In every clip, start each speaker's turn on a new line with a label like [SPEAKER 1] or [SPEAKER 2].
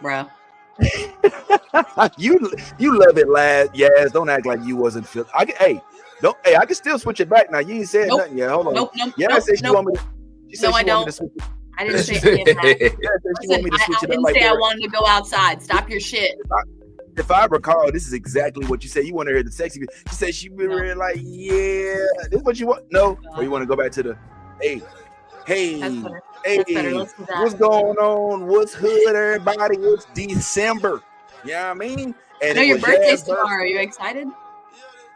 [SPEAKER 1] bro.
[SPEAKER 2] you love it, lad. Yes, don't act like you wasn't feel. I can still switch it back now. You ain't said nothing yet. Hold on.
[SPEAKER 1] Nope.
[SPEAKER 2] She want me to. She said
[SPEAKER 1] I don't.
[SPEAKER 2] Me to switch it.
[SPEAKER 1] I didn't say any of that.
[SPEAKER 2] Listen,
[SPEAKER 1] I didn't say I wanted to go outside. Stop your shit.
[SPEAKER 2] If I recall, this is exactly what you said. You want to hear the sexy. She said she really like, yeah, this is what you want. No, or you want to go back to the, hey, what's going on? What's hood, everybody? It's December. You know what I mean? And
[SPEAKER 1] I know your birthday's tomorrow. Are you excited?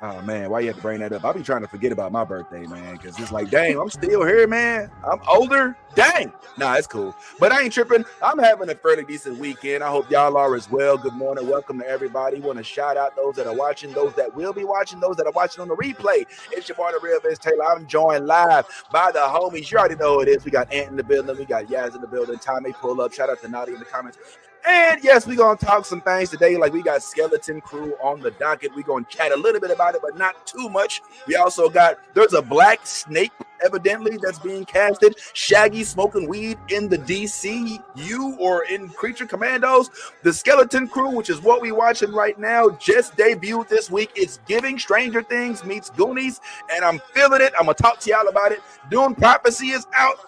[SPEAKER 2] Oh man, why you have to bring that up? I'll be trying to forget about my birthday, man, because it's like, dang, I'm still here, man. I'm older. Dang. Nah, it's cool. But I ain't tripping. I'm having a fairly decent weekend. I hope y'all are as well. Good morning. Welcome to everybody. Want to shout out those that are watching, those that will be watching, those that are watching on the replay. It's your boy, the real Vince Taylor. I'm joined live by the homies. You already know who it is. We got Ant in the building. We got Yaz in the building. Tommy, pull up. Shout out to Naughty in the comments. And yes, we're going to talk some things today. Like we got Skeleton Crew on the docket. We're going to chat a little bit about it, but not too much. We also there's a black snake, evidently, that's being casted. Shaggy smoking weed in the DCU or in Creature Commandos. The Skeleton Crew, which is what we're watching right now, just debuted this week. It's giving Stranger Things meets Goonies, and I'm feeling it. I'm going to talk to y'all about it. Dune Prophecy is out.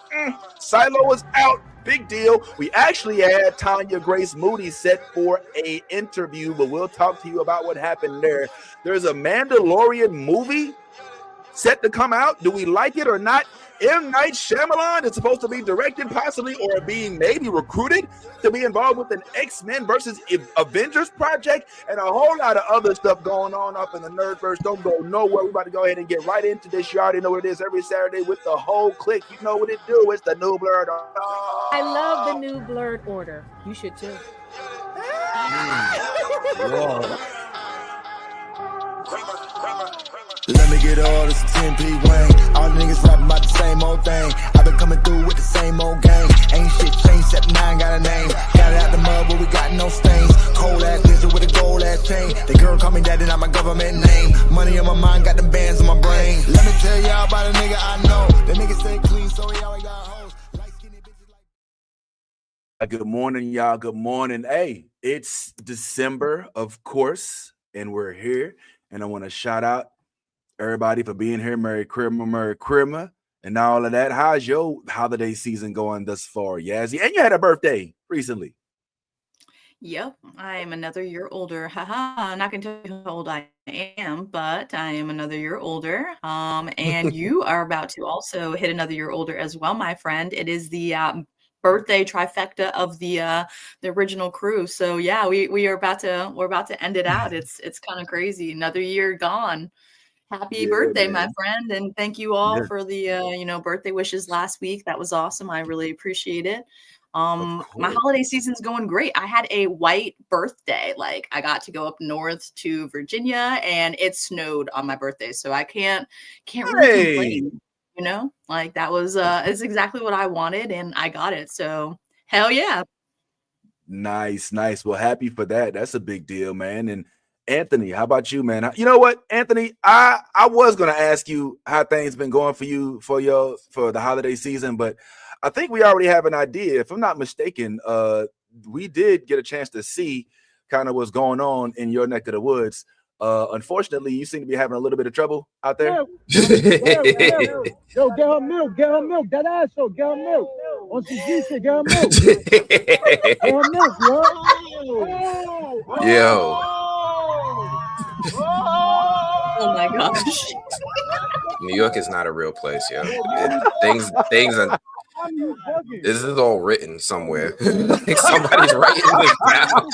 [SPEAKER 2] Silo is out. Big deal. We actually had Tanya Grace Moody set for an interview, but we'll talk to you about what happened there. There's a Mandalorian movie set to come out. Do we like it or not? M. Night Shyamalan is supposed to be directed possibly or being maybe recruited to be involved with an X-Men versus Avengers project and a whole lot of other stuff going on up in the Nerdverse. Don't go nowhere. We're about to go ahead and get right into this. You already know what it is every Saturday with the whole clique. You know what it do. It's the new Blerd Order.
[SPEAKER 3] I love the new Blerd Order. You should too.
[SPEAKER 4] Let me get all this 10p Wayne. All the niggas rapping about the same old thing. I've been coming through with the same old gang. Ain't shit changed except 9 got a name. Got it out the mud but we got no stains. Cold ass ninja with a gold ass chain. The girl call me daddy, not my government name. Money on my mind, got them bands on my brain. Let me tell y'all about a nigga I know. The nigga stay clean so he always got hoes. Light skinny bitches like.
[SPEAKER 2] Good morning, y'all. Good morning. Hey, it's December, of course, and we're here. And I want to shout out everybody for being here. Merry Christmas, and all of that. How's your holiday season going thus far, Yazzie? And you had a birthday recently.
[SPEAKER 1] Yep, I am another year older. Haha, I'm not going to tell you how old I am, but I am another year older. And you are about to also hit another year older as well, my friend. It is the birthday trifecta of the original crew. So yeah, we're about to end it out. It's kind of crazy. Another year gone. Happy birthday, man. My friend, and thank you all for the birthday wishes last week. That was awesome. I really appreciate it. My holiday season's going great. I had a white birthday. Like I got to go up north to Virginia, and it snowed on my birthday, so I can't really complain. You know, like that was it's exactly what I wanted, and I got it. So hell yeah.
[SPEAKER 2] Nice. Well, happy for that. That's a big deal, man. And Anthony, how about you, man? You know what, Anthony? I was gonna ask you how things been going for you for the holiday season, but I think we already have an idea. If I'm not mistaken, we did get a chance to see kind of what's going on in your neck of the woods. Unfortunately, you seem to be having a little bit of trouble out there.
[SPEAKER 5] Yo, get her milk. That ass, yo, get her milk. On some G shit, get her milk. Get her milk,
[SPEAKER 6] yo.
[SPEAKER 1] Oh my gosh.
[SPEAKER 6] New York is not a real place, yo. Things are. This is all written somewhere. Like somebody's writing this down.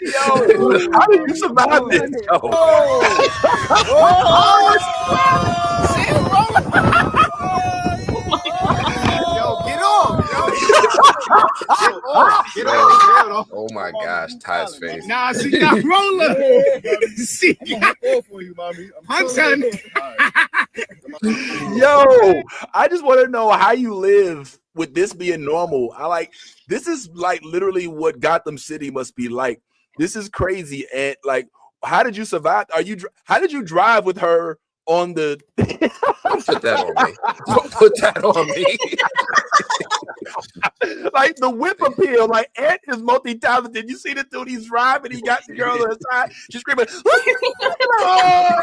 [SPEAKER 2] Yo, how did you survive this?
[SPEAKER 6] Oh my gosh, Ty's face.
[SPEAKER 7] Nah, she got roller. See, for you, mommy. I'm son.
[SPEAKER 2] Yo, I just want to know how you live with this being normal. This is like literally what Gotham City must be like. This is crazy. And like, how did you survive? How did you drive with her on the?
[SPEAKER 6] Don't put that on me. Don't put that on me.
[SPEAKER 2] Like the whip appeal. Like Ant is multi-talented. You see the dude, he's rhyming. He got the girl on his side. She's screaming. Oh,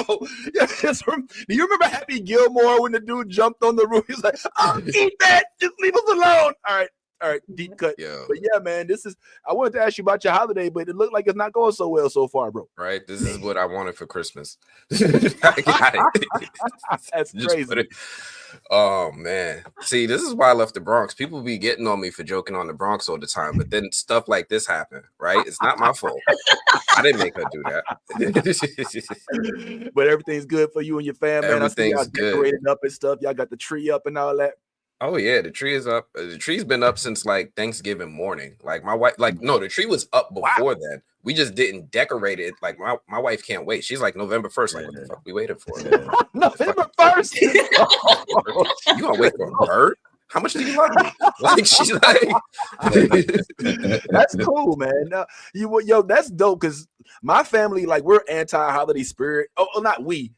[SPEAKER 2] whoa. Do you remember Happy Gilmore when the dude jumped on the roof? He's like, "I'll eat that. Just leave us alone." All right, deep cut.
[SPEAKER 6] Yo.
[SPEAKER 2] But yeah, man, I wanted to ask you about your holiday, but it looked like it's not going so well so far, bro.
[SPEAKER 6] Right? This is what I wanted for Christmas. I got it.
[SPEAKER 2] That's crazy.
[SPEAKER 6] Oh, man. See, this is why I left the Bronx. People be getting on me for joking on the Bronx all the time, but then stuff like this happened, right? It's not my fault. I didn't make her do
[SPEAKER 2] that. But everything's good for you and your family.
[SPEAKER 6] Everything's
[SPEAKER 2] I see y'all decorated up and stuff. Y'all got the tree up and all that.
[SPEAKER 6] Oh yeah, the tree is up. The tree's been up since like Thanksgiving morning. Like my wife, the tree was up before then. We just didn't decorate it. Like my wife can't wait. She's like November 1st. Like, what the fuck we waited for?
[SPEAKER 2] November 1st.
[SPEAKER 6] You gonna wait for a bird? How much do you love me? Like she's like,
[SPEAKER 2] that's cool, man. That's dope because my family, like, we're anti-holiday spirit. Oh, not we.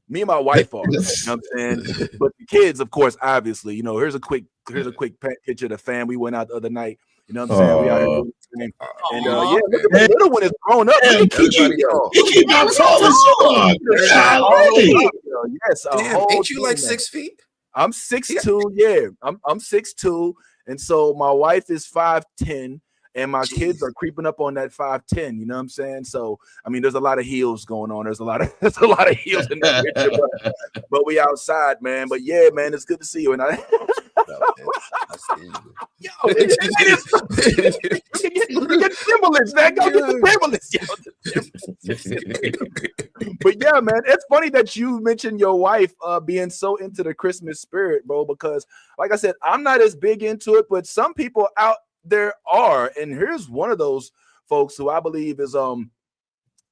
[SPEAKER 2] Me and my wife are, you know what I'm saying? But the kids, of course, obviously, here's a quick picture of the fam. We went out the other night, you know what I'm saying? We out here doing the thing. And look at the little one is grown up.
[SPEAKER 7] He keep out tall as
[SPEAKER 2] yes.
[SPEAKER 6] Damn, ain't you like 6 feet?
[SPEAKER 2] I'm 6'2", yeah. I'm 6'2", and so my wife is 5'10". And my kids are creeping up on that 5'10", you know what I'm saying? So, I mean, there's a lot of heels going on. There's a lot of heels in that picture, but we outside, man. But yeah, man, it's good to see you. And I see you. Yo, you can get Timberlands, man. Go get the Timberlands. But yeah, man, it's funny that you mentioned your wife being so into the Christmas spirit, bro, because like I said, I'm not as big into it, but some people out there are, and here's one of those folks who I believe is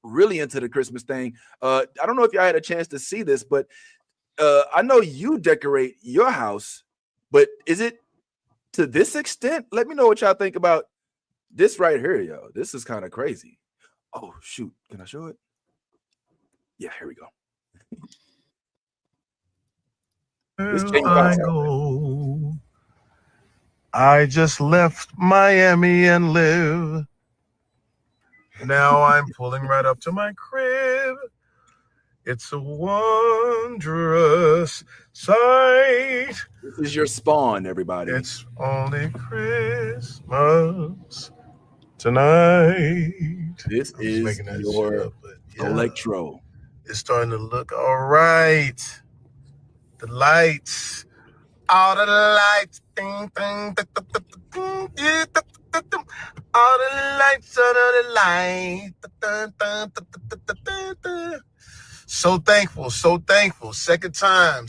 [SPEAKER 2] really into the Christmas thing. I don't know if y'all had a chance to see this, but I know you decorate your house, but is it to this extent? Let me know what y'all think about this right here, yo. This is kind of crazy. Oh shoot, can I show it? Yeah, here we go.
[SPEAKER 7] I just left Miami and live. Now I'm pulling right up to my crib. It's a wondrous sight.
[SPEAKER 2] This is your spawn, everybody.
[SPEAKER 7] It's only Christmas tonight.
[SPEAKER 2] This is your electro.
[SPEAKER 7] It's starting to look all right. The lights. All the lights, ding, ding, ding, ding, ding, ding, ding, all the lights under the light. So thankful. Second time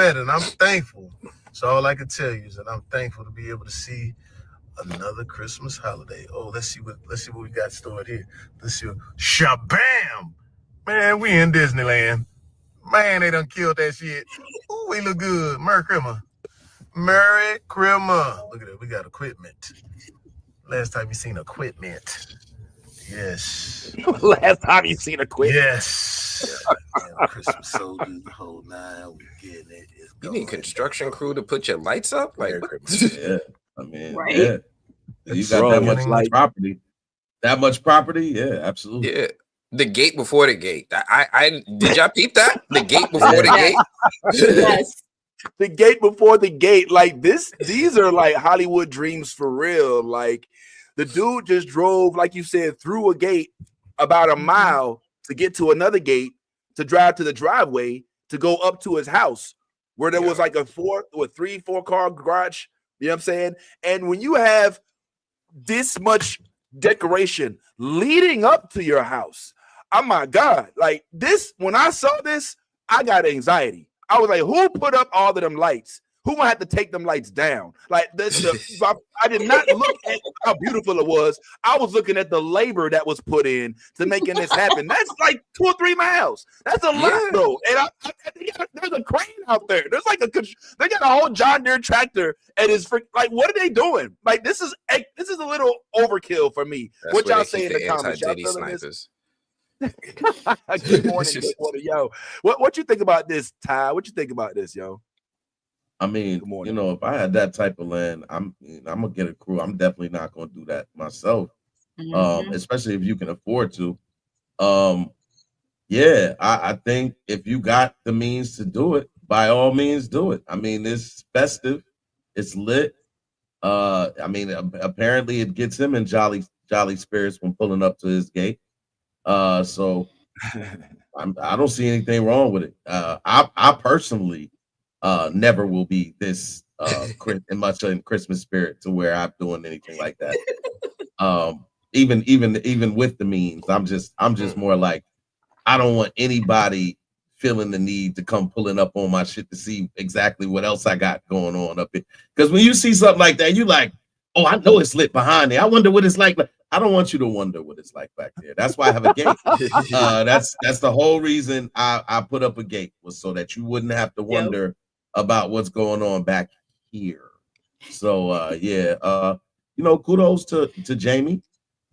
[SPEAKER 7] at it. I'm thankful. So all I can tell you is that I'm thankful to be able to see another Christmas holiday. Oh, let's see what we got stored here. Let's see what Shabam! Man, we in Disneyland. Man, they done killed that shit. Ooh, we look good. Merry Christmas. Look at it. We got equipment. Last time you seen equipment. Yes.
[SPEAKER 2] Last time you seen equipment.
[SPEAKER 7] Yes. Christmas soldiers, the whole nine. We getting it.
[SPEAKER 6] You need construction crew to put your lights up? Like,
[SPEAKER 8] yeah. I mean,
[SPEAKER 1] right?
[SPEAKER 8] Yeah. You got that much property. That much property? Yeah, absolutely.
[SPEAKER 6] Yeah. The gate before the gate. I did y'all peep that? The gate before the gate.
[SPEAKER 1] Yes.
[SPEAKER 2] The gate before the gate. Like these are like Hollywood dreams for real. Like the dude just drove, like you said, through a gate about a mile to get to another gate to drive to the driveway to go up to his house where there was like a 3-4 car garage. You know what I'm saying? And when you have this much decoration leading up to your house, oh my God, like this, when I saw this, I got anxiety. I was like, who put up all of them lights? Who gonna have to take them lights down? Like I did not look at how beautiful it was. I was looking at the labor that was put in to making this happen. That's like 2 or 3 miles. That's a lot, though. And there's a crane out there. There's like they got a whole John Deere tractor and it's like, what are they doing? Like this is a little overkill for me.
[SPEAKER 6] That's
[SPEAKER 2] what y'all say in the comments? Y'all
[SPEAKER 6] snipers.
[SPEAKER 2] Good morning, yo. What you think about this, Ty? What you think about this, yo?
[SPEAKER 8] I mean,
[SPEAKER 2] Good morning.
[SPEAKER 8] if I had that type of land, I'm gonna get a crew. I'm definitely not gonna do that myself. Especially if you can afford to. Yeah, I think if you got the means to do it, by all means do it. I mean, it's festive, it's lit. I mean, apparently it gets him in jolly spirits when pulling up to his gate. So I don't see anything wrong with it. I personally never will be this much in Christmas spirit to where I'm doing anything like that. Even with the means, I'm just more like, I don't want anybody feeling the need to come pulling up on my shit to see exactly what else I got going on up here. Because when you see something like that, you like, oh, I know it's lit behind there. I wonder what it's like. I don't want you to wonder what it's like back there. That's why I have a gate. That's the whole reason I put up a gate, was so that you wouldn't have to wonder about what's going on back here. So kudos to Jamie.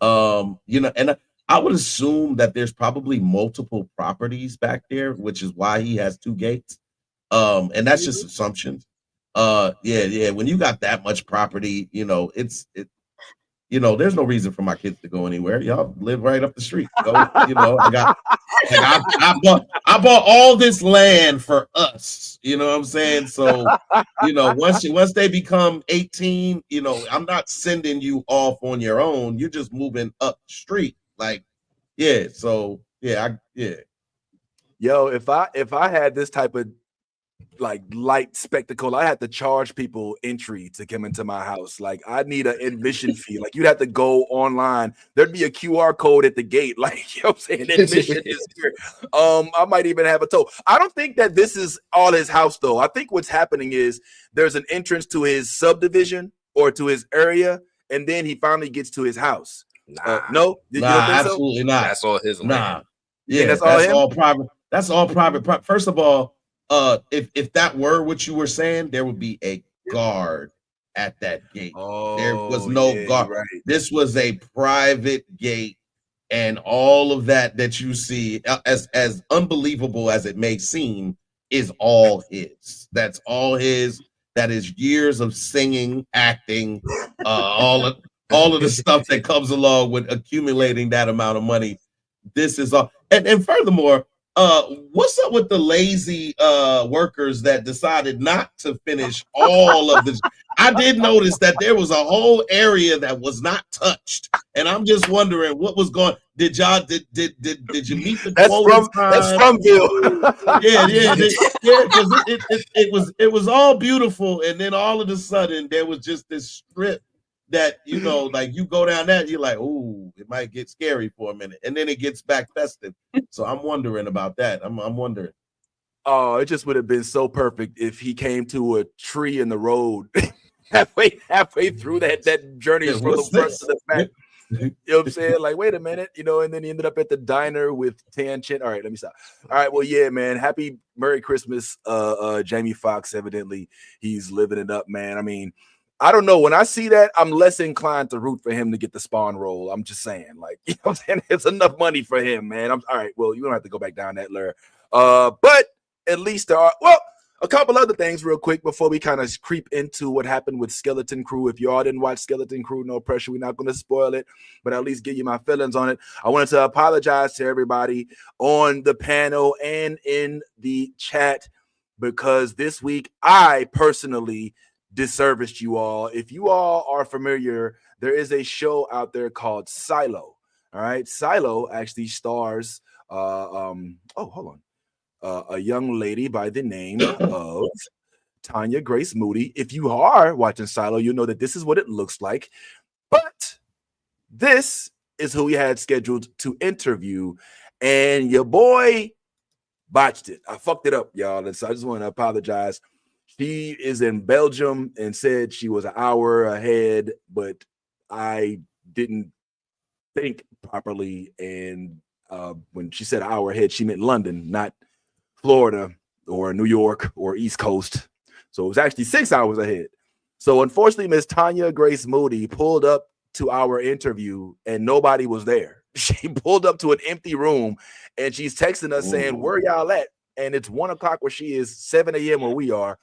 [SPEAKER 8] And I would assume that there's probably multiple properties back there, which is why he has 2 gates. And that's just assumptions. Yeah. When you got that much property, there's no reason for my kids to go anywhere. Y'all live right up the street. Go, I bought all this land for us. You know what I'm saying? So, once they become 18, I'm not sending you off on your own. You're just moving up the street. Like, yeah. So yeah.
[SPEAKER 2] Yo, if I had this type of like light spectacle, I had to charge people entry to come into my house. Like, I need an admission fee. Like, you'd have to go online. There'd be a QR code at the gate. Like, you know what I'm saying? Admission is here. I might even have a tow. I don't think that this is all his house, though. I think what's happening is there's an entrance to his subdivision or to his area, and then he finally gets to his house. No,
[SPEAKER 8] absolutely not.
[SPEAKER 6] That's all his land.
[SPEAKER 8] Yeah, that's all private. That's all private. First of all, if that were what you were saying, there would be a guard at that gate. There was no guard. Right. This was a private gate, and all of that you see, as unbelievable as it may seem, is all his. That's all his. That is years of singing, acting, all of the stuff that comes along with accumulating that amount of money. This is all, and furthermore, what's up with the lazy workers that decided not to finish all of this? I did notice that there was a whole area that was not touched, and I'm just wondering what was going. Did you meet the quota time?
[SPEAKER 2] That's from Bill.
[SPEAKER 8] Because it was all beautiful, and then all of a sudden there was just this strip that like you go down that, you're like, oh, it might get scary for a minute, and then it gets back festive. So I'm wondering about that. I'm wondering.
[SPEAKER 2] Oh, it just would have been so perfect if he came to a tree in the road halfway through that journey from the front to the back. You know what I'm saying? Like, wait a minute, and then he ended up at the diner with Tan Chin. All right, let me stop. All right, well, yeah, man. Happy Merry Christmas, Jamie Foxx. Evidently, he's living it up, man. I mean, I don't know. When I see that, I'm less inclined to root for him to get the Spawn role. I'm just saying, like, you know what I'm saying? It's enough money for him, man. All right. Well, you don't have to go back down that lure. But at least there are, a couple other things real quick before we kind of creep into what happened with Skeleton Crew. If you all didn't watch Skeleton Crew, no pressure. We're not going to spoil it, but at least give you my feelings on it. I wanted to apologize to everybody on the panel and in the chat, because this week I personally disserviced you all. If you all are familiar, there is a show out there called Silo. All right, Silo actually stars a young lady by the name of Tanya Grace Moody. If you are watching Silo, you know that this is what it looks like. But this is who we had scheduled to interview, and your boy botched it. I fucked it up, y'all. And so I just want to apologize. She is in Belgium and said she was an hour ahead, but I didn't think properly. And when she said an hour ahead, she meant London, not Florida or New York or East Coast. So it was actually 6 hours ahead. So unfortunately, Miss Tanya Grace Moody pulled up to our interview and nobody was there. She pulled up to an empty room and she's texting us saying, where y'all at? And it's 1 o'clock where she is, 7 a.m. where we are.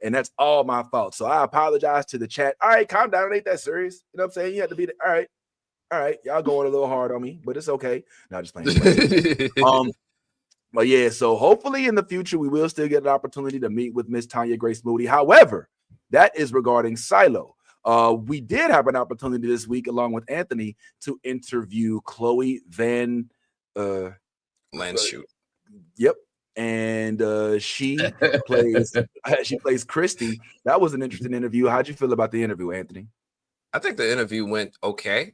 [SPEAKER 2] And that's all my fault. So I apologize to the chat. All right, calm down. It ain't that serious. You know what I'm saying? You have to be all right. Y'all going a little hard on me, but it's okay. No, just playing. But yeah, so hopefully in the future we will still get an opportunity to meet with Miss Tanya Grace Moody. However, that is regarding Silo. We did have an opportunity this week, along with Anthony, to interview Khloe Van
[SPEAKER 6] Lano.
[SPEAKER 2] Yep. And she plays Christy. That was an interesting interview. How'd you feel about the interview, Anthony?
[SPEAKER 6] I think the interview went okay.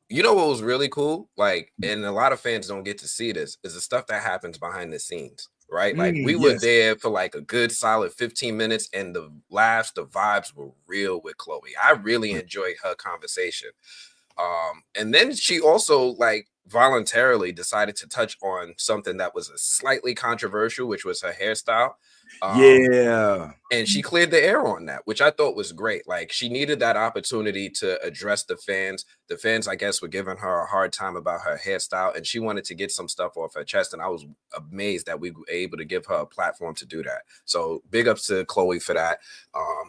[SPEAKER 6] You know what was really cool? Like, and a lot of fans don't get to see this, is the stuff that happens behind the scenes, right? Like, we were there for like a good solid 15 minutes, and the laughs, the vibes were real with Khloe. I really enjoyed her conversation. And then she also like voluntarily decided to touch on something that was slightly controversial, which was her hairstyle. And she cleared the air on that, which I thought was great. Like, she needed that opportunity to address the fans. The fans, I guess, were giving her a hard time about her hairstyle, and she wanted to get some stuff off her chest. And I was amazed that we were able to give her a platform to do that. So big ups to Khloe for that.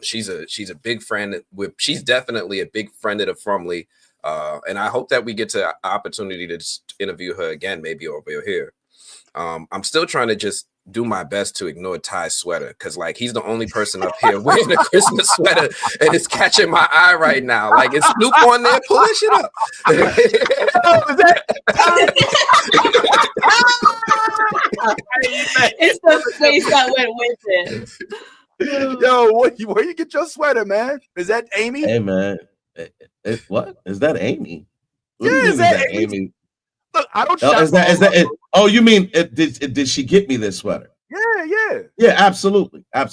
[SPEAKER 6] She's a big friend. She's definitely a big friend of the Frumley. And I hope that we get to opportunity to interview her again, maybe over here. I'm still trying to just do my best to ignore Ty's sweater, because like he's the only person up here wearing a Christmas sweater, and it's catching my eye right now. Like, it's Snoop on there pulling shit up.
[SPEAKER 1] It's the face that went with it.
[SPEAKER 2] Yo, where you get your sweater, man? Is that Amy?
[SPEAKER 8] Hey, man. What is that, Amy?
[SPEAKER 2] What is that Amy? Look, I don't.
[SPEAKER 8] Is that it? Oh, you mean did she get me this sweater?
[SPEAKER 2] Yeah,
[SPEAKER 8] absolutely. I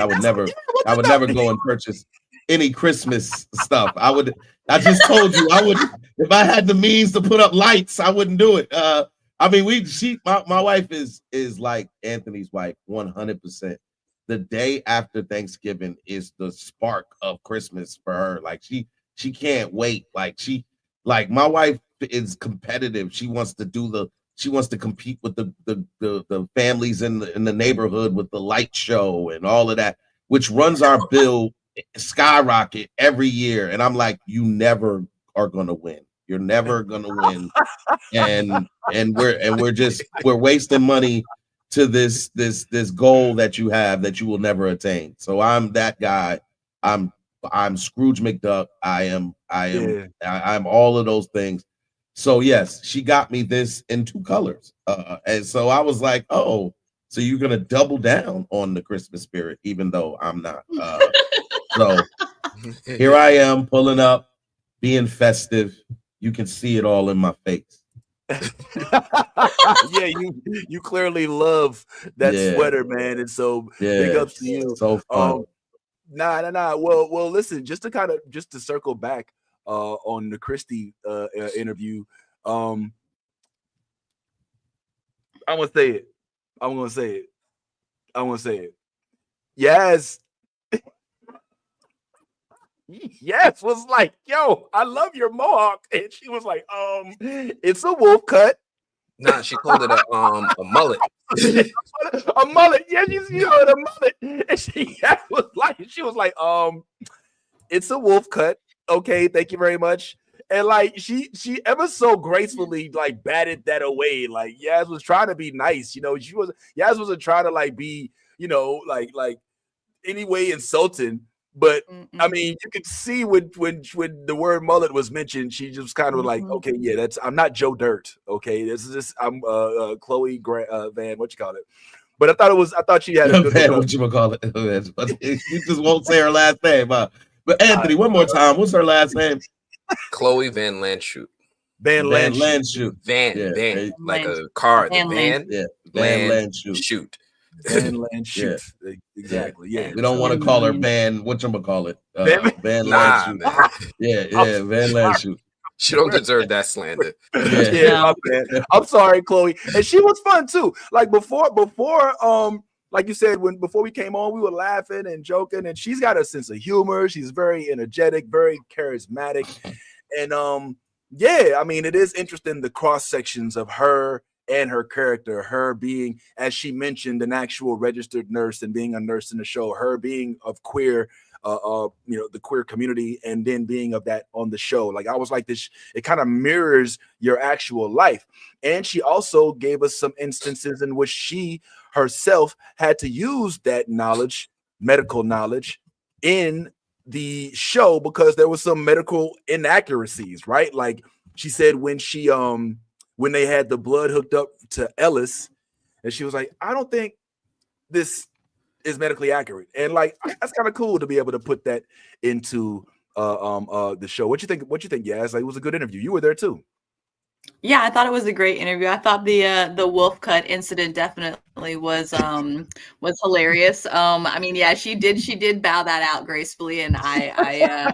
[SPEAKER 8] would never go and purchase any Christmas stuff. I just told you I would. If I had the means to put up lights, I wouldn't do it. I mean, my wife is like Anthony's wife, 100%. The day after Thanksgiving is the spark of Christmas for her. Like, she can't wait. Like my wife is competitive. She wants to compete with the families in the neighborhood with the light show and all of that, which runs our bill skyrocket every year. And I'm like, you never are gonna win. You're never gonna win. and we're wasting money to this goal that you have that you will never attain. So I'm that guy. I'm Scrooge McDuck. I'm all of those things. So yes, she got me this in 2 colors. And so I was like, oh, so you're gonna double down on the Christmas spirit, even though I'm not. So here I am pulling up, being festive. You can see it all in my face.
[SPEAKER 2] Yeah, you clearly love that sweater, man. And so big ups to you.
[SPEAKER 8] So fun.
[SPEAKER 2] Nah. Well, listen, just to circle back on the Christie interview. I'm gonna say it. Yes was like, yo, I love your mohawk, and she was like, it's a wolf cut.
[SPEAKER 6] Nah, she called it a mullet.
[SPEAKER 2] A mullet. Yeah, you heard a mullet. And she was like, it's a wolf cut. Okay, thank you very much. And like she ever so gracefully like batted that away. Like Yaz was trying to be nice, Yaz wasn't trying to like be, like anyway insulting. But I mean, you could see when the word mullet was mentioned, she just kind of like, okay, yeah, I'm not Joe Dirt. Okay, I'm Khloe Van, what you call it? But I thought she had a good
[SPEAKER 8] what you call it? You just won't say her last name. But Anthony, one more time, what's her last name?
[SPEAKER 6] Khloe Van Lano.
[SPEAKER 8] Van Lano.
[SPEAKER 6] Van, like a car. The van.
[SPEAKER 8] Yeah. Van Lano.
[SPEAKER 6] Shoot.
[SPEAKER 2] Van Land shoot. Yeah. Exactly. Yeah.
[SPEAKER 8] We don't want to call her Van. Whatchamacallit? Van Land shoot. Yeah. Van Land shoot.
[SPEAKER 6] She don't deserve that slander.
[SPEAKER 2] Yeah, I'm sorry, Khloe. And she was fun too. Like before, like you said, before we came on, we were laughing and joking, and she's got a sense of humor. She's very energetic, very charismatic. And I mean, it is interesting the cross sections of her and her character, her being, as she mentioned, an actual registered nurse and being a nurse in the show, her being of queer, the queer community, and then being of that on the show. Like, I was like, this, it kind of mirrors your actual life. And she also gave us some instances in which she herself had to use that knowledge, medical knowledge, in the show because there was some medical inaccuracies, right? Like she said when she when they had the blood hooked up to Ellis, and she was like, I don't think this is medically accurate. And like that's kind of cool to be able to put that into the show. What you think? Yaz? Like, it was a good interview. You were there too.
[SPEAKER 1] Yeah, I thought it was a great interview. I thought the wolf cut incident definitely was hilarious. I mean, yeah, she did bow that out gracefully, and I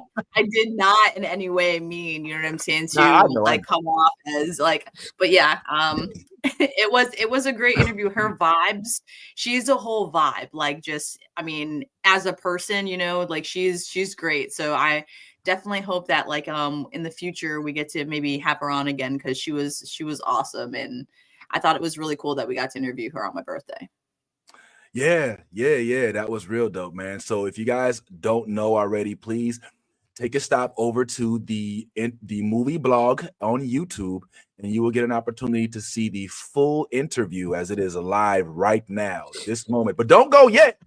[SPEAKER 1] did not in any way mean, you know what I'm saying, to
[SPEAKER 2] I know.
[SPEAKER 1] come off as like, but yeah, it was a great interview. Her vibes, she's a whole vibe, like, just, I mean, as a person, you know, like she's great. So I definitely hope that like in the future we get to maybe have her on again, because she was awesome, and I thought it was really cool that we got to interview her on my birthday.
[SPEAKER 2] Yeah, that was real dope, man. So if you guys don't know already, please take a stop over to the movie blog on YouTube, and you will get an opportunity to see the full interview as it is live right now, this moment. But don't go yet.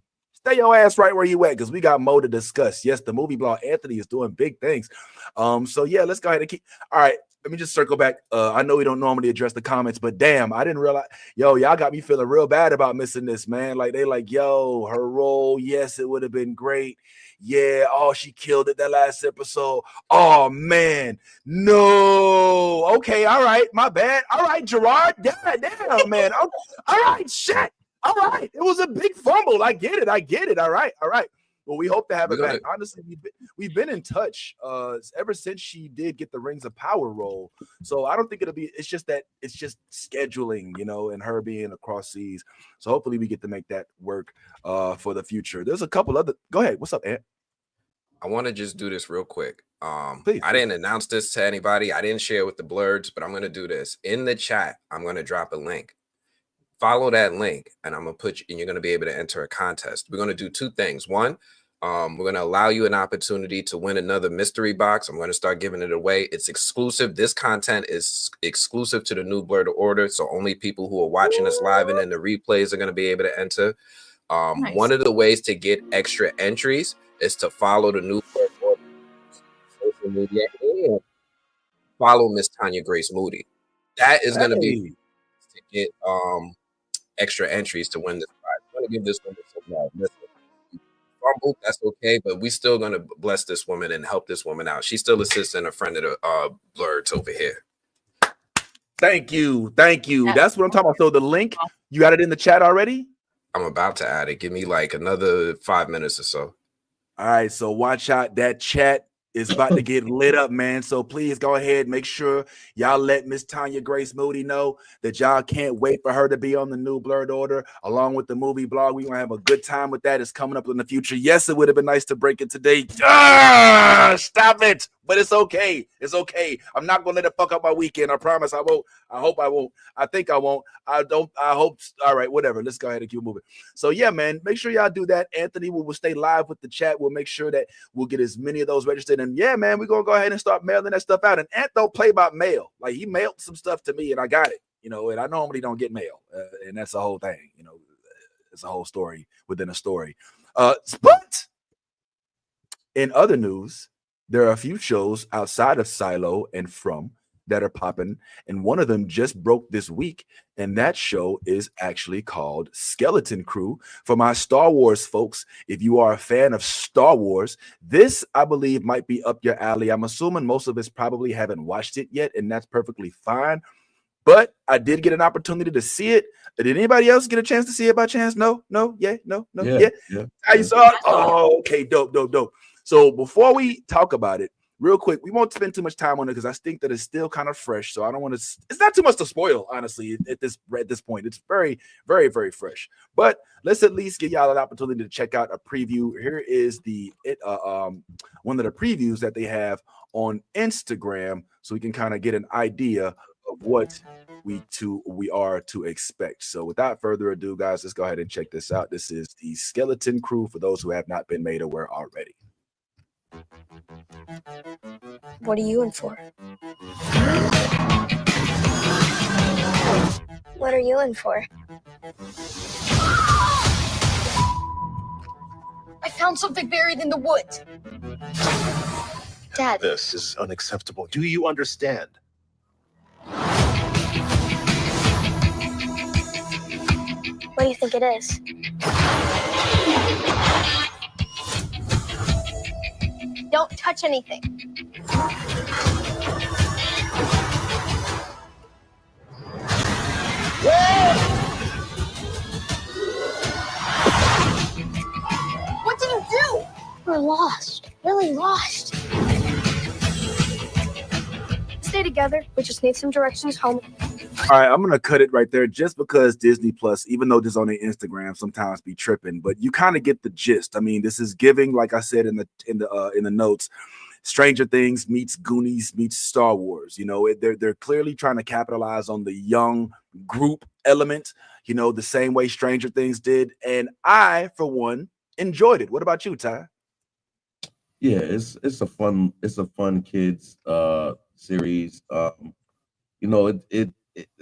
[SPEAKER 2] Stay your ass right where you at, because we got more to discuss. Yes, the movie blog, Anthony, is doing big things. So yeah, let's go ahead and keep. All right, let me just circle back. I know we don't normally address the comments, but damn, I didn't realize. Yo, y'all got me feeling real bad about missing this, man. Like, they like, yo, her role, yes, it would have been great. Yeah, oh, she killed it that last episode. Oh man, no. Okay, all right, my bad. All right, Gerard. Damn, man. Okay. All right, shit. All right, it was a big fumble. I get it. All right. Well, we hope to have her back. Honestly, we've been in touch ever since she did get the Rings of Power role. So I don't think it'll be. It's just scheduling, you know, and her being across seas. So hopefully we get to make that work for the future. There's a couple other. Go ahead. What's up, Ant?
[SPEAKER 6] I want to just do this real quick.
[SPEAKER 2] Please.
[SPEAKER 6] I didn't announce this to anybody. I didn't share it with the Blerds, but I'm going to do this in the chat. I'm going to drop a link. Follow that link, and I'm gonna put you, and you're gonna be able to enter a contest. We're gonna do two things. One, we're gonna allow you an opportunity to win another mystery box. I'm gonna start giving it away. It's exclusive. This content is exclusive to the new Blerd Order, so only people who are watching us live and in the replays are gonna be able to enter. Nice. One of the ways to get extra entries is to follow the new Blerd Order social media and follow Miss Tanya Grace Moody. That is gonna be to get extra entries to win this prize. I'm going to give this woman some love. Listen, fumbled, that's okay, but we still going to bless this woman and help this woman out. She's still assisting a friend of the Blerds over here.
[SPEAKER 2] Thank you. That's what I'm talking about. So the link, you got it in the chat already?
[SPEAKER 6] I'm about to add it. Give me like another 5 minutes or so.
[SPEAKER 2] All right, so watch out. That chat is about to get lit up, man. So please go ahead, make sure y'all let Miss Tanya Grace Moody know that y'all can't wait for her to be on the new Blerd Order along with the movie blog. We're gonna have a good time with that. It's coming up in the future. Yes, it would have been nice to break it today. Stop it. But it's okay. It's okay. I'm not gonna let it fuck up my weekend. I promise I won't. I hope I won't. I think I won't. I don't. I hope. All right, whatever. Let's go ahead and keep moving. So yeah, man, make sure y'all do that. Anthony will stay live with the chat. We'll make sure that we'll get as many of those registered. And yeah, man, we're gonna go ahead and start mailing that stuff out. And Ant don't play about mail. Like, he mailed some stuff to me and I got it, you know, and I normally don't get mail. And that's the whole thing, you know. It's a whole story within a story. But in other news, there are a few shows outside of Silo and From that are popping, and one of them just broke this week, and that show is actually called Skeleton Crew. For my Star Wars folks, if you are a fan of Star Wars, this, I believe, might be up your alley. I'm assuming most of us probably haven't watched it yet, and that's perfectly fine. But I did get an opportunity to see it. Did anybody else get a chance to see it by chance? No. Yeah. How you saw it? Oh, okay, dope. So before we talk about it, real quick, we won't spend too much time on it because I think that it's still kind of fresh. So I don't want to. It's not too much to spoil, honestly. At this point, it's very, very, very fresh. But let's at least give y'all an opportunity to check out a preview. Here is the one of the previews that they have on Instagram, so we can kind of get an idea of what we are to expect. So without further ado, guys, let's go ahead and check this out. This is the Skeleton Crew for those who have not been made aware already.
[SPEAKER 9] What are you in for? What are you in for? I found something buried in the woods. Dad.
[SPEAKER 7] This is unacceptable. Do you understand?
[SPEAKER 9] What do you think it is? Don't touch anything. What did you do? We're lost. Really lost. Stay together. We just need some directions home.
[SPEAKER 2] All right, I'm gonna cut it right there just because Disney Plus, even though this on their Instagram, sometimes be tripping, but you kind of get the gist. I mean, this is giving, like I said in the notes, Stranger Things meets Goonies meets Star Wars. You know, they're clearly trying to capitalize on the young group element, you know, the same way Stranger Things did, and I, for one, enjoyed it. What about you, Ty?
[SPEAKER 8] Yeah, it's a fun kids series. You know, it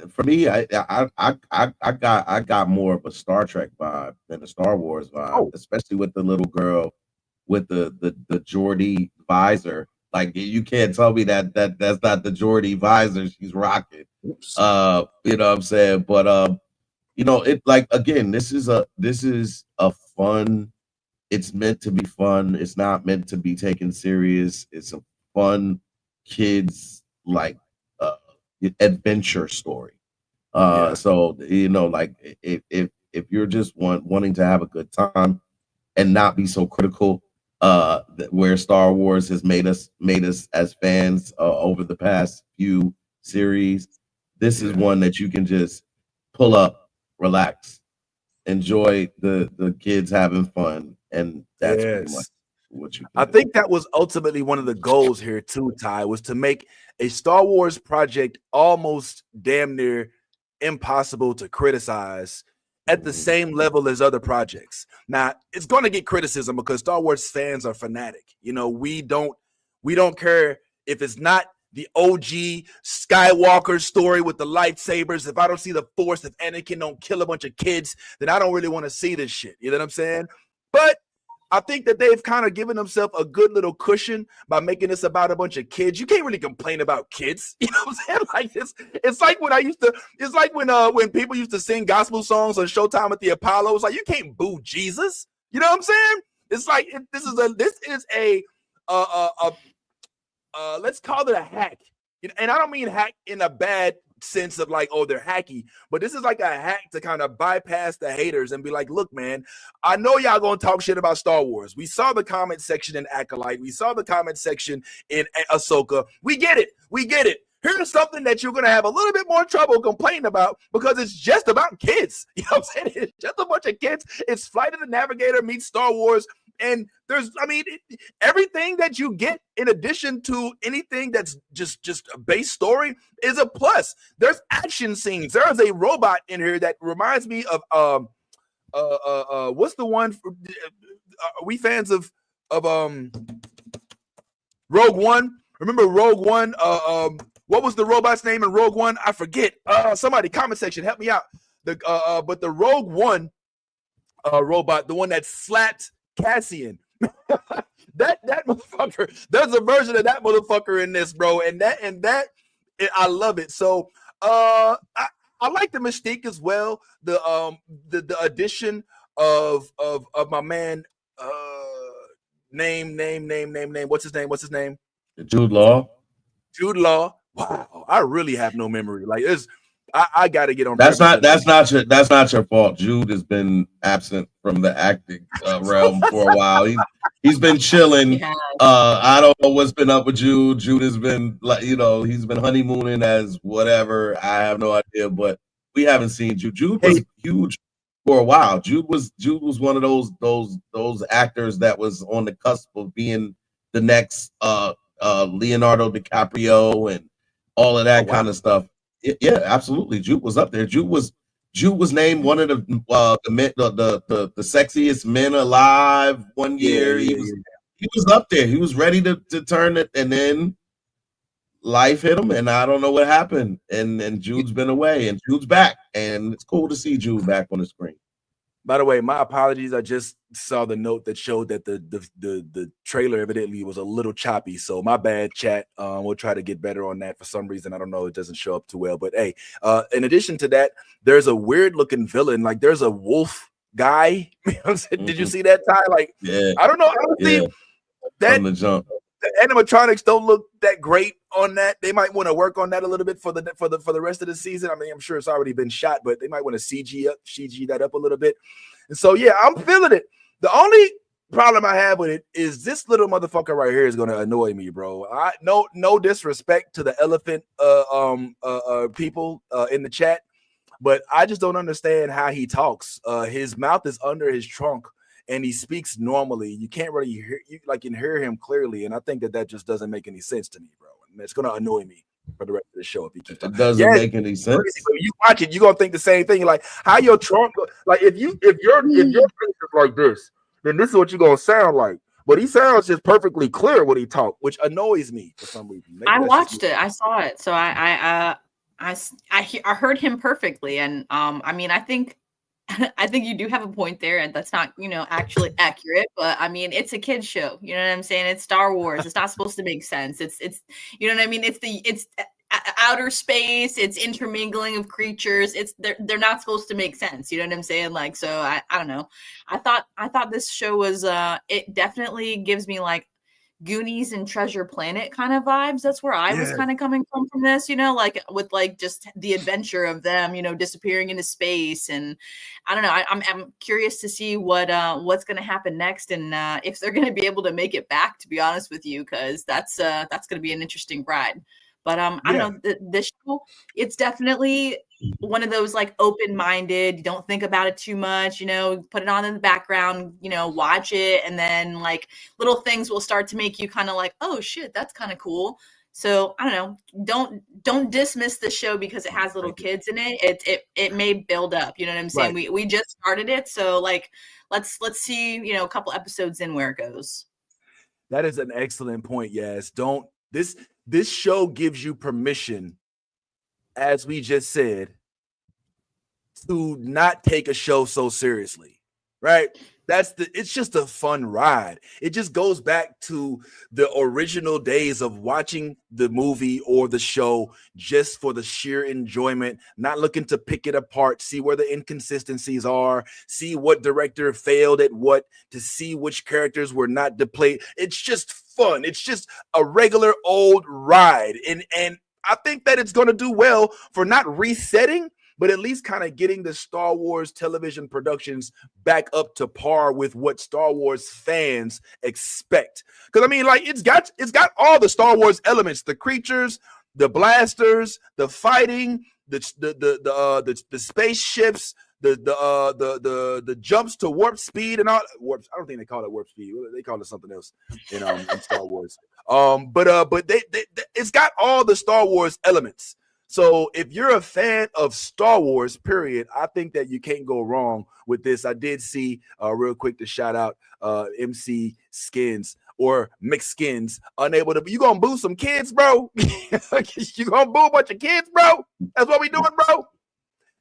[SPEAKER 8] for me, I got more of a Star Trek vibe than a Star Wars vibe, especially with the little girl with the Geordie visor. Like, you can't tell me that's not the Geordie visor she's rocking. You know what I'm saying? But you know, it, like, again, this is a fun. It's meant to be fun. It's not meant to be taken serious. It's a fun kids like adventure story. So, you know, like, if you're just wanting to have a good time and not be so critical, where Star Wars has made us as fans over the past few series, this is one that you can just pull up, relax, enjoy the kids having fun, and that's pretty much what you can
[SPEAKER 2] I
[SPEAKER 8] do.
[SPEAKER 2] think that was ultimately one of the goals here too, Ty, was to make a Star Wars project almost damn near impossible to criticize at the same level as other projects. Now, it's going to get criticism because Star Wars fans are fanatic. You know, we don't care if it's not the OG Skywalker story with the lightsabers. If I don't see the Force, if Anakin don't kill a bunch of kids, then I don't really want to see this shit. You know what I'm saying? But I think that they've kind of given themselves a good little cushion by making this about a bunch of kids. You can't really complain about kids. You know what I'm saying? Like, it's like when when people used to sing gospel songs on Showtime at the Apollo. It's like, you can't boo Jesus. You know what I'm saying? It's like, this is a let's call it a hack. And I don't mean hack in a bad sense of like, oh, they're hacky, but this is like a hack to kind of bypass the haters and be like, look, man, I know y'all gonna talk shit about Star Wars. We saw the comment section in Acolyte. We saw the comment section in Ahsoka. We get it. Here's something that you're gonna have a little bit more trouble complaining about because it's just about kids. You know what I'm saying? It's just a bunch of kids. It's Flight of the Navigator meets Star Wars. And there's, I mean, everything that you get in addition to anything that's just a base story is a plus. There's action scenes. There is a robot in here that reminds me of what's the one? Are we fans of Rogue One? Remember Rogue One? What was the robot's name in Rogue One? I forget. Somebody comment section, help me out. But the Rogue One robot, the one that slapped Cassian, that motherfucker, there's a version of that motherfucker in this, bro, and that I love it. So I like the mystique as well, the addition of my man, name, what's his name?
[SPEAKER 8] Jude Law.
[SPEAKER 2] Wow, I really have no memory. Like, I got to get on.
[SPEAKER 8] That's not your fault. Jude has been absent from the acting realm for a while. He's been chilling. I don't know what's been up with Jude. Jude has been, like, you know, he's been honeymooning as whatever. I have no idea, but we haven't seen Jude. Jude was huge for a while. Jude was one of those actors that was on the cusp of being the next Leonardo DiCaprio and all of that kind of stuff. Yeah, absolutely. Jude was up there. Jude was named one of the sexiest men alive one year. He was up there. He was ready to turn it, and then life hit him, and I don't know what happened. And Jude's been away, and Jude's back, and it's cool to see Jude back on the screen.
[SPEAKER 2] By the way, my apologies. I just saw the note that showed that the trailer evidently was a little choppy. So my bad, chat. We'll try to get better on that. For some reason, I don't know. It doesn't show up too well. But hey, in addition to that, there's a weird looking villain. Like there's a wolf guy. You know what I'm saying? Did you see that, Ty? Like, I don't know. I don't see that.
[SPEAKER 8] From the jump.
[SPEAKER 2] The animatronics don't look that great on that. They might want to work on that a little bit for the rest of the season. I mean, I'm sure it's already been shot, but they might want to CG that up a little bit. And so, yeah, I'm feeling it. The only problem I have with it is this little motherfucker right here is going to annoy me, bro. No disrespect to the elephant people in the chat, but I just don't understand how he talks. His mouth is under his trunk, and he speaks normally. You can't really hear him clearly, and I think that just doesn't make any sense to me, bro. And it's gonna annoy me for the rest of the show if he keeps talking.
[SPEAKER 8] It doesn't make any sense.
[SPEAKER 2] You watch it, you're gonna think the same thing. Like how your trunk, like if your face is like this, then this is what you're gonna sound like. But he sounds just perfectly clear when he talks, which annoys me for some reason. Maybe
[SPEAKER 1] I watched it. I saw it, so I heard him perfectly, and I mean, I think you do have a point there, and that's not, actually accurate, but I mean, it's a kid's show. You know what I'm saying? It's Star Wars. It's not supposed to make sense. It's you know what I mean? It's outer space. It's intermingling of creatures. They're not supposed to make sense. You know what I'm saying? Like, so I don't know. I thought this show was it definitely gives me like Goonies and Treasure Planet kind of vibes. That's where I was kind of coming from this, like with like just the adventure of them, disappearing into space. And I don't know. I'm curious to see what's going to happen next, and if they're going to be able to make it back. To be honest with you, because that's going to be an interesting ride. But I don't know. This show, it's definitely one of those like open-minded, you don't think about it too much, put it on in the background, watch it, and then like little things will start to make you kind of like, oh shit, that's kind of cool. So I don't know, don't dismiss the show because it has little kids in it. It may build up, you know what I'm saying? Right. We just started it, so like let's see, a couple episodes in where it goes.
[SPEAKER 2] That is an excellent point. Yes, this show gives you permission, as we just said, to not take a show so seriously, right? It's just a fun ride. It just goes back to the original days of watching the movie or the show just for the sheer enjoyment, not looking to pick it apart, see where the inconsistencies are, see what director failed at what, to see which characters were not deployed. It's just fun. It's just a regular old ride. And I think that it's going to do well for not resetting, but at least kind of getting the Star Wars television productions back up to par with what Star Wars fans expect. Because I mean, like it's got all the Star Wars elements: the creatures, the blasters, the fighting, the spaceships, the jumps to warp speed and all. Warp. I don't think they call it warp speed. They call it something else in Star Wars. But it's got all the Star Wars elements. So if you're a fan of Star Wars, period, I think that you can't go wrong with this. I did see real quick to shout out MC Skins or Mixed Skins, unable to. You gonna boo some kids, bro? You gonna boo a bunch of kids, bro? That's what we doing, bro.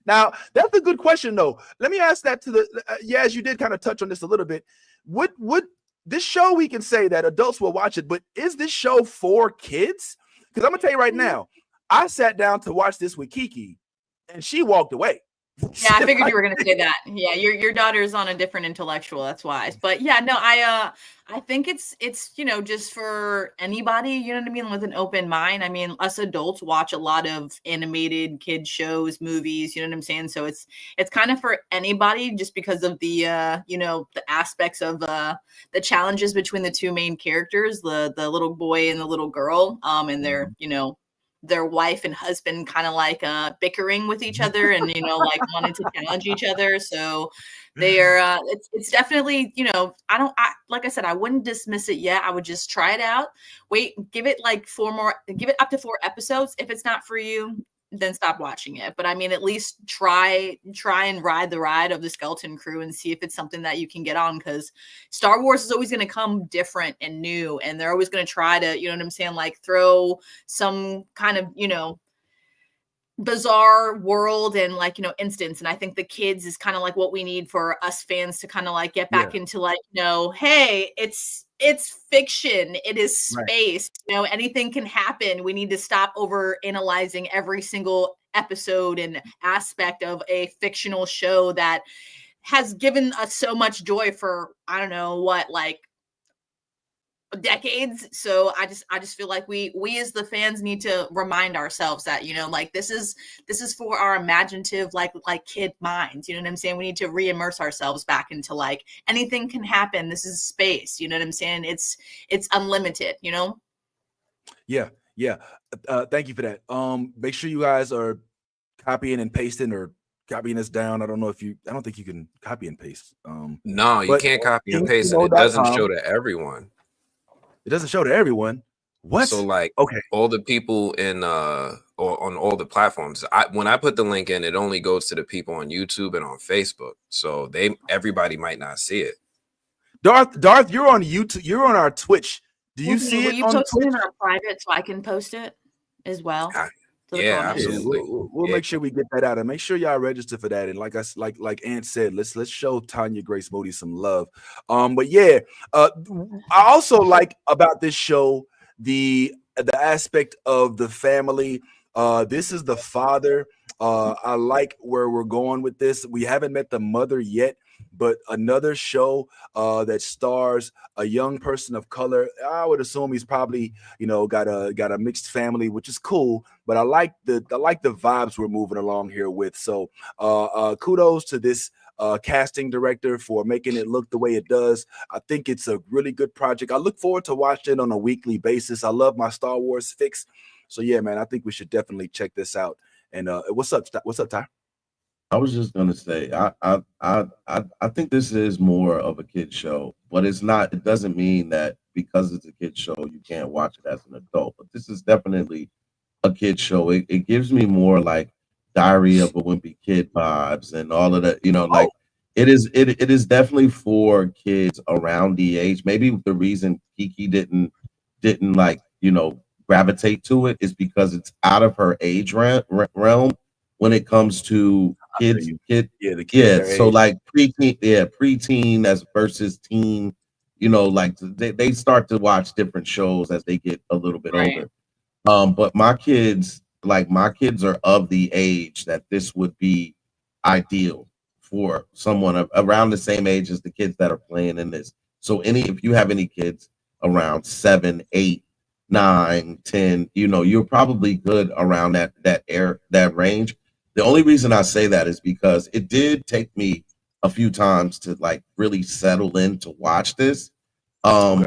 [SPEAKER 2] Now that's a good question, though. Let me ask that to the. As you did kind of touch on this a little bit. Would this show, we can say that adults will watch it, but is this show for kids? Because I'm gonna tell you right now. I sat down to watch this with Kiki, and she walked away.
[SPEAKER 1] Yeah, I figured you were going to say that. Yeah, your daughter's on a different intellectual. That's why. But yeah, no, I think it's just for anybody. You know what I mean, with an open mind. I mean, us adults watch a lot of animated kid shows, movies. You know what I'm saying? So it's kind of for anybody, just because of the the aspects of the challenges between the two main characters, the little boy and the little girl, and their wife and husband kind of like bickering with each other and like wanting to challenge each other. So they are it's definitely like I said, I wouldn't dismiss it yet. I would just try it out, give it up to 4 episodes. If it's not for you, then stop watching it. But I mean, at least try and ride the ride of the Skeleton Crew and see if it's something that you can get on, because Star Wars is always going to come different and new, and they're always going to try to, you know what I'm saying, like throw some kind of, you know, bizarre world and like, you know, instance. And I think the kids is kind of like what we need for us fans to kind of like get back into like, you know, hey, it's fiction, it is space, you know, anything can happen. We need to stop over analyzing every single episode and aspect of a fictional show that has given us so much joy for, I don't know what, like decades. So I just feel like we as the fans need to remind ourselves that, you know, like this is for our imaginative like kid minds, you know what I'm saying? We need to re-immerse ourselves back into like anything can happen. This is space, you know what I'm saying? It's unlimited, you know?
[SPEAKER 2] Yeah. Thank you for that. Make sure you guys are copying and pasting or copying this down. I don't think you can copy and paste.
[SPEAKER 6] No, you can't copy and paste it. It doesn't show to everyone.
[SPEAKER 2] It doesn't show to everyone. What?
[SPEAKER 6] So like,
[SPEAKER 2] okay,
[SPEAKER 6] all the people in or on all the platforms. When I put the link in, it only goes to the people on YouTube and on Facebook. So everybody might not see it.
[SPEAKER 2] Darth, you're on YouTube. You're on our Twitch. Do you see it on
[SPEAKER 1] post
[SPEAKER 2] Twitch?
[SPEAKER 1] it in our private so I can post it as well?
[SPEAKER 6] Yeah, absolutely.
[SPEAKER 2] We'll make sure we get that out, and make sure y'all register for that. And like Ant said, let's show Tanya Grace Moody some love. But yeah, I also like about this show the aspect of the family. This is the father. I like where we're going with this. We haven't met the mother yet, but another show that stars a young person of color. I would assume he's probably, you know, got a mixed family, which is cool. But I like the vibes we're moving along here with. So kudos to this casting director for making it look the way it does. I think it's a really good project. I look forward to watching it on a weekly basis. I love my Star Wars fix. So yeah, man, I think we should definitely check this out. And what's up, Ty?
[SPEAKER 8] I was just gonna say, I think this is more of a kid show, but it's not. It doesn't mean that because it's a kid show you can't watch it as an adult. But this is definitely a kid show. It gives me more like Diary of a Wimpy Kid vibes and all of that. You know, like it is definitely for kids around the age. Maybe the reason Kiki didn't like, you know, gravitate to it is because it's out of her age realm when it comes to kids. So like preteen as versus teen, you know, like they start to watch different shows as they get a little bit older. But my kids are of the age that this would be ideal for someone around the same age as the kids that are playing in this. So if you have any kids around 7, 8, 9, 10, you know, you're probably good around that range. The only reason I say that is because it did take me a few times to like really settle in to watch this.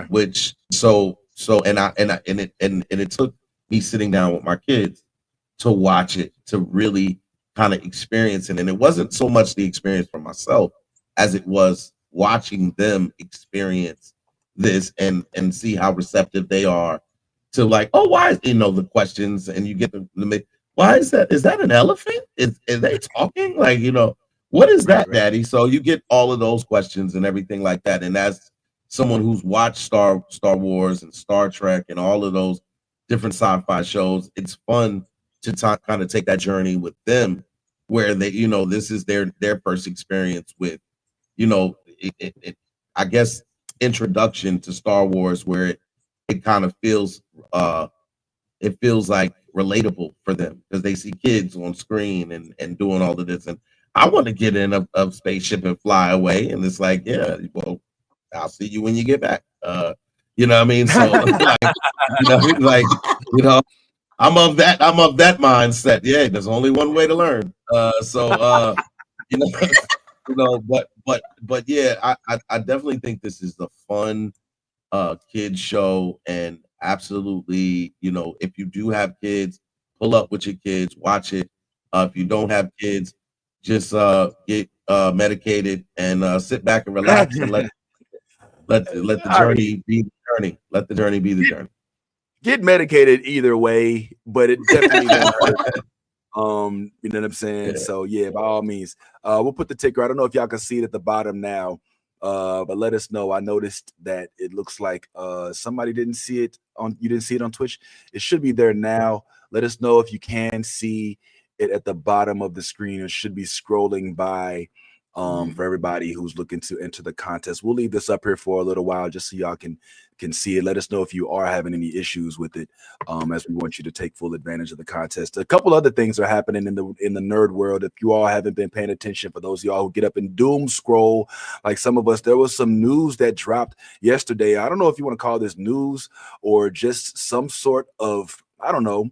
[SPEAKER 8] Which it took me sitting down with my kids to watch it to really kind of experience it. And it wasn't so much the experience for myself as it was watching them experience this and see how receptive they are to like, oh, why, you know, the questions, and you get the why is that? Is that an elephant? Is they talking? Like, you know, what is that, Daddy? So you get all of those questions and everything like that. And as someone who's watched Star Wars and Star Trek and all of those different sci-fi shows, it's fun to kind of take that journey with them, where they, you know, this is their first experience with, you know, I guess introduction to Star Wars, where it kind of feels like relatable for them because they see kids on screen and doing all of this. And I want to get in a spaceship and fly away. And it's like, yeah, well, I'll see you when you get back. You know what I mean? So I'm of that mindset. Yeah, there's only one way to learn. But yeah, I definitely think this is the fun kid show, and absolutely, you know, if you do have kids, pull up with your kids, watch it. If you don't have kids, just get medicated and sit back and relax and let the journey be the journey. Let the journey be the journey.
[SPEAKER 2] Get medicated either way, but it definitely won't hurt. You know what I'm saying? So yeah, by all means, we'll put the ticker. I don't know if y'all can see it at the bottom now, but let us know. I noticed that it looks like somebody didn't see it on. You didn't see it on Twitch. It should be there now. Let us know if you can see it at the bottom of the screen. It should be scrolling by for everybody who's looking to enter the contest. We'll leave this up here for a little while just so y'all can see it. Let us know if you are having any issues with it, as we want you to take full advantage of the contest. A couple other things are happening in the nerd world. If you all haven't been paying attention, for those of y'all who get up and doom scroll like some of us, there was some news that dropped yesterday. I don't know if you want to call this news or just some sort of, I don't know,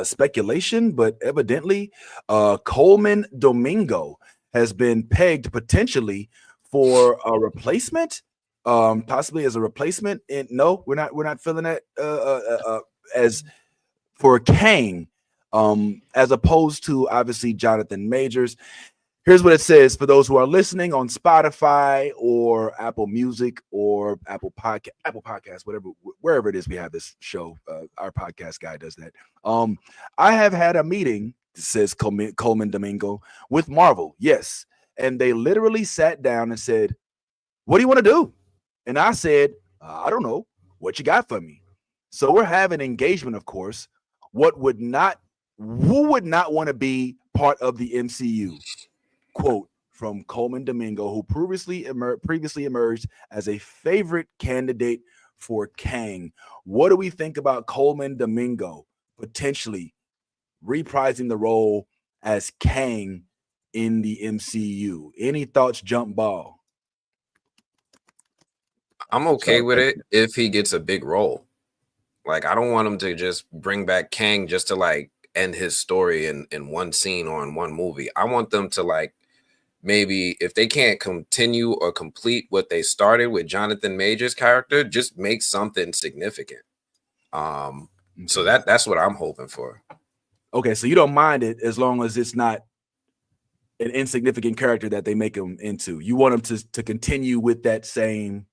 [SPEAKER 2] speculation, but evidently Coleman Domingo has been pegged potentially for a replacement, possibly as a replacement. And no, we're not feeling that as for Kang, as opposed to obviously Jonathan Majors. Here's what it says for those who are listening on Spotify or Apple Music or Apple Podcasts, wherever it is we have this show. Our podcast guy does that. I have had a meeting, says Coleman Domingo, with Marvel. Yes. And they literally sat down and said, what do you want to do? And I said, I don't know. What you got for me? So we're having engagement, of course. Who would not want to be part of the MCU? Quote from Coleman Domingo, who previously emerged as a favorite candidate for Kang. What do we think about Coleman Domingo potentially reprising the role as Kang in the MCU? Any thoughts, Jump Ball?
[SPEAKER 6] I'm okay with it if he gets a big role. Like, I don't want him to just bring back Kang just to like end his story in one scene or in one movie. I want them to like, maybe if they can't continue or complete what they started with Jonathan Majors' character, just make something significant. So that's what I'm hoping for.
[SPEAKER 2] Okay, so you don't mind it as long as it's not an insignificant character that they make him into. You want him to continue with that same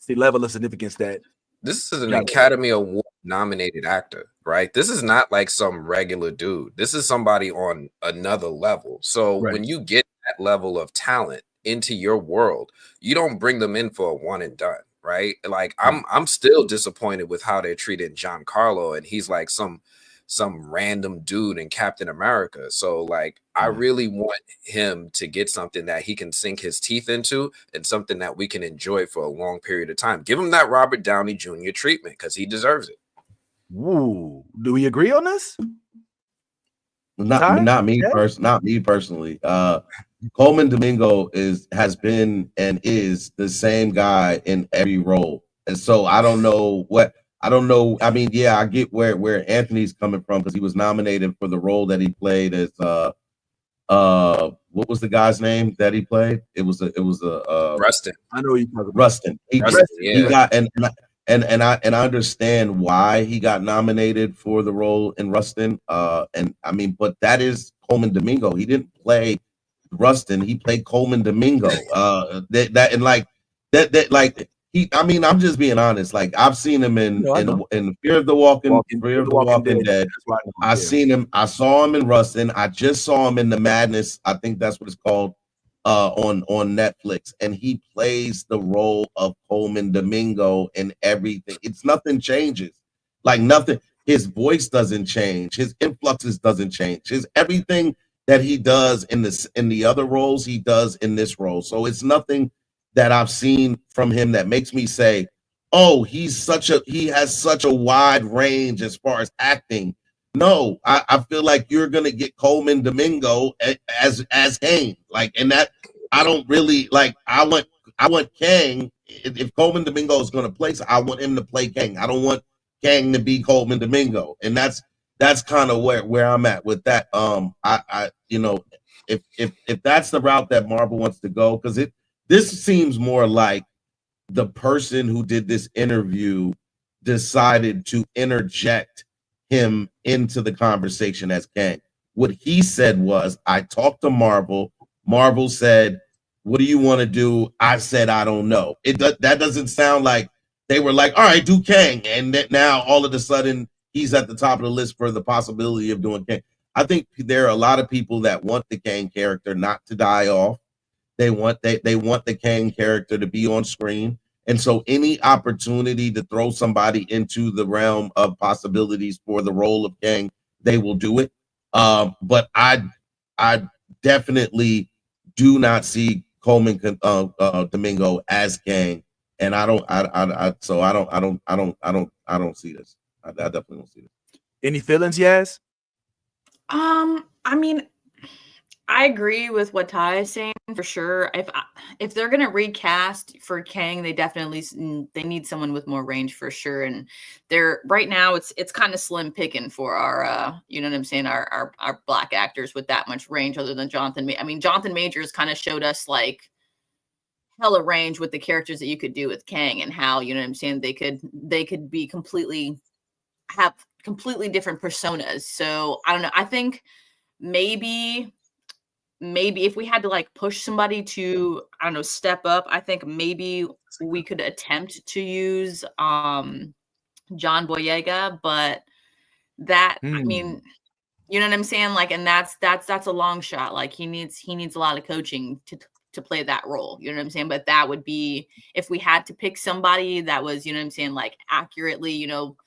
[SPEAKER 2] level of significance that
[SPEAKER 6] this is an Academy Award nominated actor, right? This is not like some regular dude. This is somebody on another level. So when you get that level of talent into your world, you don't bring them in for a one and done, right? Like I'm still disappointed with how they're treating Giancarlo, and he's like some random dude in Captain America. So like I really want him to get something that he can sink his teeth into and something that we can enjoy for a long period of time. Give him that Robert Downey Jr. treatment because he deserves it.
[SPEAKER 2] Ooh, do we agree on this?
[SPEAKER 8] Not me personally. Coleman Domingo has been and is the same guy in every role, and so I don't know. I mean, yeah, I get where Anthony's coming from because he was nominated for the role that he played as what was the guy's name that he played? It was
[SPEAKER 6] Rustin.
[SPEAKER 2] I know you talking about
[SPEAKER 8] Rustin. He got and I understand why he got nominated for the role in Rustin. And I mean, but that is Coleman Domingo. He didn't play Rustin. He played Coleman Domingo. I mean, I'm just being honest. Like I've seen him in Fear of the Walking Dead. I saw him in Rustin. I just saw him in The Madness. I think that's what it's called on Netflix. And he plays the role of Coleman Domingo in everything. It's nothing changes. Like nothing. His voice doesn't change. His influxes doesn't change. His everything that he does in the other roles, he does in this role. So it's nothing that I've seen from him that makes me say, oh, he has such a wide range as far as acting. No, I feel like you're gonna get Coleman Domingo as Kang. Like, and that I don't really like. I want Kang. If Coleman Domingo is gonna play, I want him to play Kang. I don't want Kang to be Coleman Domingo, and that's kind of where I'm at with that. I if that's the route that Marvel wants to go, because this seems more like the person who did this interview decided to interject him into the conversation as Kang. What he said was, I talked to Marvel. Marvel said, what do you want to do? I said, I don't know. That doesn't sound like they were like, all right, do Kang. And that now all of a sudden he's at the top of the list for the possibility of doing Kang. I think there are a lot of people that want the Kang character not to die off. They want the Kang character to be on screen. And so any opportunity to throw somebody into the realm of possibilities for the role of Kang, they will do it. But I definitely do not see Coleman Domingo as Kang, and I don't see this. I definitely don't see this.
[SPEAKER 2] Any feelings, Yaz?
[SPEAKER 1] I mean, I agree with what Ty is saying for sure. If they're gonna recast for Kang, they definitely they need someone with more range for sure. And they're right now it's kind of slim picking for our you know what I'm saying, our black actors with that much range other than Jonathan. I mean, Jonathan Majors kind of showed us like hella range with the characters that you could do with Kang and how, you know what I'm saying, they could be have completely different personas. So I don't know. I think maybe if we had to like push somebody to, I don't know, step up, I think maybe we could attempt to use John Boyega, but that I mean, you know what I'm saying? Like, and that's a long shot. Like he needs a lot of coaching to play that role. You know what I'm saying? But that would be if we had to pick somebody that was, you know what I'm saying, like accurately, you know,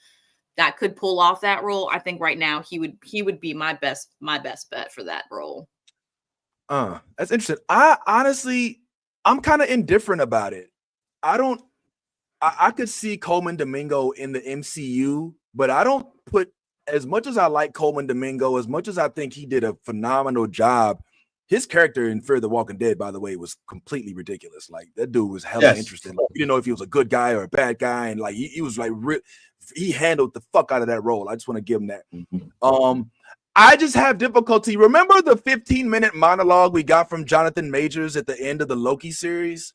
[SPEAKER 1] that could pull off that role. I think right now he would be my best bet for that role.
[SPEAKER 2] That's interesting. I'm kind of indifferent about it. I could see Coleman Domingo in the MCU, but I don't put, as much as I like Coleman Domingo, as much as I think he did a phenomenal job, his character in Fear the Walking Dead, by the way, was completely ridiculous. Like that dude was hella interesting. Like, you didn't know if he was a good guy or a bad guy, and like he was like he handled the fuck out of that role. I just want to give him that. I just have difficulty. Remember the 15-minute monologue we got from Jonathan Majors at the end of the Loki series?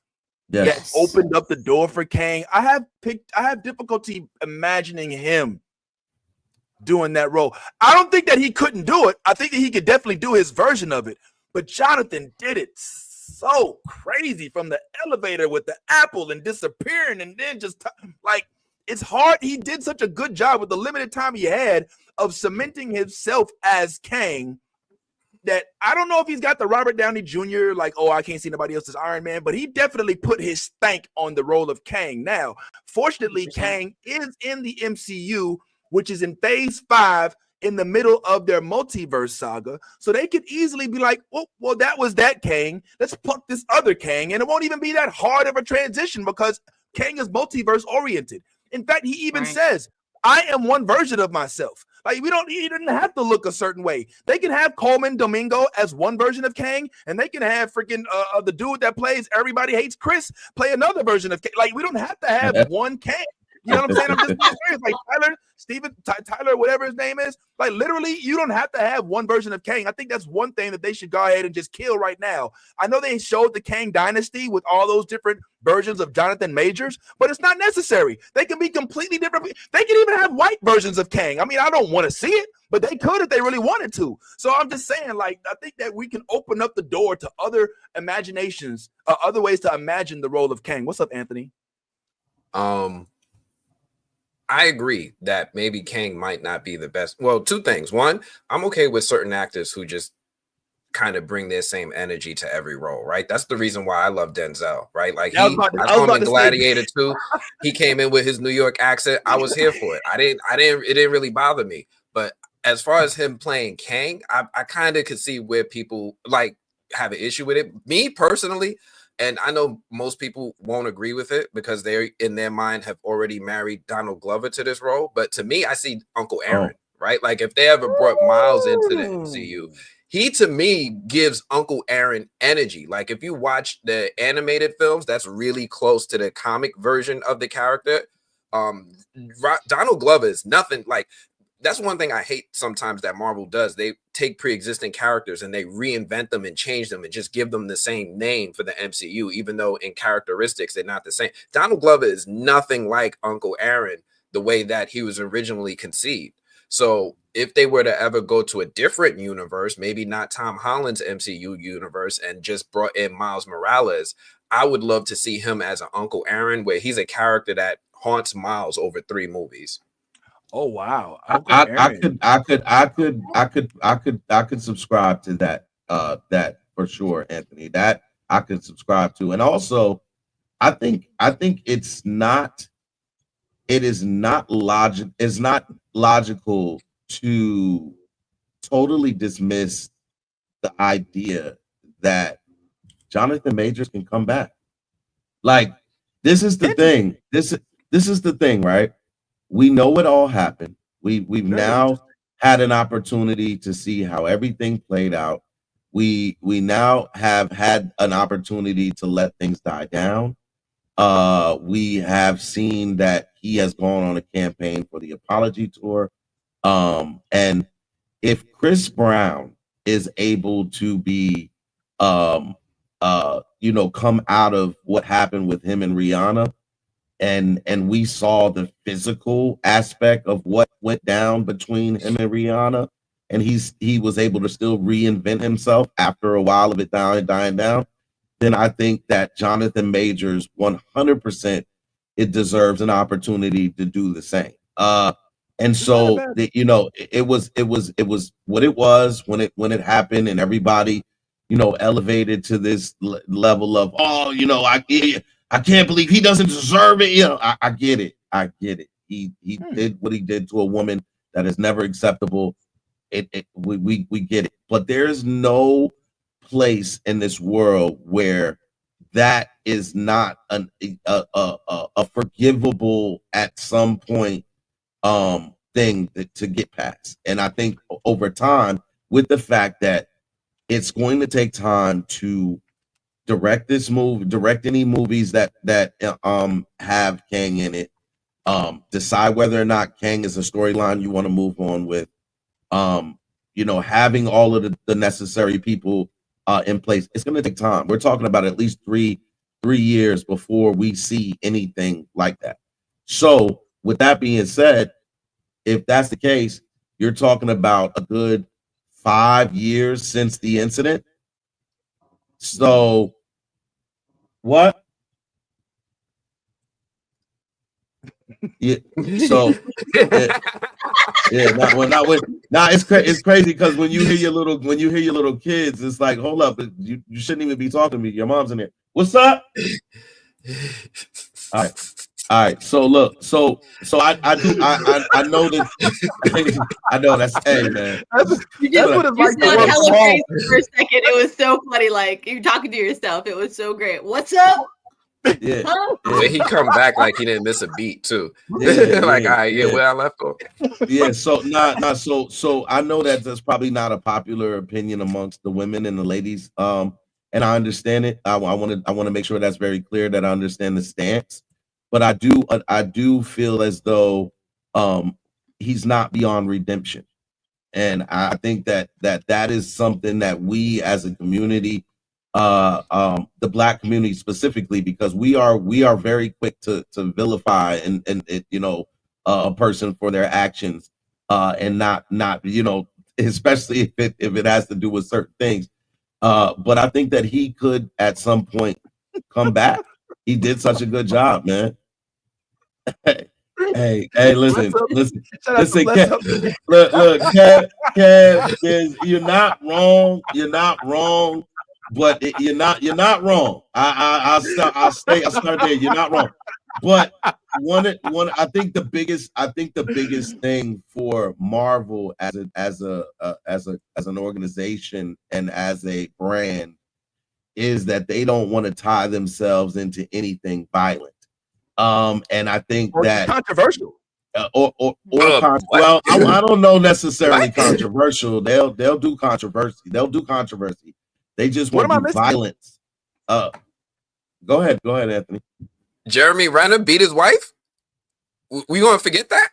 [SPEAKER 8] Yes.
[SPEAKER 2] That opened up the door for Kang. I have difficulty imagining him doing that role. I don't think that he couldn't do it. I think that he could definitely do his version of it. But Jonathan did it so crazy from the elevator with the apple and disappearing and then just like it's hard. He did such a good job with the limited time he had of cementing himself as Kang that I don't know if he's got the Robert Downey Jr. like, oh, I can't see nobody else as Iron Man, but he definitely put his stank on the role of Kang. Now, fortunately, Kang is in the MCU, which is in phase 5 in the middle of their multiverse saga. So they could easily be like, oh, well, that was that Kang. Let's pluck this other Kang. And it won't even be that hard of a transition because Kang is multiverse oriented. In fact, he even says, I am one version of myself. Like he didn't have to look a certain way. They can have Coleman Domingo as one version of Kang, and they can have freaking the dude that plays Everybody Hates Chris play another version of Kang. Like we don't have to have one Kang. You know what I'm saying? I'm just being serious. Like Tyler, whatever his name is. Like literally, you don't have to have one version of Kang. I think that's one thing that they should go ahead and just kill right now. I know they showed the Kang Dynasty with all those different versions of Jonathan Majors, but it's not necessary. They can be completely different. They can even have white versions of Kang. I mean, I don't want to see it, but they could if they really wanted to. So I'm just saying, like, I think that we can open up the door to other imaginations, other ways to imagine the role of Kang. What's up, Anthony?
[SPEAKER 6] I agree that maybe Kang might not be the best. Well, two things. One, I'm okay with certain actors who just kind of bring their same energy to every role, right? That's the reason why I love Denzel, right? Like I saw him in Gladiator 2. He came in with his New York accent. I was here for it. It didn't really bother me. But as far as him playing Kang, I kind of could see where people like have an issue with it. Me personally, and I know most people won't agree with it because they in their mind have already married Donald Glover to this role. But to me, I see Uncle Aaron, right? Like if they ever brought Miles into the MCU, he to me gives Uncle Aaron energy. Like if you watch the animated films, that's really close to the comic version of the character. Donald Glover is nothing like. That's one thing I hate sometimes that Marvel does. They take pre-existing characters and they reinvent them and change them and just give them the same name for the MCU, even though in characteristics they're not the same. Donald Glover is nothing like Uncle Aaron the way that he was originally conceived. So if they were to ever go to a different universe, maybe not Tom Holland's MCU universe, and just brought in Miles Morales, I would love to see him as an Uncle Aaron, where he's a character that haunts Miles over 3 movies.
[SPEAKER 2] Oh wow.
[SPEAKER 8] I could subscribe to that. That for sure, Anthony. That I could subscribe to, and also, I think it is not logical to totally dismiss the idea that Jonathan Majors can come back. Like, this is the thing. This is the thing, right? We know it all happened. We've now had an opportunity to see how everything played out. We now have had an opportunity to let things die down. We have seen that he has gone on a campaign for the apology tour. And if Chris Brown is able to be come out of what happened with him and Rihanna, and we saw the physical aspect of what went down between him and Rihanna, and he was able to still reinvent himself after a while of it dying down, then I think that Jonathan Majors 100% it deserves an opportunity to do the same. And so it was what it was when it happened, and everybody elevated to this level of I can't believe he doesn't deserve it. I get it. He did what he did to a woman that is never acceptable. We get it, but there's no place in this world where that is not a forgivable at some point thing to get past. And I think over time, with the fact that it's going to take time to direct any movies that have Kang in it, decide whether or not Kang is a storyline you want to move on with, having all of the necessary people in place. It's going to take time. We're talking about at least three years before we see anything like that. So with that being said, if that's the case, you're talking about a good 5 years since the incident. So what? Yeah. So it's crazy because when you hear your little kids, it's like, hold up, you shouldn't even be talking to me. Your mom's in there. What's up? All right. So look, so I know that I know that's hey man.
[SPEAKER 1] You sound hella crazy for a second. It was so funny, like you talking to yourself. It was so great. What's up?
[SPEAKER 8] Yeah.
[SPEAKER 1] Huh?
[SPEAKER 6] He come back like he didn't miss a beat too. Like, all right, where I left off.
[SPEAKER 8] Yeah, so so I know that that's probably not a popular opinion amongst the women and the ladies. And I understand it. I want to make sure that's very clear that I understand the stance. But I do feel as though he's not beyond redemption. And I think that is something that we as a community, the Black community specifically, because we are very quick to vilify and a person for their actions, and not especially if it has to do with certain things. But I think that he could at some point come back. He did such a good job, man. Hey, listen, Kev, look, Kev, you're not wrong, but you're not wrong. I'll start there. You're not wrong, but one. I think the biggest thing for Marvel as an organization and as a brand is that they don't want to tie themselves into anything violent. And I think that
[SPEAKER 2] controversial.
[SPEAKER 8] Well, I don't know necessarily controversial. They'll do controversy. They just want to do violence. Go ahead, Anthony.
[SPEAKER 6] Jeremy Renner beat his wife. We gonna forget that?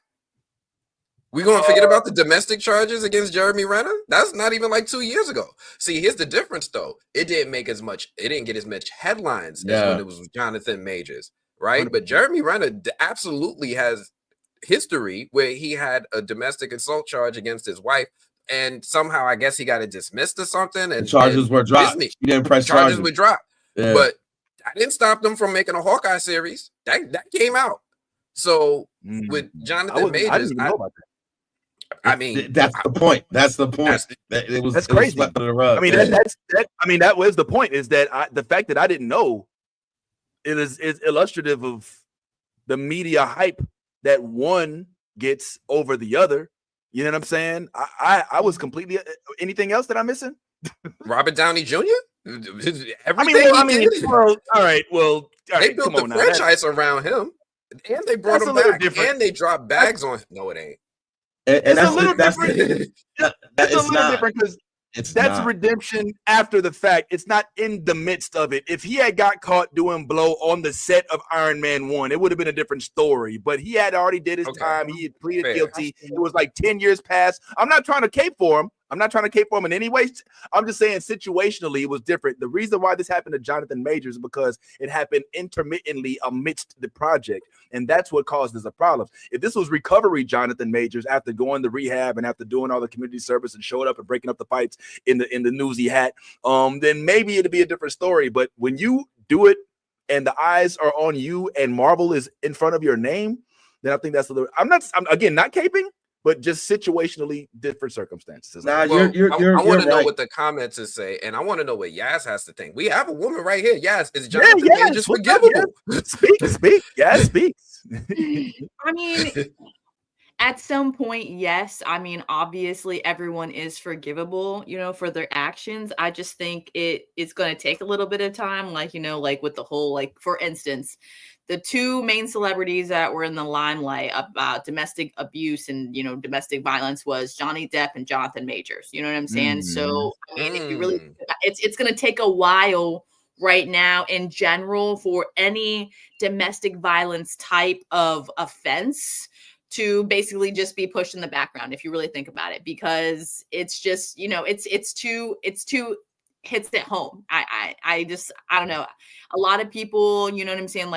[SPEAKER 6] We gonna forget about the domestic charges against Jeremy Renner? That's not even like 2 years ago. See, here's the difference though. It didn't get as much headlines as when it was with Jonathan Majors, right? But Jeremy Renner absolutely has history where he had a domestic assault charge against his wife, and somehow I guess he got it dismissed or something, and
[SPEAKER 8] charges were dropped.
[SPEAKER 6] Disney,
[SPEAKER 8] He didn't press
[SPEAKER 6] charges were dropped.
[SPEAKER 8] Yeah.
[SPEAKER 6] But I didn't stop them from making a Hawkeye series. That came out. So with Jonathan Majors,
[SPEAKER 2] I didn't even know about that.
[SPEAKER 6] I mean,
[SPEAKER 8] that's the point. That's the point.
[SPEAKER 2] That's crazy.
[SPEAKER 8] It was
[SPEAKER 2] I mean, that was the point. Is that the fact that I didn't know is illustrative of the media hype that one gets over the other. You know what I'm saying? I was completely. Anything else that I'm missing?
[SPEAKER 6] Robert Downey Jr.
[SPEAKER 2] Well, all right. Well,
[SPEAKER 6] they built the franchise around him, and they brought him back, and they dropped bags on. No, it ain't.
[SPEAKER 2] It's a little different. It's a little different because that's redemption after the fact. It's not in the midst of it. If he had got caught doing blow on the set of Iron Man 1, it would have been a different story. But he had already did his time. He had pleaded guilty. It was like 10 years past. I'm not trying to cape for him. I'm not trying to cape for him in any way. I'm just saying situationally it was different. The reason why this happened to Jonathan Majors is because it happened intermittently amidst the project. And that's what caused us a problem. If this was recovery Jonathan Majors after going to rehab and after doing all the community service and showing up and breaking up the fights in the newsy hat, then maybe it'd be a different story. But when you do it and the eyes are on you and Marvel is in front of your name, then I think that's a little. I'm not caping, but just situationally different circumstances.
[SPEAKER 8] Nah,
[SPEAKER 6] I want to know what the comments say, and I want to know what Yaz has to think. We have a woman right here. Yaz, is Jonathan Majors forgivable?
[SPEAKER 2] Speak. Yaz speaks.
[SPEAKER 1] I mean, at some point, yes. I mean, obviously, everyone is forgivable, for their actions. I just think it's going to take a little bit of time, like with the whole, for instance, the two main celebrities that were in the limelight about domestic abuse and, domestic violence was Johnny Depp and Jonathan Majors. You know what I'm saying? So, I mean, if you really, it's going to take a while right now in general for any domestic violence type of offense to basically just be pushed in the background, if you really think about it, because it's just, it's too hits at home. I don't know. A lot of people, you know what I'm saying,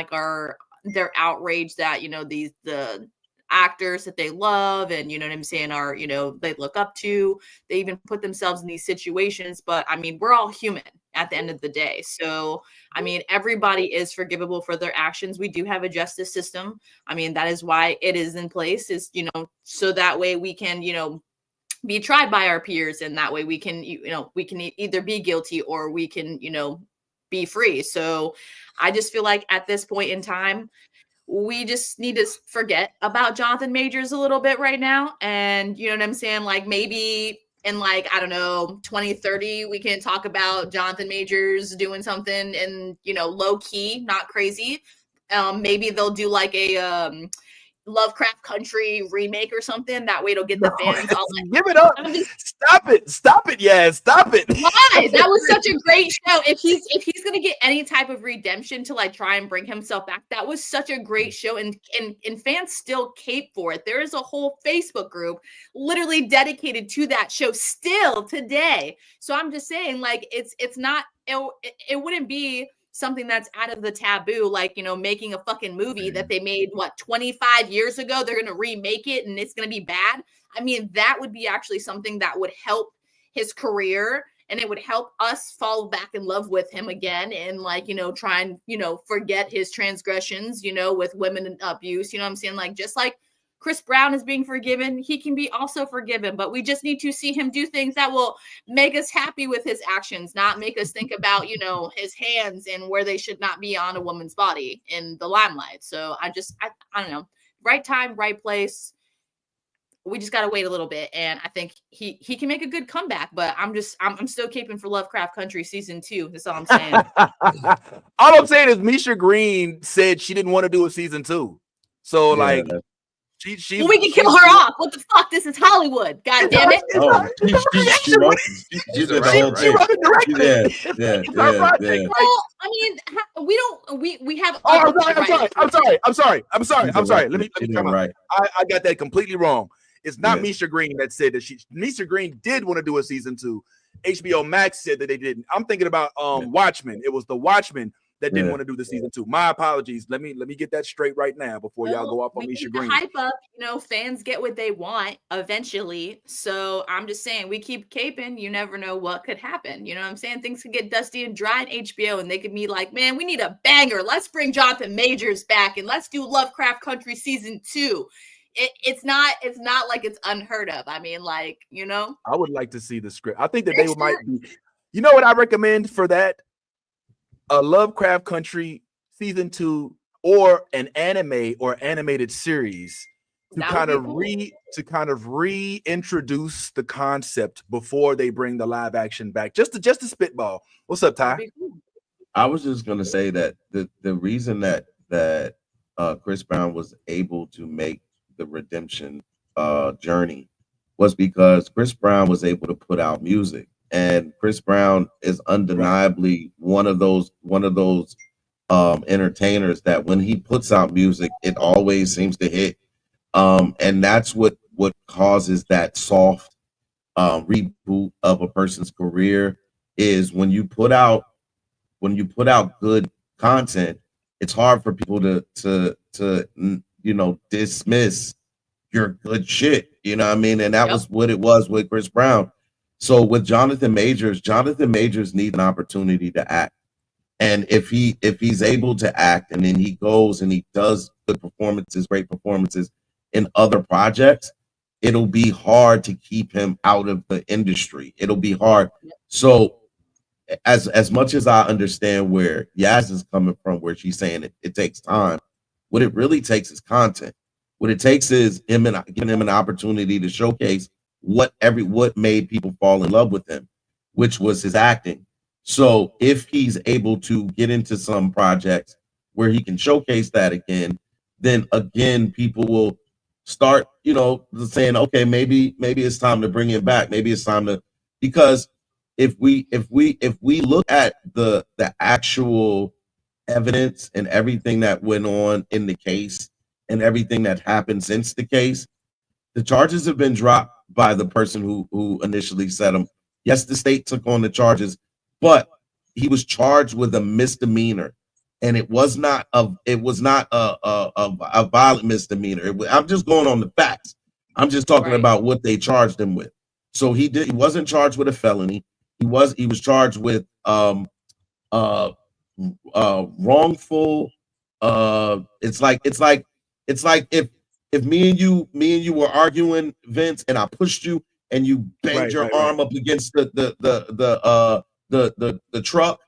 [SPEAKER 1] they're outraged that, the actors that they love and, you know what I'm saying, are, they look up to, they even put themselves in these situations. But I mean, we're all human at the end of the day. So, I mean, everybody is forgivable for their actions. We do have a justice system. I mean, that is why it is in place, is, so that way we can, be tried by our peers, and that way we can either be guilty or we can be free. So I just feel like at this point in time we just need to forget about Jonathan Majors a little bit right now, and you know what I'm saying, maybe in I don't know, 2030 we can talk about Jonathan Majors doing something in low key, not crazy. Maybe they'll do a Lovecraft Country remake or something. That way it'll get the fans all
[SPEAKER 2] give it up. Stop it. Yeah, stop it.
[SPEAKER 1] Why? That was such a great show. If he's gonna get any type of redemption to try and bring himself back, that was such a great show, and fans still cape for it. There is a whole Facebook group literally dedicated to that show still today. So I'm just saying, it's not, it wouldn't be something that's out of the taboo, making a fucking movie that they made 25 years ago. They're gonna remake it and it's gonna be bad. I mean, that would be actually something that would help his career, and it would help us fall back in love with him again, and try and forget his transgressions with women abuse. You know what I'm saying? Just like Chris Brown is being forgiven, he can be also forgiven, but we just need to see him do things that will make us happy with his actions, not make us think about, his hands and where they should not be on a woman's body in the limelight. So I don't know, right time, right place. We just got to wait a little bit. And I think he can make a good comeback, but I'm still keeping for Lovecraft Country season 2. That's all I'm saying.
[SPEAKER 2] All I'm saying is Misha Green said she didn't want to do a season 2. So we
[SPEAKER 1] can kill her off. What the fuck? This is Hollywood. God damn it.
[SPEAKER 8] She wrote the whole thing. Yeah.
[SPEAKER 1] Well, I mean, we have.
[SPEAKER 2] I'm sorry. Let me come on. I got that completely wrong. It's not Misha Green that said that Misha Green did want to do a season 2. HBO Max said that they didn't. I'm thinking about Watchmen. It was the Watchmen that didn't want to do the season 2. My apologies. Let me get that straight right now before y'all go off on me
[SPEAKER 1] keep the hype up. You know, fans get what they want eventually. So I'm just saying, we keep caping. You never know what could happen. You know what I'm saying? Things could get dusty and dry in HBO, and they could be like, man, we need a banger. Let's bring Jonathan Majors back, and let's do Lovecraft Country season 2. It's not like it's unheard of. I mean, like, you know,
[SPEAKER 2] I would like to see the script. I think that they might be. You know what I recommend for that? A Lovecraft Country season 2 or an anime or animated series to kind of reintroduce the concept before they bring the live action back. Just to spitball. What's up, Ty?
[SPEAKER 8] I was just gonna say that the reason that Chris Brown was able to make the redemption journey was because Chris Brown was able to put out music. And Chris Brown is undeniably one of those entertainers that when he puts out music, it always seems to hit. And that's what causes that soft reboot of a person's career is when you put out good content, it's hard for people to dismiss your good shit. You know what I mean? And that was what it was with Chris Brown. So with Jonathan Majors needs an opportunity to act. And if he's able to act and then he goes and he does good performances, great performances in other projects, it'll be hard to keep him out of the industry. It'll be hard. So as much as I understand where Yaz is coming from, where she's saying it takes time, what it really takes is content. What it takes is giving him an opportunity to showcase what made people fall in love with him, which was his acting. So if he's able to get into some projects where he can showcase that again, then again people will start, saying, okay, maybe it's time to bring him back. Maybe it's time to, because if we look at the actual evidence and everything that went on in the case and everything that happened since the case, the charges have been dropped by the person who initially set him. Yes, the state took on the charges, but he was charged with a misdemeanor, and it was not a violent misdemeanor. I'm just going on the facts. I'm just talking about what they charged him with. So he wasn't charged with a felony. He was charged with wrongful. It's like if me and you were arguing, Vince, and I pushed you and you banged your arm up against the truck,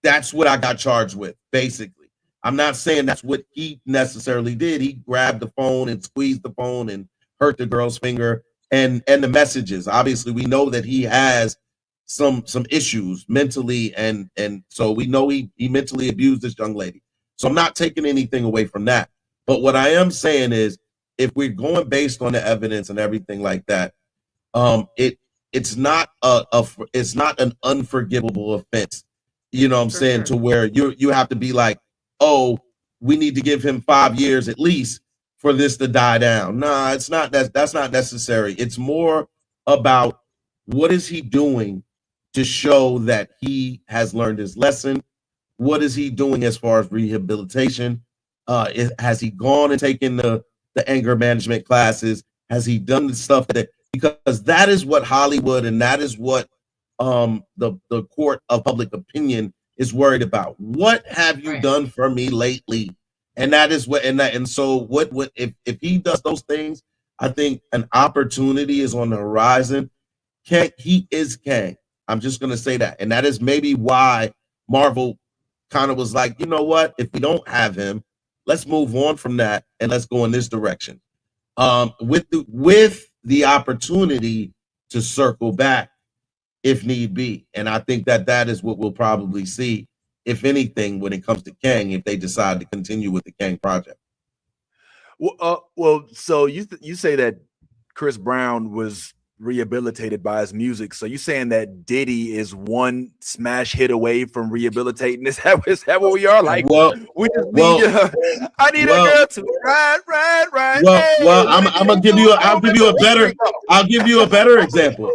[SPEAKER 8] that's what I got charged with, basically. I'm not saying that's what he necessarily did. He grabbed the phone and squeezed the phone and hurt the girl's finger and the messages. Obviously, we know that he has some issues mentally, and so we know he mentally abused this young lady. So I'm not taking anything away from that. But what I am saying is, if we're going based on the evidence and everything like that, it's not an unforgivable offense. You know what I'm saying? To where you have to be like, oh, we need to give him 5 years at least for this to die down. Nah, it's not. That's not necessary. It's more about what is he doing to show that he has learned his lesson. What is he doing as far as rehabilitation? Has he gone and taken the anger management classes? Has he done the stuff because that is what Hollywood and that is what the court of public opinion is worried about. What have you done for me lately? And that is what so if he does those things, I think an opportunity is on the horizon. He is Kang. I'm just gonna say that. And that is maybe why Marvel kind of was like, you know what, if we don't have him, let's move on from that and let's go in this direction. With the opportunity to circle back if need be. And I think that is what we'll probably see, if anything, when it comes to Kang, if they decide to continue with the Kang project.
[SPEAKER 2] Well, so you say that Chris Brown was rehabilitated by his music. So you saying that Diddy is one smash hit away from rehabilitating? Is that what we are? Like, we just need I need a girl to ride.
[SPEAKER 8] Well, I'm gonna give you. I'll give you a better example.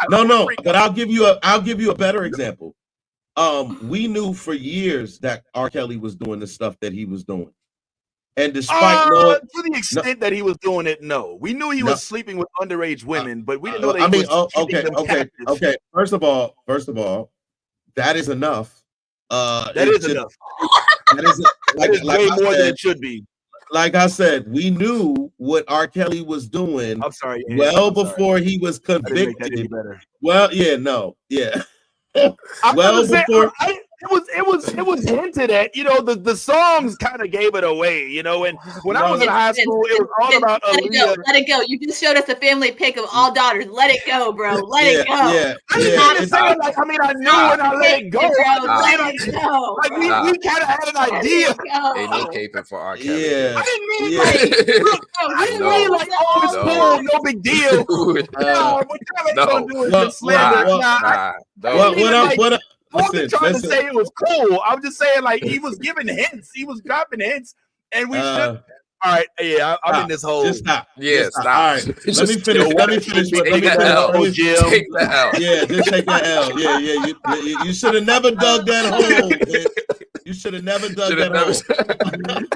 [SPEAKER 8] No, but I'll give you a better example. We knew for years that R. Kelly was doing the stuff that he was doing. And despite knowing,
[SPEAKER 2] to the extent that he was doing it, no. We knew he was sleeping with underage women, but we didn't know that he was keeping them captive.
[SPEAKER 8] Okay. First of all, that is enough.
[SPEAKER 2] That is enough. That is way more than it should be.
[SPEAKER 8] Like I said, we knew what R. Kelly was doing.
[SPEAKER 2] I'm sorry.
[SPEAKER 8] Before he was convicted. Well, yeah, no, yeah.
[SPEAKER 2] It was hinted at, the songs kind of gave it away, and when I was in high school, it was all about Aaliyah.
[SPEAKER 1] Let it go. You just showed us a family pic of all daughters. Let it go, bro. Let it go.
[SPEAKER 2] I knew when I let it go.
[SPEAKER 1] Let it go.
[SPEAKER 2] Like we kind of had an idea.
[SPEAKER 6] Ain't no caping for R. Kelly.
[SPEAKER 8] Yeah.
[SPEAKER 2] I didn't mean like, oh, it's cool, no big deal. What Kelly's gonna do is slander. I wasn't trying to say it was cool. I'm just saying, like, he was giving hints. He was dropping hints. And we should. All right. Yeah, I'm in this whole.
[SPEAKER 8] Just stop.
[SPEAKER 6] Yeah, stop.
[SPEAKER 8] All right. Let me finish.
[SPEAKER 6] Take the L.
[SPEAKER 8] Yeah, just take the L. Yeah. You should have never dug that hole, man. You should have never dug that hole.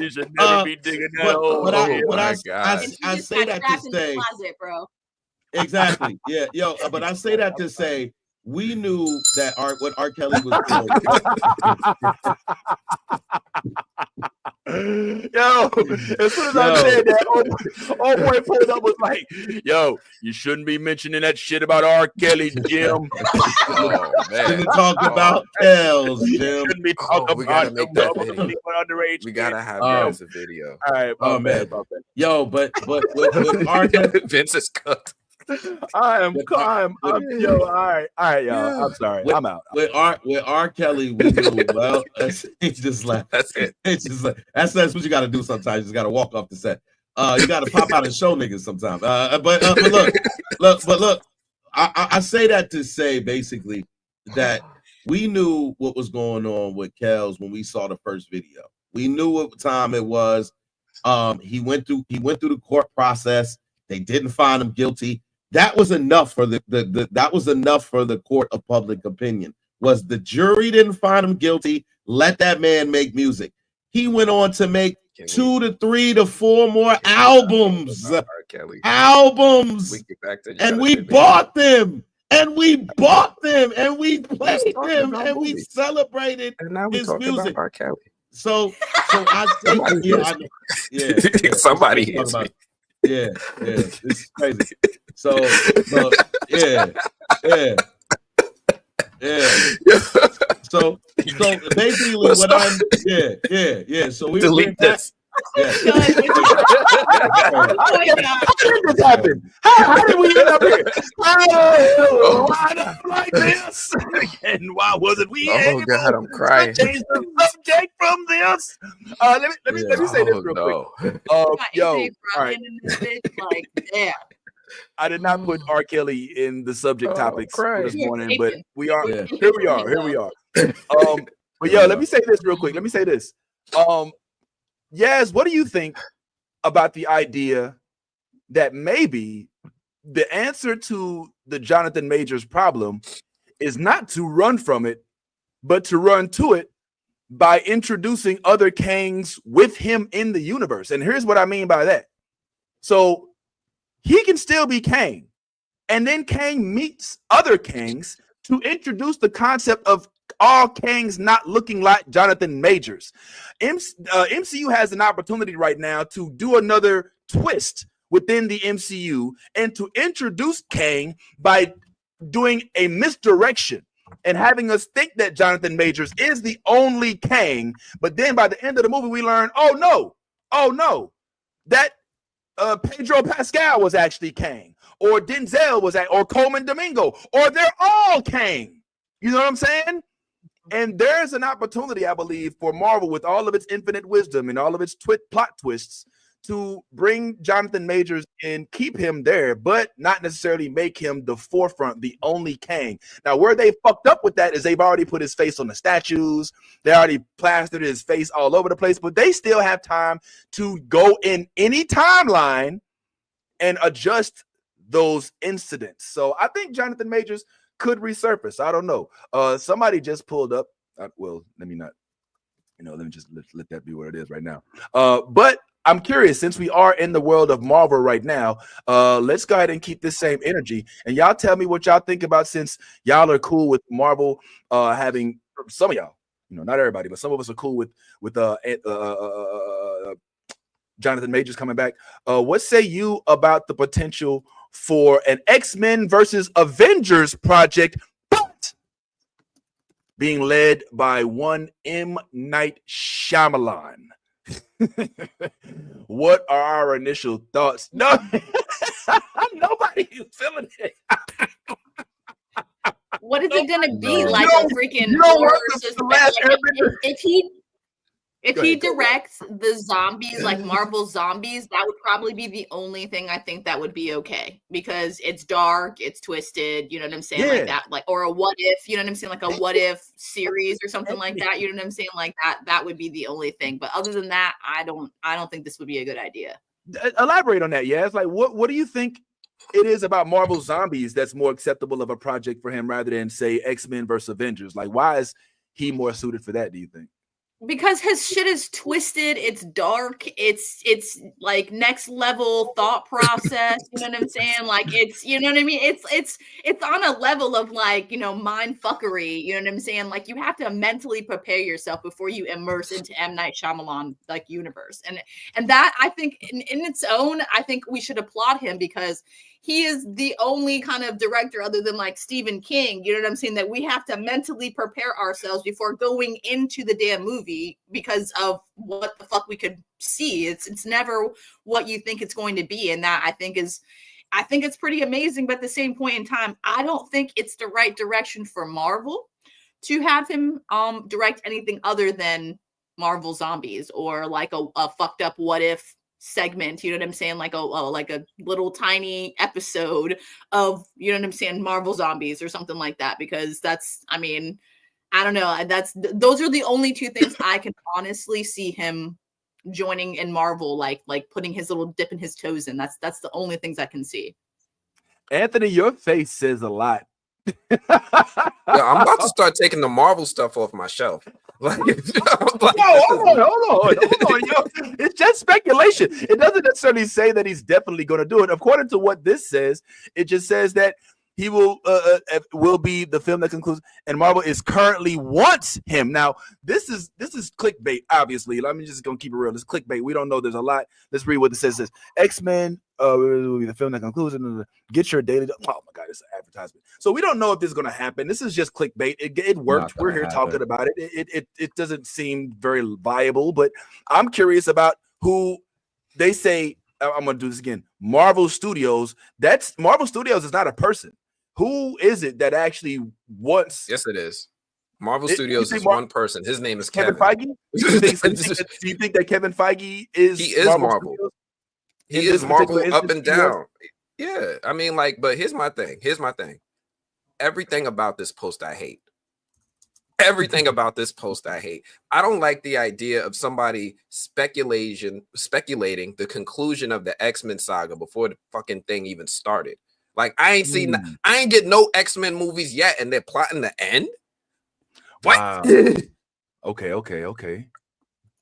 [SPEAKER 2] You should never be digging that hole.
[SPEAKER 8] I say that to say.
[SPEAKER 1] Closet, bro.
[SPEAKER 8] Exactly. Yeah. But I say that to say, we knew that what R. Kelly was
[SPEAKER 2] doing. Yo, as soon as I said that, old boy pulled up was like, "Yo, you shouldn't be mentioning that shit about R. Kelly, Jim."
[SPEAKER 8] Oh man, shouldn't talk about Kells, Jim.
[SPEAKER 2] Shouldn't be talking
[SPEAKER 6] we
[SPEAKER 2] about
[SPEAKER 6] gotta make that video.
[SPEAKER 2] Underage.
[SPEAKER 6] We gotta have that as a video.
[SPEAKER 2] All right, my bad.
[SPEAKER 8] Yo, but with R. Kelly,
[SPEAKER 6] Vince is cooked.
[SPEAKER 2] All right, y'all. I'm sorry. I'm out.
[SPEAKER 8] With R. Kelly, we knew, well, he just left.
[SPEAKER 6] That's it.
[SPEAKER 8] It's just like that's what you got to do sometimes. You just got to walk off the set. You got to pop out and show niggas sometimes. But look. I say that to say basically that we knew what was going on with Kells when we saw the first video. We knew what time it was. He went through the court process. They didn't find him guilty. That was enough for the court of public opinion. Was the jury didn't find him guilty? Let that man make music. He went on to make 2 to 3 to 4 more albums. Albums. And we bought them. And we bought them. And we played them. And we celebrated his music.
[SPEAKER 6] R. Kelly.
[SPEAKER 8] So I think
[SPEAKER 6] somebody hits me.
[SPEAKER 8] Yeah, it's crazy. So yeah. So basically, what I'm So we
[SPEAKER 2] delete this.
[SPEAKER 8] Yeah.
[SPEAKER 2] How did this happen? How did we end up here? Why up like this? And why wasn't we?
[SPEAKER 6] Oh God, I'm crying.
[SPEAKER 2] Change the subject from this. Let me say this real quick. All right.
[SPEAKER 1] Like, damn.
[SPEAKER 2] I did not put R. Kelly in the subject topics this morning, but we are here. We are. But let me say this real quick. Yes, what do you think about the idea that maybe the answer to the Jonathan Majors problem is not to run from it, but to run to it by introducing other Kangs with him in the universe? And here's what I mean by that. So he can still be Kang, and then Kang meets other Kangs to introduce the concept of all Kangs not looking like Jonathan Majors. MCU has an opportunity right now to do another twist within the MCU and to introduce Kang by doing a misdirection and having us think that Jonathan Majors is the only Kang, but then by the end of the movie we learn, oh no, that Pedro Pascal was actually Kang, or Denzel was or Coleman Domingo, or they're all Kang. You know what I'm saying? And there's an opportunity, I believe, for Marvel with all of its infinite wisdom and all of its plot twists to bring Jonathan Majors and keep him there, but not necessarily make him the forefront, the only Kang. Now, where they fucked up with that is they've already put his face on the statues. They already plastered his face all over the place, but they still have time to go in any timeline and adjust those incidents. So I think Jonathan Majors could resurface. I don't know. Somebody just pulled up. Well, let me not. Let me just let that be what it is right now. But I'm curious, since we are in the world of Marvel right now, let's go ahead and keep this same energy. And y'all tell me what y'all think about, since y'all are cool with Marvel having, some of y'all, not everybody, but some of us are cool with Jonathan Majors coming back. What say you about the potential for an X-Men versus Avengers project, but being led by one M. Night Shyamalan? What are our initial thoughts? No, nobody is feeling it.
[SPEAKER 1] What is it gonna be? Like a freaking horror suspense? If he directs the zombies, like Marvel zombies, that would probably be the only thing I think that would be okay, because it's dark, it's twisted, you know what I'm saying? Like that, like, or a what if, you know what I'm saying? Like a what if series or something like that, you know what I'm saying? Like that would be the only thing. But other than that, I don't think this would be a good idea.
[SPEAKER 2] Elaborate on that. Yeah, it's like, what do you think it is about Marvel zombies that's more acceptable of a project for him rather than, say, X-Men versus Avengers? Like, why is he more suited for that, do you think?
[SPEAKER 1] Because his shit is twisted, it's dark, it's like next level thought process, you know what I'm saying? Like, it's, you know what I mean? It's on a level of, like, mind fuckery, you know what I'm saying? Like, you have to mentally prepare yourself before you immerse into M. Night Shyamalan like universe. And that, I think, in its own, I think we should applaud him, because he is the only kind of director, other than like Stephen King, you know what I'm saying, that we have to mentally prepare ourselves before going into the damn movie, because of what the fuck we could see. It's never what you think it's going to be. And that, I think it's pretty amazing. But at the same point in time, I don't think it's the right direction for Marvel to have him direct anything other than Marvel zombies, or like a fucked up what if segment, you know what I'm saying, like a little tiny episode of, you know what I'm saying, Marvel zombies or something like that. Because that's, I mean, I don't know, those are the only two things I can honestly see him joining in Marvel, like putting his little dip in his toes in. That's the only things I can see.
[SPEAKER 2] Anthony, your face says a lot.
[SPEAKER 6] Yeah, I'm about to start taking the Marvel stuff off my shelf. Like,
[SPEAKER 2] hold on, yo. It's just speculation. It doesn't necessarily say that he's definitely going to do it. According to what this says, it just says that he will be the film that concludes, and Marvel is currently wants him. Now, this is clickbait, obviously. I'm just gonna keep it real. It's clickbait. We don't know. There's a lot. Let's read what it says. It says X-Men will be the film that concludes, and get your daily. Oh my god, it's an advertisement. So we don't know if this is gonna happen. This is just clickbait. It worked. We're here talking about it. It doesn't seem very viable, but I'm curious about who they say. I'm gonna do this again. Marvel Studios. Marvel Studios is not a person. Who is it that actually wants?
[SPEAKER 6] Yes, it is. Marvel Studios is one person. His name is
[SPEAKER 2] Kevin Feige. Do you think that Kevin Feige is?
[SPEAKER 6] He is Marvel. He is Marvel up and down. Yeah, I mean, like, but here's my thing. Everything about this post I hate. Everything about this post I hate. I don't like the idea of somebody speculating the conclusion of the X-Men saga before the fucking thing even started. Like, I ain't get no X-Men movies yet, and they're plotting the end. What?
[SPEAKER 2] Wow. Okay.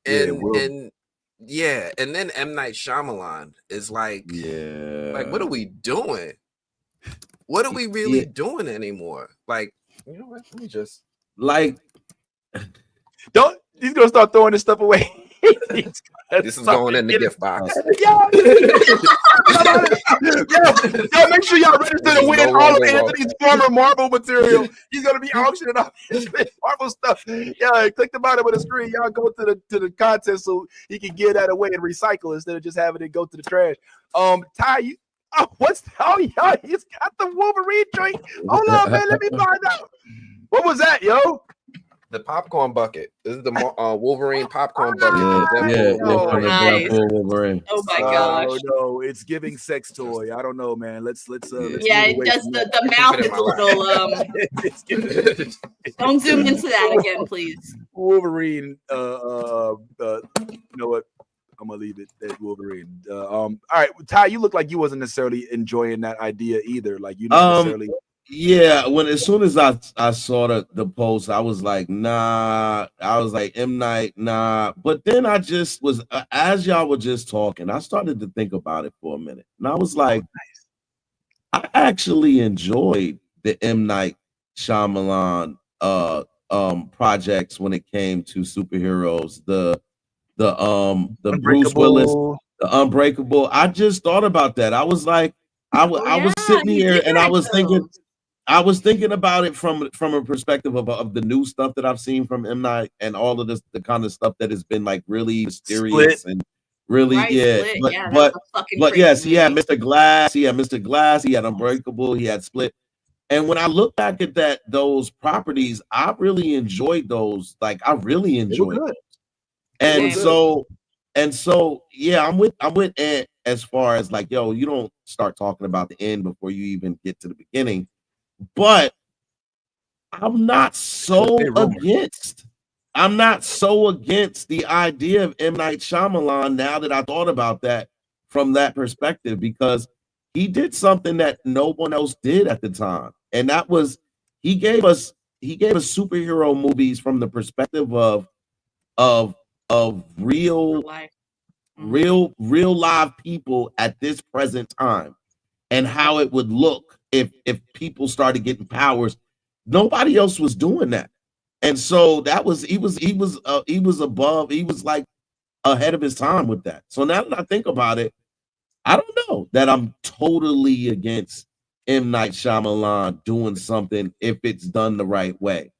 [SPEAKER 6] And then M. Night Shyamalan is like, like, what are we doing? What are we really doing anymore? Like, you know what? Let me just
[SPEAKER 2] he's gonna start throwing this stuff away.
[SPEAKER 6] This is going in the gift box.
[SPEAKER 2] Yo, make sure y'all register to win all of Anthony's former Marvel material. He's gonna be auctioning off his Marvel stuff. Yeah, click the bottom of the screen. Y'all go to the contest so he can give that away and recycle instead of just having it go to the trash. Ty, he's got the Wolverine joint. Hold on, man. Let me find out. What was that, yo?
[SPEAKER 6] The popcorn bucket. This is the Wolverine popcorn bucket.
[SPEAKER 1] Nice. Wolverine. Oh my gosh.
[SPEAKER 2] Oh no, it's giving sex toy. I don't know, man. Let's
[SPEAKER 1] yeah, it does. The mouth is a little don't zoom into that again, please.
[SPEAKER 2] Wolverine. You know what? I'm gonna leave it at Wolverine. All right, Ty, you look like you wasn't necessarily enjoying that idea either. Like you necessarily.
[SPEAKER 8] Yeah, as soon as I saw the post, I was like, nah. I was like, M. Night, nah. But then I just was as y'all were just talking, I started to think about it for a minute, and I was like, I actually enjoyed the M. Night Shyamalan projects when it came to superheroes. The Bruce Willis, the Unbreakable. I just thought about that. I was like, I was sitting here and I was thinking about it from a perspective of the new stuff that I've seen from M. Night and all of this, the kind of stuff that has been like really mysterious and really,
[SPEAKER 1] Split. That
[SPEAKER 8] but
[SPEAKER 1] was a fucking
[SPEAKER 8] but
[SPEAKER 1] crazy
[SPEAKER 8] yes, he had
[SPEAKER 1] movie.
[SPEAKER 8] Mr. Glass, he had Unbreakable, he had Split. And when I look back at those properties, I really enjoyed those. Like I really enjoyed those. And so, yeah, I'm with Ant as far as like, yo, you don't start talking about the end before you even get to the beginning. But I'm not so against the idea of M. Night Shyamalan now that I thought about that from that perspective, because he did something that no one else did at the time. And that was he gave us superhero movies from the perspective of real live people at this present time, and how it would look if people started getting powers. Nobody else was doing that. And so that was he was like ahead of his time with that. So now that I think about it, I don't know that I'm totally against M. Night Shyamalan doing something if it's done the right way.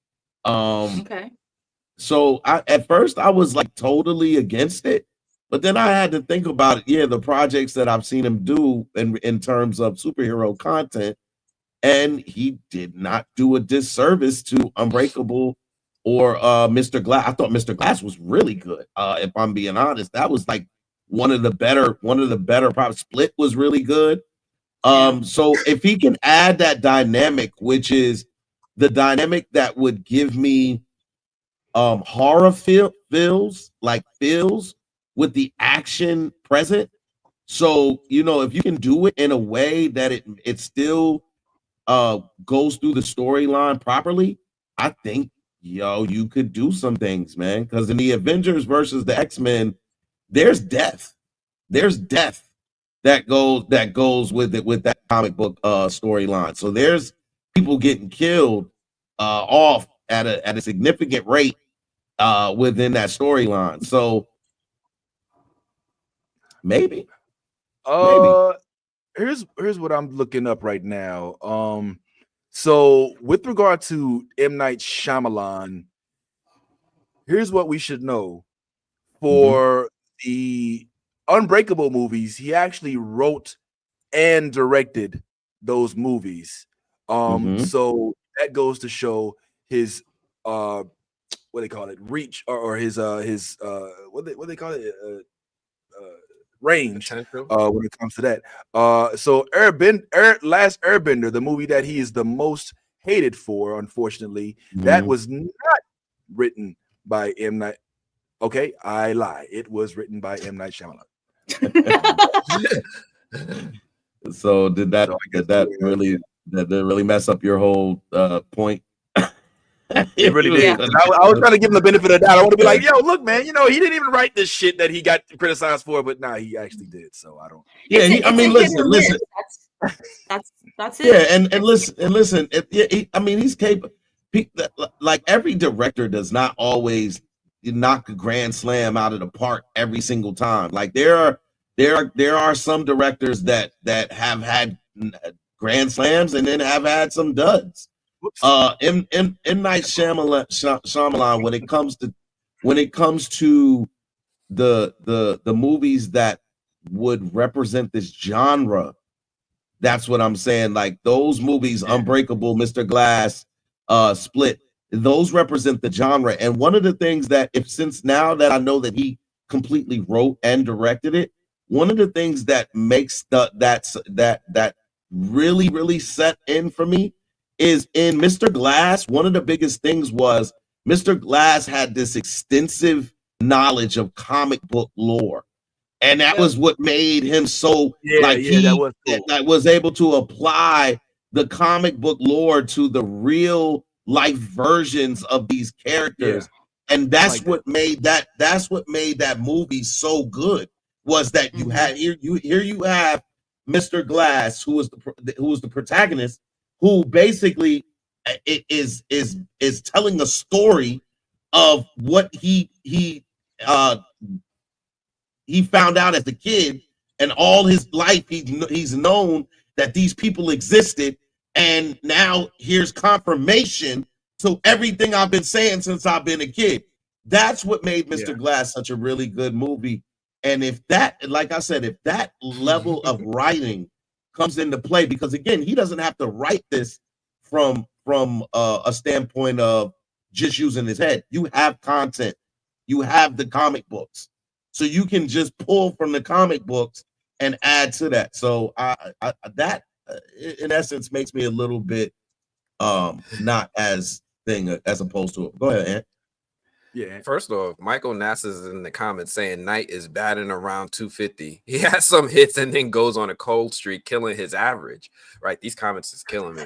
[SPEAKER 8] So at first I was like totally against it, but then I had to think about it. Yeah, the projects that I've seen him do in terms of superhero content, and he did not do a disservice to Unbreakable or Mr. Glass. I thought Mr. Glass was really good. If I'm being honest, that was like one of the better. Probably Split was really good. So if he can add that dynamic, which is the dynamic that would give me horror feels with the action present. So, you know, if you can do it in a way that it still goes through the storyline properly, I think you could do some things, man. Because in the Avengers versus the X-Men, there's death that goes with it, with that comic book storyline. So there's people getting killed off at a significant rate within that storyline. So maybe.
[SPEAKER 2] Here's what I'm looking up right now. So with regard to M. Night Shyamalan, here's what we should know. For the Unbreakable movies, he actually wrote and directed those movies. So that goes to show his what they call it, reach, or his what they call it, range when it comes to that. So Last Airbender, the movie that he is the most hated for, unfortunately, that was not written by M. Night. Okay, I lie. It was written by M. Night Shyamalan.
[SPEAKER 8] So did that really mess up your whole point?
[SPEAKER 2] It really did. I was trying to give him the benefit of the doubt. I want to be like, yo, look, man, you know, he didn't even write this shit that he got criticized for, but nah, he actually did. So I don't.
[SPEAKER 8] Yeah, I mean, listen.
[SPEAKER 1] That's it.
[SPEAKER 8] Yeah, and listen. I mean, he's capable. Like every director does not always knock a grand slam out of the park every single time. Like there are some directors that have had grand slams and then have had some duds. M. Night Shyamalan, when it comes to the movies that would represent this genre, that's what I'm saying. Like those movies, Unbreakable, Mr. Glass, Split, those represent the genre. And one of the things that, since now that I know that he completely wrote and directed it, one of the things that makes that really, really set in for me is in Mr. Glass. One of the biggest things was Mr. Glass had this extensive knowledge of comic book lore. And that was what made him so he was able to apply the comic book lore to the real life versions of these characters. And that's what made that movie so good, was that you had here you have Mr. Glass, who was the protagonist, who basically is telling a story of what he found out as a kid, and all his life he's known that these people existed, and now here's confirmation to everything I've been saying since I've been a kid. That's what made Mr. Glass such a really good movie. And if that, like I said, if that level of writing comes into play, because again, he doesn't have to write this from a standpoint of just using his head. You have content, you have the comic books, so you can just pull from the comic books and add to that. So that in essence makes me a little bit not as thing as opposed to it. Go ahead, Ant.
[SPEAKER 6] Yeah. First off, Michael Nass is in the comments saying Knight is batting around 250. He has some hits and then goes on a cold streak, killing his average. Right? These comments is killing me.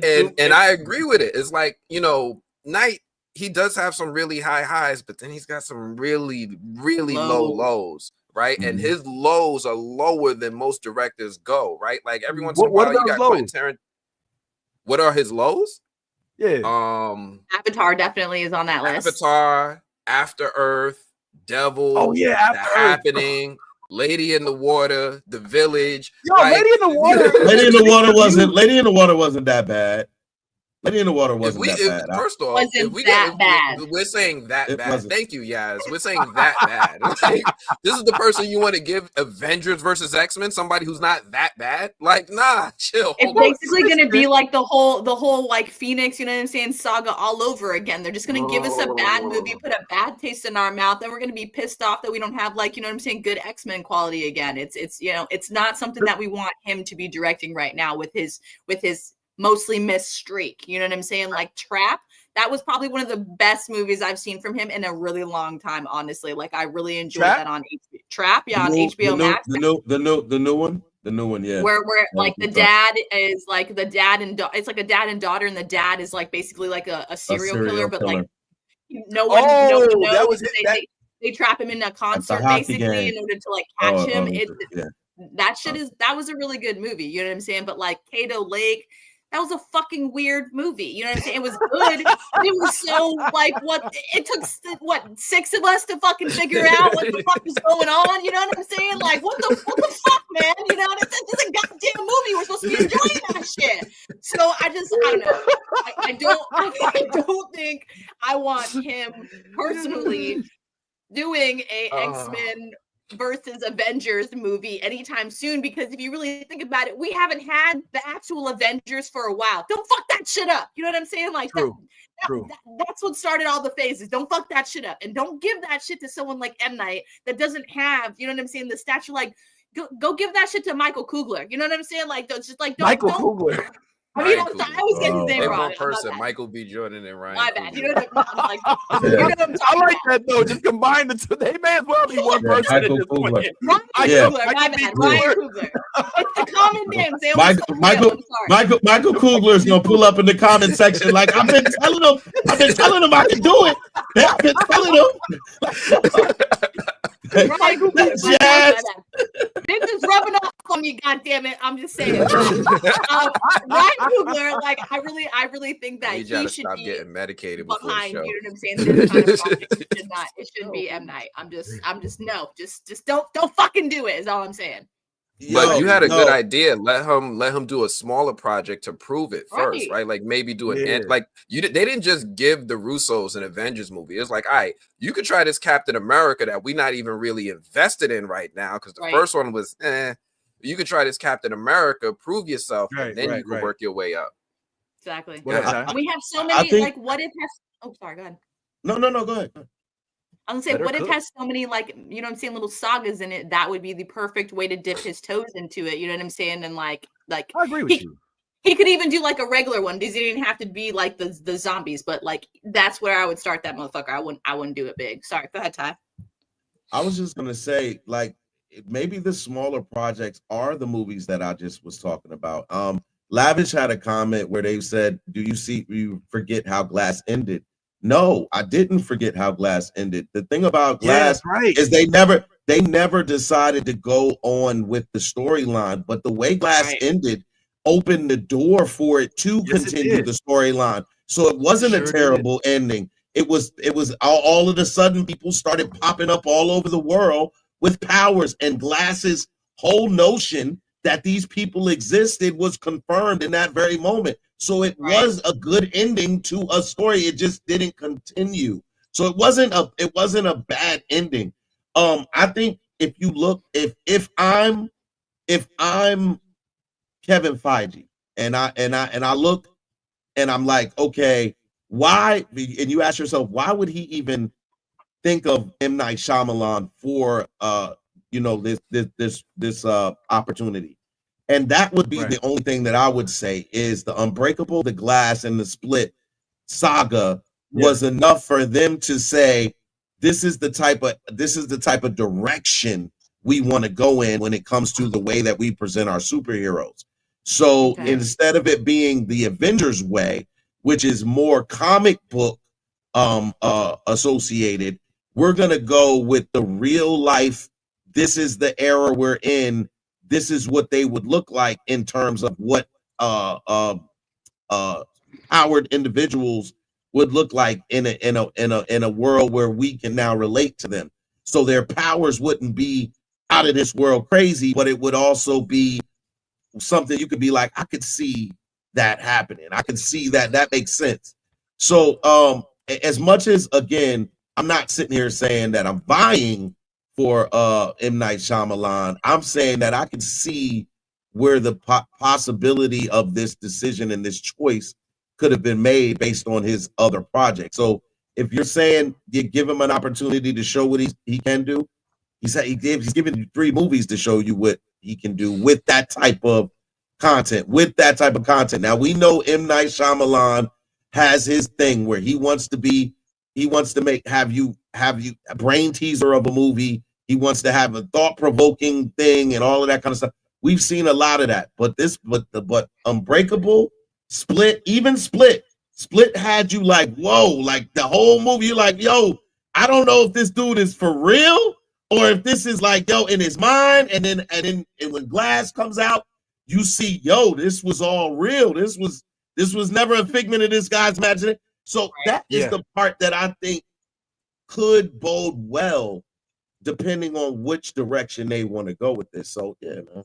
[SPEAKER 6] And I agree with it. It's like, you know, Knight, he does have some really high highs, but then he's got some really, really low lows. Right, and his lows are lower than most directors go. Right, like every once in a while, you got Quentin Tarantino. What are his lows?
[SPEAKER 1] Yeah. Avatar definitely is on that list.
[SPEAKER 6] Avatar, After Earth, Devil, The Happening, Lady in the Water, The Village.
[SPEAKER 8] Yo, like, Lady in the Water. Lady in the Water wasn't that bad. Lady in the Water wasn't that bad.
[SPEAKER 6] First off, we're saying that bad. Thank you, Yaz. We're saying that bad. Like, this is the person you want to give Avengers versus X-Men, somebody who's not that bad. Like, nah, chill.
[SPEAKER 1] It's basically going to be like the whole like Phoenix, you know what I'm saying, saga all over again. They're just going to give us a bad movie, put a bad taste in our mouth, then we're going to be pissed off that we don't have, like, you know what I'm saying, good X-Men quality again. It's you know, it's not something that we want him to be directing right now with his mostly missed streak. You know what I'm saying? Like Trap, that was probably one of the best movies I've seen from him in a really long time, honestly. Like, I really enjoyed that on Trap, on HBO Max.
[SPEAKER 8] The new one, yeah.
[SPEAKER 1] Where like the dad is like the dad and it's like a dad and daughter, and the dad is like basically like a serial killer, but like no one knows. They trap him in a concert basically in order to like catch him. That was a really good movie. You know what I'm saying? But like Kato Lake, that was a fucking weird movie. You know what I'm saying? It was good. It was so like it took 6 of us to fucking figure out what the fuck was going on. You know what I'm saying? Like, what the fuck, man? You know, this is a goddamn movie. We're supposed to be enjoying that shit. So I don't know. I don't think I want him personally doing a X-Men versus Avengers movie anytime soon, because if you really think about it, we haven't had the actual Avengers for a while. Don't fuck that shit up. You know what I'm saying? Like, that's what started all the phases. Don't fuck that shit up, and don't give that shit to someone like M. Night that doesn't have, you know what I'm saying, the stature. Like, go give that shit to Michael Kugler. You know what I'm saying? Like, just like Michael Kugler. I mean, I always get his name wrong.
[SPEAKER 6] Person, Michael B. Jordan and Ryan.
[SPEAKER 1] My bad. You know what I'm like? You know what I'm
[SPEAKER 2] I like that though. Just combine the two. They may as well be one person.
[SPEAKER 8] Michael Kugler.
[SPEAKER 1] Ryan Kugler. It's a common name.
[SPEAKER 8] Michael Kugler is gonna pull up in the comment section like, I've been telling him I can do it. I've been telling him.
[SPEAKER 1] Ryan Kugler. This is rubbing off on me, goddammit. I'm just saying. Ryan Kugler, like, I really think that he should
[SPEAKER 6] stop getting medicated
[SPEAKER 1] behind, you know what I'm saying? This kind of project. It shouldn't be M. Night. I'm just no, just don't fucking do it, is all I'm saying.
[SPEAKER 6] But you had a good idea. Let him do a smaller project to prove it first, right? Like maybe do an end. Like they didn't just give the Russos an Avengers movie. It's like, all right, you could try this Captain America that we're not even really invested in right now, because the first one was You could try this Captain America, prove yourself, and then you can work your way up.
[SPEAKER 1] Exactly. We have so many like what if has sorry, go ahead.
[SPEAKER 8] No, go ahead.
[SPEAKER 1] I'm gonna say, what if has so many, like, you know what I'm saying, little sagas in it? That would be the perfect way to dip his toes into it. You know what I'm saying? And like
[SPEAKER 2] I agree with you.
[SPEAKER 1] He could even do like a regular one. Does it even have to be like the zombies? But like that's where I would start that motherfucker. I wouldn't do it big. Sorry, go ahead, Ty.
[SPEAKER 8] I was just gonna say, like, maybe the smaller projects are the movies that I just was talking about. Lavish had a comment where they said, "Do you forget how Glass ended?" No, I didn't forget how Glass ended. The thing about Glass is they never decided to go on with the storyline, but the way Glass ended opened the door for it to continue the storyline. So it wasn't a terrible ending. It was all of a sudden people started popping up all over the world with powers, and Glass's whole notion that these people existed was confirmed in that very moment. So it was a good ending to a story. It just didn't continue. So it wasn't a bad ending. I think if you look, if I'm Kevin Feige and I look and I'm like, okay, why? And you ask yourself, why would he even think of M. Night Shyamalan for this opportunity? And that would be the only thing that I would say is the Unbreakable, the Glass, and the Split saga was enough for them to say, this is the type of direction we want to go in when it comes to the way that we present our superheroes. So instead of it being the Avengers way, which is more comic book associated, we're gonna go with the real life. This is the era we're in. This is what they would look like in terms of what powered individuals would look like in a world where we can now relate to them. So their powers wouldn't be out of this world crazy, but it would also be something you could be like, I could see that happening. I can see that makes sense. So as much as, again, I'm not sitting here saying that I'm vying for M. Night Shyamalan, I'm saying that I can see where the possibility of this decision and this choice could have been made based on his other projects. So if you're saying you give him an opportunity to show what he can do, he's given you 3 movies to show you what he can do with that type of content. Now we know M. Night Shyamalan has his thing where he wants to have you a brain teaser of a movie. He wants to have a thought-provoking thing and all of that kind of stuff. We've seen a lot of that, but Unbreakable, Split had you like, whoa, like the whole movie, you're like, yo, I don't know if this dude is for real or if this is like, yo, in his mind. And then when Glass comes out, you see, yo, this was all real. This was never a figment of this guy's imagination. So that is the part that I think could bode well, depending on which direction they want to go with this. So yeah, man.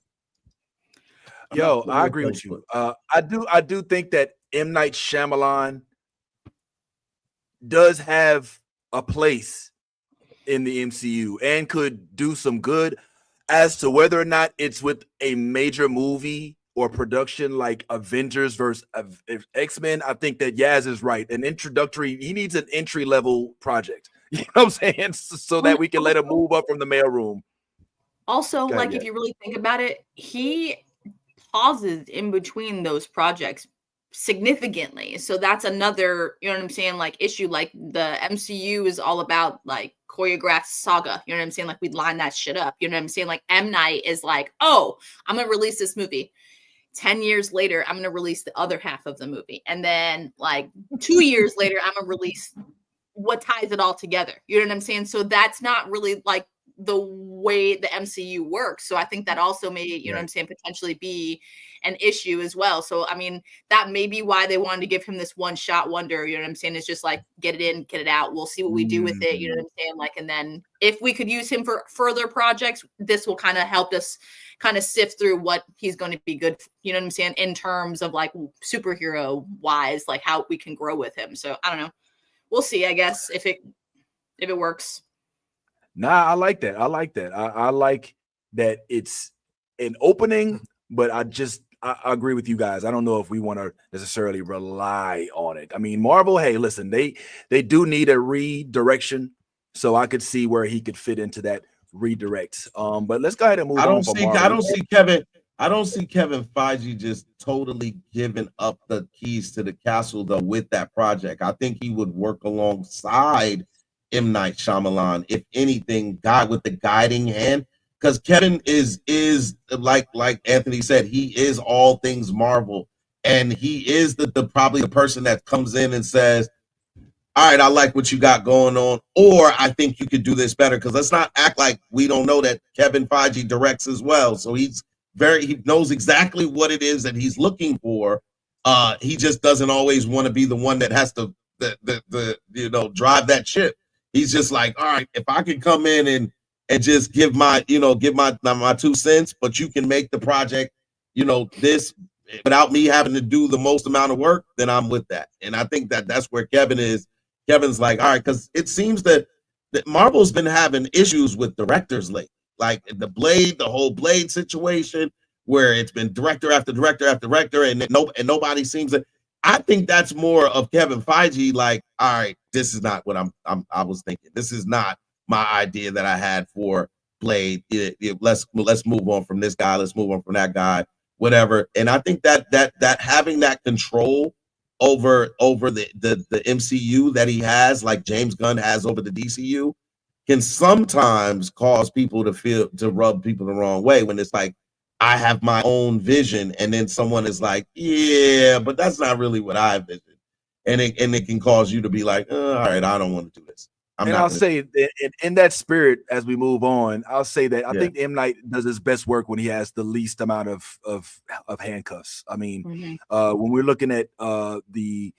[SPEAKER 2] Yo, I agree with you. I do think that M. Night Shyamalan does have a place in the MCU and could do some good. As to whether or not it's with a major movie or production like Avengers versus X-Men, I think that Yaz is right. He needs an entry-level project. You know what I'm saying? So that we can let him move up from the mailroom.
[SPEAKER 1] Also, if you really think about it, he pauses in between those projects significantly. So that's another, you know what I'm saying, like issue. Like the MCU is all about like choreographed saga. You know what I'm saying? Like we line that shit up. You know what I'm saying? Like M. Night is like, oh, I'm going to release this movie. 10 years later, I'm going to release the other half of the movie. And then like 2 years later, I'm going to release what ties it all together. You know what I'm saying? So that's not really like the way the MCU works. So I think that also may, you know what I'm saying, potentially be an issue as well. So, I mean, that may be why they wanted to give him this one-shot wonder. You know what I'm saying? It's just like, get it in, get it out. We'll see what we do with it. You know what I'm saying? Like, and then if we could use him for further projects, this will kind of help us kind of sift through what he's going to be good, you know what I'm saying, in terms of like superhero wise, like how we can grow with him. So I don't know. We'll see, I guess, if it works.
[SPEAKER 2] Nah, I like that. I like that it's an opening, but I agree with you guys. I don't know if we want to necessarily rely on it. I mean, Marvel, hey, listen, they do need a redirection, so I could see where he could fit into that redirect. But let's go ahead and move on.
[SPEAKER 8] I don't see Kevin Feige just totally giving up the keys to the castle though with that project. I think he would work alongside M. Night Shyamalan, if anything, with the guiding hand. because Kevin is like Anthony said, he is all things Marvel, and he is the probably the person that comes in and says, all right, I like what you got going on, or I think you could do this better. Because let's not act like we don't know that Kevin Feige directs as well. So he knows exactly what it is that he's looking for. He just doesn't always want to be the one that has to drive that ship. He's just like, all right, if I can come in and just give my 2 cents, but you can make the project, this without me having to do the most amount of work, then I'm with that. And I think that's where Kevin is. Kevin's like, all right, because it seems that Marvel's been having issues with directors lately, like the whole Blade situation, where it's been director after director after director, and nobody seems to. I think that's more of Kevin Feige, like, all right, this is not what I was thinking. This is not my idea that I had for Blade. Let's move on from this guy. Let's move on from that guy. Whatever. And I think that having that control over the MCU that he has, like James Gunn has over the DCU, can sometimes cause people to rub people the wrong way when it's like, I have my own vision, and then someone is like, yeah, but that's not really what I envisioned. And it can cause you to be like, all right, I don't want to do this.
[SPEAKER 2] I'll say in that spirit, as we move on, I'll say that I think M. Night does his best work when he has the least amount of handcuffs. I mean, when we're looking at the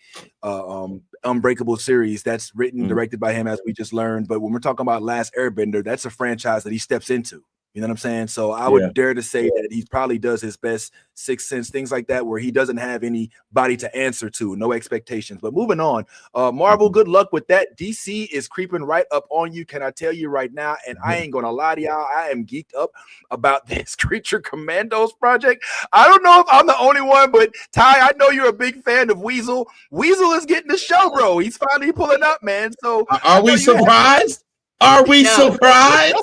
[SPEAKER 2] Unbreakable series, that's written, directed by him, as we just learned. But when we're talking about Last Airbender, that's a franchise that he steps into. You know what I'm saying? So I would dare to say that he probably does his best, Sixth Sense, things like that, where he doesn't have anybody to answer to, no expectations. But moving on, Marvel, good luck with that. DC is creeping right up on you, can I tell you right now? And I ain't gonna lie to y'all, I am geeked up about this Creature Commandos project. I don't know if I'm the only one, but Ty, I know you're a big fan of Weasel. Weasel is getting the show, bro. He's finally pulling up, man. So
[SPEAKER 8] are we surprised? Are we surprised?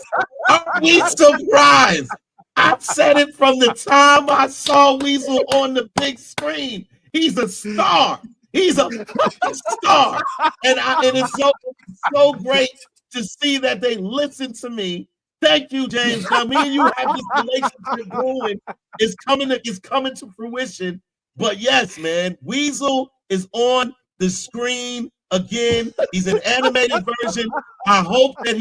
[SPEAKER 8] Are we surprised? I've said it from the time I saw Weasel on the big screen. He's a star. He's a fucking star. And it's so great to see that they listen to me. Thank you, James. Now, me and you have this relationship going. It's coming to fruition. But yes, man, Weasel is on the screen again. He's an animated version. I hope that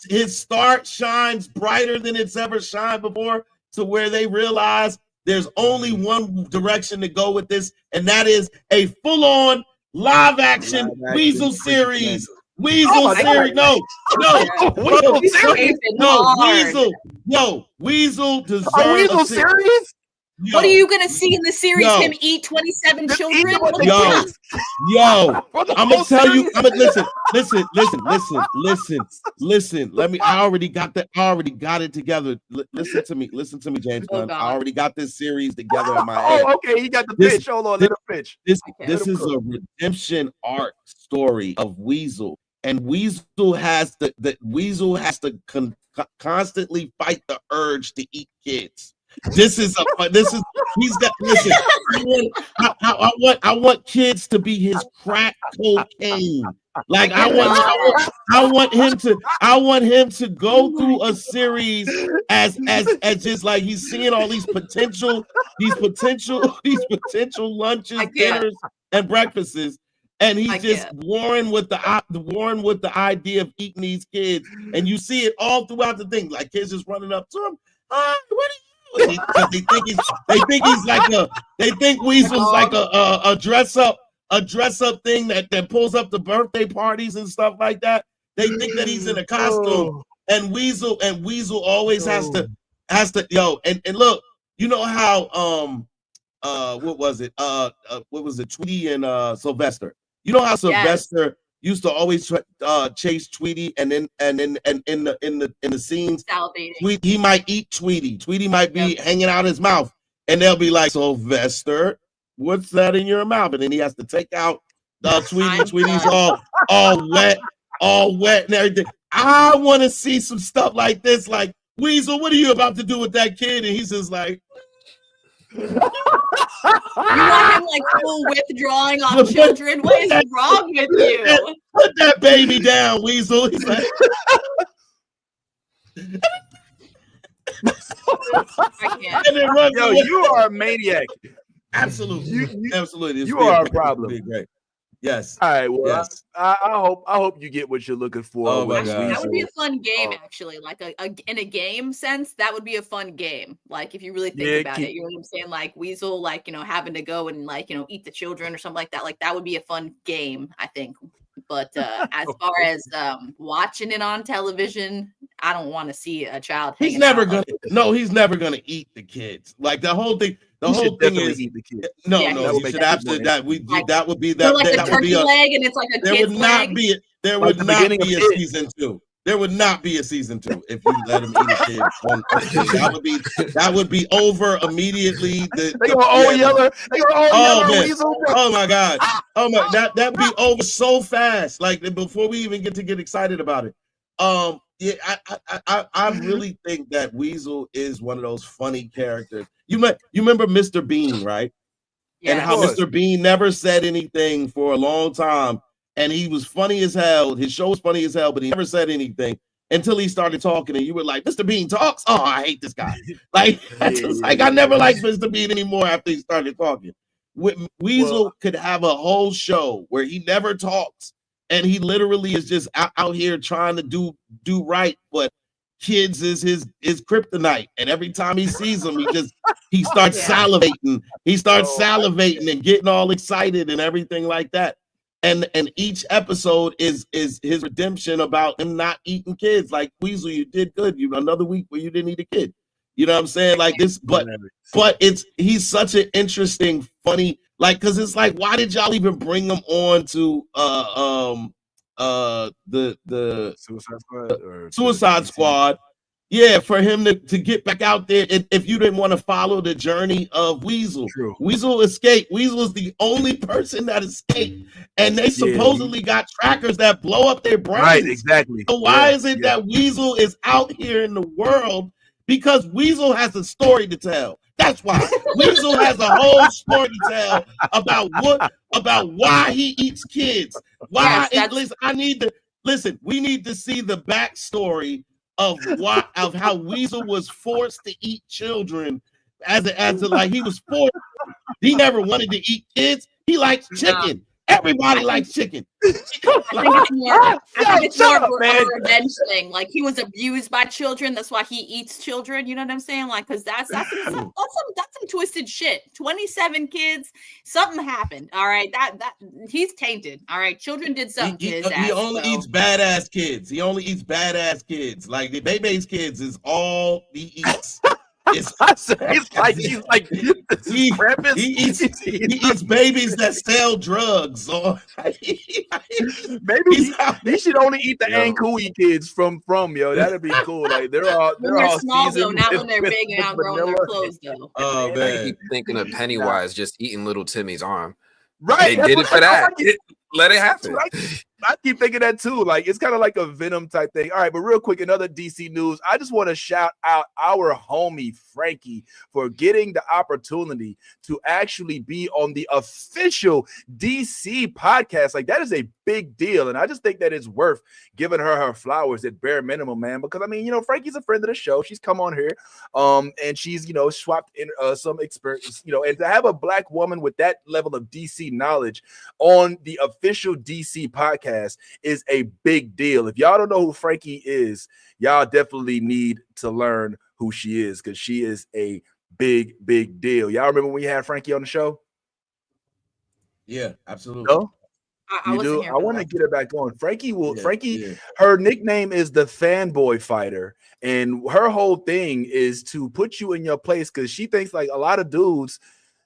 [SPEAKER 8] his start shines brighter than it's ever shined before, to where they realize there's only one direction to go with this, and that is a full-on live-action Weasel series. Weasel series. No, Weasel deserves
[SPEAKER 2] Weasel series.
[SPEAKER 1] What are you gonna see in the series? Him eat 27 children?
[SPEAKER 8] I'm gonna tell you. Listen. I already got it together. Listen to me, James Gunn. I already got this series together in my head.
[SPEAKER 2] Oh, okay. He got the pitch. Hold on, let him pitch.
[SPEAKER 8] This is a redemption arc story of Weasel, and Weasel has to constantly fight the urge to eat kids. He's got. Listen, I want kids to be his crack cocaine. Like I want him to go through a series as just like he's seeing all these potential lunches, dinners, and breakfasts, and he's just warring with the idea of eating these kids, and you see it all throughout the thing. Like kids just running up to him. What are you? They think Weasel's like a dress up thing that pulls up the birthday parties and stuff like that. They think that he's in a costume, and Weasel always has to and look, you know how what was it Tweety and Sylvester, you know how Sylvester used to always chase Tweety, and in the scenes, he might eat Tweety. Tweety might be hanging out his mouth, and they'll be like, Sylvester, what's that in your mouth? And then he has to take out Tweety. Tweety's all wet and everything. I want to see some stuff like this. Like, Weasel, what are you about to do with that kid? And he's just like,
[SPEAKER 1] you want him like full withdrawing on children? What is wrong with you?
[SPEAKER 8] Put that baby down, Weasel. He's like,
[SPEAKER 1] I can't.
[SPEAKER 8] And then runs
[SPEAKER 2] Yo,
[SPEAKER 8] away.
[SPEAKER 2] you are a maniac.
[SPEAKER 8] Absolutely, absolutely.
[SPEAKER 2] You are a problem.
[SPEAKER 8] Great. Yes.
[SPEAKER 2] All right. Well,
[SPEAKER 8] yes.
[SPEAKER 2] I hope you get what you're looking for.
[SPEAKER 8] Oh my
[SPEAKER 2] with
[SPEAKER 8] God.
[SPEAKER 1] That would be a
[SPEAKER 2] Weasel.
[SPEAKER 1] fun game, actually. Like in a game sense, that would be a fun game. Like if you really think
[SPEAKER 2] Yeah,
[SPEAKER 1] about it, you know what I'm saying? Like Weasel, like having to go and eat the children or something like that. Like that would be a fun game, I think. But as far as watching it on television, I don't want to see a child.
[SPEAKER 8] He's never gonna eat the kids. Like the whole thing. The whole thing is
[SPEAKER 2] eat the kids.
[SPEAKER 8] no.
[SPEAKER 1] Yeah,
[SPEAKER 8] You should absolutely that would be
[SPEAKER 1] They're
[SPEAKER 8] that.
[SPEAKER 1] like
[SPEAKER 8] That
[SPEAKER 1] a
[SPEAKER 8] would
[SPEAKER 1] turkey
[SPEAKER 8] be a.
[SPEAKER 1] leg, and it's like a
[SPEAKER 8] There
[SPEAKER 1] kid's
[SPEAKER 8] would not
[SPEAKER 1] leg.
[SPEAKER 8] be. There
[SPEAKER 2] Like
[SPEAKER 8] would
[SPEAKER 2] the
[SPEAKER 8] not
[SPEAKER 2] beginning
[SPEAKER 8] be
[SPEAKER 2] of
[SPEAKER 8] a
[SPEAKER 2] It.
[SPEAKER 8] season 2. There would not be a season 2 if you let him eat a kid. That would be over immediately.
[SPEAKER 2] They gonna all yell.
[SPEAKER 8] Man.
[SPEAKER 2] Weasel.
[SPEAKER 8] Oh my God. Oh my, that'd be over so fast. Like before we even get excited about it. Yeah, I really think that Weasel is one of those funny characters. You remember Mr. Bean, right?
[SPEAKER 1] Yeah,
[SPEAKER 8] And how Mr. Bean never said anything for a long time, and he was funny as hell. His show was funny as hell, but he never said anything until he started talking, and you were like, Mr. Bean talks? Oh, I hate this guy. Like, I never liked Mr. Bean anymore after he started talking. Weasel could have a whole show where he never talks, and he literally is just out here trying to do right, but kids is his kryptonite, and every time he sees them, he starts salivating. He starts salivating and getting all excited and everything like that. And each episode is his redemption about him not eating kids. Like, Weasel, you did good. Another week where you didn't eat a kid. You know what I'm saying? Like this, but he's such an interesting, funny, like, because it's like, why did y'all even bring him on to the Suicide Squad? Yeah, for him to get back out there, if you didn't want to follow the journey of Weasel.
[SPEAKER 2] True.
[SPEAKER 8] Weasel escaped. Weasel is the only person that escaped, and they supposedly got trackers that blow up their brains.
[SPEAKER 2] Right, exactly.
[SPEAKER 8] So why is it that Weasel is out here in the world? Because Weasel has a story to tell. That's why. Weasel has a whole story to tell about why he eats kids. Why? We need to see the backstory of how Weasel was forced to eat children as like he was forced. He never wanted to eat kids. He likes chicken. Everybody likes chicken.
[SPEAKER 1] I think it's more of a revenge thing. Like, he was abused by children. That's why he eats children. You know what I'm saying? Like, because that's some twisted shit. 27 kids. Something happened. All right. That he's tainted. All right. Children did something to his ass.
[SPEAKER 8] He only eats badass kids. He only eats badass kids. Like the Bebe's kids is all he eats. He eats babies that sell drugs. Or
[SPEAKER 2] maybe he should only eat the Ankui kids from yo. That'd be cool. Like they're all
[SPEAKER 1] small though, not when they're big and outgrowing their clothes though.
[SPEAKER 8] Oh man,
[SPEAKER 6] I keep thinking of Pennywise just eating little Timmy's arm.
[SPEAKER 2] Right,
[SPEAKER 6] they did it for that. Let it happen.
[SPEAKER 2] I keep thinking that too. Like, it's kind of like a Venom type thing. All right, but real quick, another DC news. I just want to shout out our homie Frankie for getting the opportunity to actually be on the official DC podcast. Like, that is a big deal, and I just think that it's worth giving her flowers at bare minimum, man. Because I mean, Frankie's a friend of the show. She's come on here, and she's swapped in some experience, and to have a Black woman with that level of DC knowledge on the official DC podcast is a big deal. If y'all don't know who Frankie is, y'all definitely need to learn who she is, because she is a big deal. Y'all remember when we had Frankie on the show?
[SPEAKER 8] Yeah, absolutely.
[SPEAKER 2] No?
[SPEAKER 1] I
[SPEAKER 2] want to get her back on. Frankie, her nickname is the Fanboy Fighter, and her whole thing is to put you in your place, because she thinks like a lot of dudes,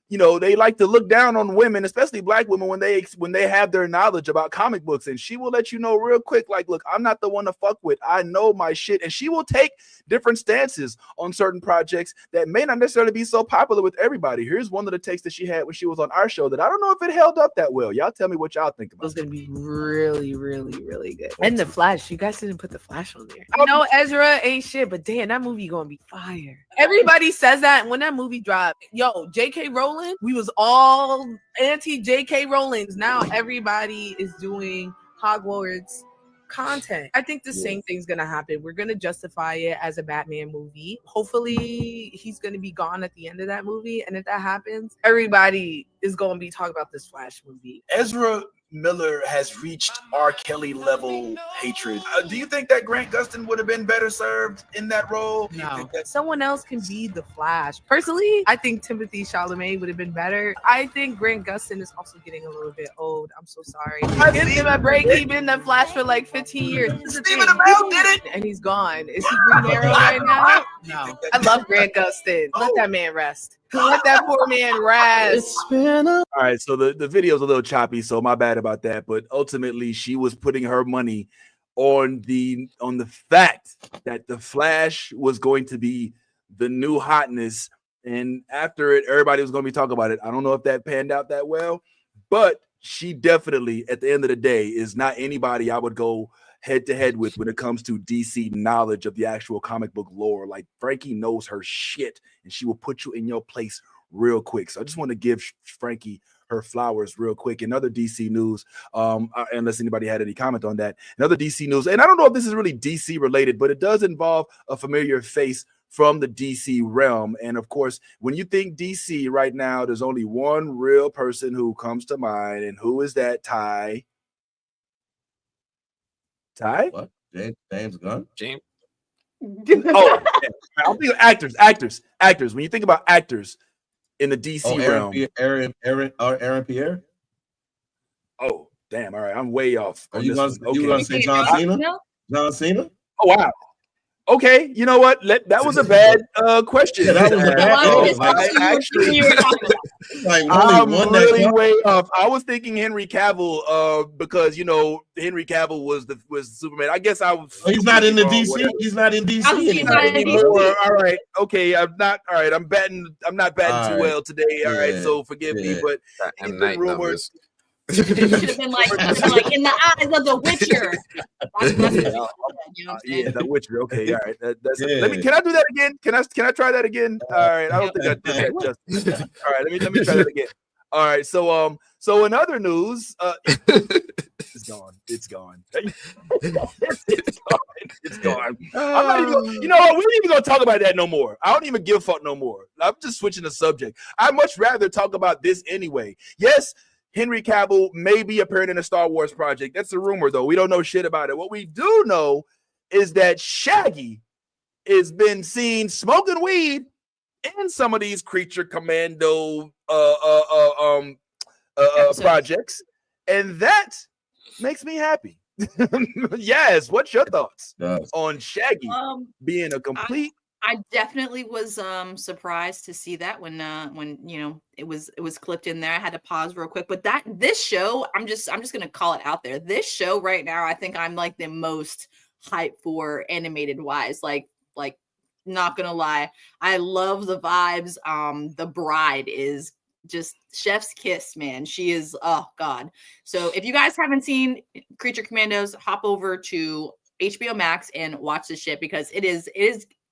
[SPEAKER 2] they like to look down on women, especially Black women, when they have their knowledge about comic books. And she will let you know real quick, like, look, I'm not the one to fuck with. I know my shit. And she will take different stances on certain projects that may not necessarily be so popular with everybody. Here's one of the takes that she had when she was on our show that I don't know if it held up that well. Y'all tell me what y'all think about.
[SPEAKER 3] It was going to be really, really, really good. And the Flash. You guys didn't put the Flash on there. I know Ezra ain't shit, but damn, that movie going to be fire. Everybody says that when that movie dropped. Yo, J.K. Rowling, we was all anti J.K. Rowling's. Now everybody is doing Hogwarts content. I think the same thing's gonna happen. We're gonna justify it as a Batman movie. Hopefully he's gonna be gone at the end of that movie, and if that happens, everybody is gonna be talking about this Flash movie.
[SPEAKER 2] Ezra Miller has reached R. Kelly level hatred. Do you think that Grant Gustin would have been better served in that role?
[SPEAKER 3] No, someone else can be the Flash. Personally, I think Timothy Chalamet would have been better. I think Grant Gustin is also getting a little bit old. I'm so sorry. Give him a break. He's been the Flash for like 15 years.
[SPEAKER 2] Stephen Amell did it,
[SPEAKER 3] and he's gone. Is he Green Arrow right now? No. I love Grant Gustin. Let that man rest. Let that poor man rest.
[SPEAKER 2] All right, so the video's a little choppy, so my bad about that. But ultimately, she was putting her money on the fact that the Flash was going to be the new hotness, and after it, everybody was going to be talking about it. I don't know if that panned out that well, but she definitely, at the end of the day, is not anybody I would go head to head with when it comes to DC knowledge of the actual comic book lore. Like, Frankie knows her shit, and she will put you in your place real quick. So I just want to give Frankie her flowers real quick. In other DC news, unless anybody had any comment on that, in other DC news, and I don't know if this is really DC related, but it does involve a familiar face from the DC realm. And of course, when you think DC right now, there's only one real person who comes to mind, and who is that, Ty? Ty?
[SPEAKER 8] What? James Gunn?
[SPEAKER 6] James?
[SPEAKER 2] Oh, I'm thinking actors. When you think about actors in the DC realm,
[SPEAKER 8] Aaron Pierre.
[SPEAKER 2] Oh, damn! All right, I'm way off.
[SPEAKER 8] Are you gonna say John Cena? John Cena?
[SPEAKER 2] Oh wow. Okay, you know what? That was a bad question.
[SPEAKER 8] Yeah, that was a bad
[SPEAKER 2] I'm really way off. I was thinking Henry Cavill, because Henry Cavill was Superman. I guess I was.
[SPEAKER 8] He's not in the DC. He's not in DC
[SPEAKER 2] anymore. All right, okay. I'm not. All right, I'm not batting too well today. All right, so forgive me, but
[SPEAKER 6] and night numbers.
[SPEAKER 1] It should have been like in the eyes of the Witcher.
[SPEAKER 2] Yeah, the Witcher. Okay, all right. Can I do that again? Can I try that again? All right. I don't think I did that justice. All right. Let me try that again. All right. So in other news, it's gone. It's gone. It's gone. I'm not even. You know what? We ain't even gonna talk about that no more. I don't even give a fuck no more. I'm just switching the subject. I'd much rather talk about this anyway. Yes. Henry Cavill may be appearing in a Star Wars project. That's a rumor, though. We don't know shit about it. What we do know is that Shaggy has been seen smoking weed in some of these Creature Commando projects, and that makes me happy. Yes. What's your thoughts on Shaggy being a complete?
[SPEAKER 1] I definitely was surprised to see that when it was clipped in there. I had to pause real quick, but this show, I'm just gonna call it out there. This show right now, I think I'm like the most hyped for animated wise. Like not gonna lie, I love the vibes. The bride is just chef's kiss, man. She is, oh god. So if you guys haven't seen Creature Commandos, hop over to HBO Max and watch this shit, because it is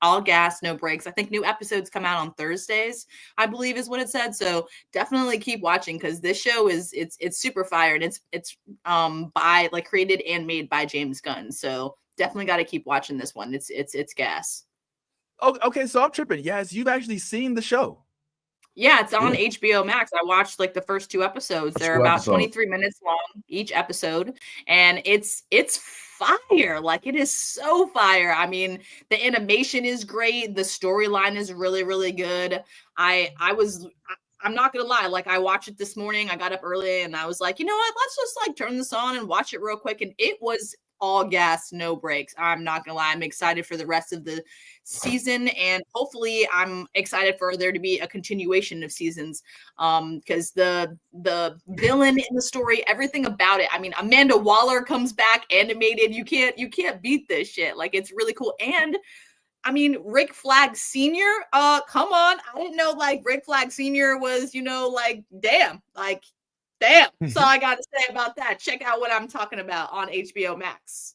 [SPEAKER 1] all gas, no breaks. I think new episodes come out on Thursdays, I believe is what it said. So definitely keep watching, because this show it's super fire, and it's created and made by James Gunn. So definitely got to keep watching this one. It's gas.
[SPEAKER 2] Oh, okay. So I'm tripping. Yes, you've actually seen the show.
[SPEAKER 1] Yeah, it's on HBO Max. I watched like the first 2 episodes. They're about 23 minutes long each episode, and it's fire. Like, it is so fire. I mean, the animation is great. The storyline is really, really good. I'm not gonna lie. Like, I watched it this morning. I got up early and I was like, you know what? Let's just like turn this on and watch it real quick. And it was all gas, no breaks. I'm not gonna lie. I'm excited for the rest of the season, and hopefully I'm excited for there to be a continuation of seasons, because the villain in the story, everything about it. I mean, Amanda Waller comes back animated. You can't beat this shit. Like, it's really cool. And I mean, Rick Flag Sr., come on. I didn't know like Rick Flag Sr. was, like, damn. That's all I got to say about that. Check out what I'm talking about on HBO Max.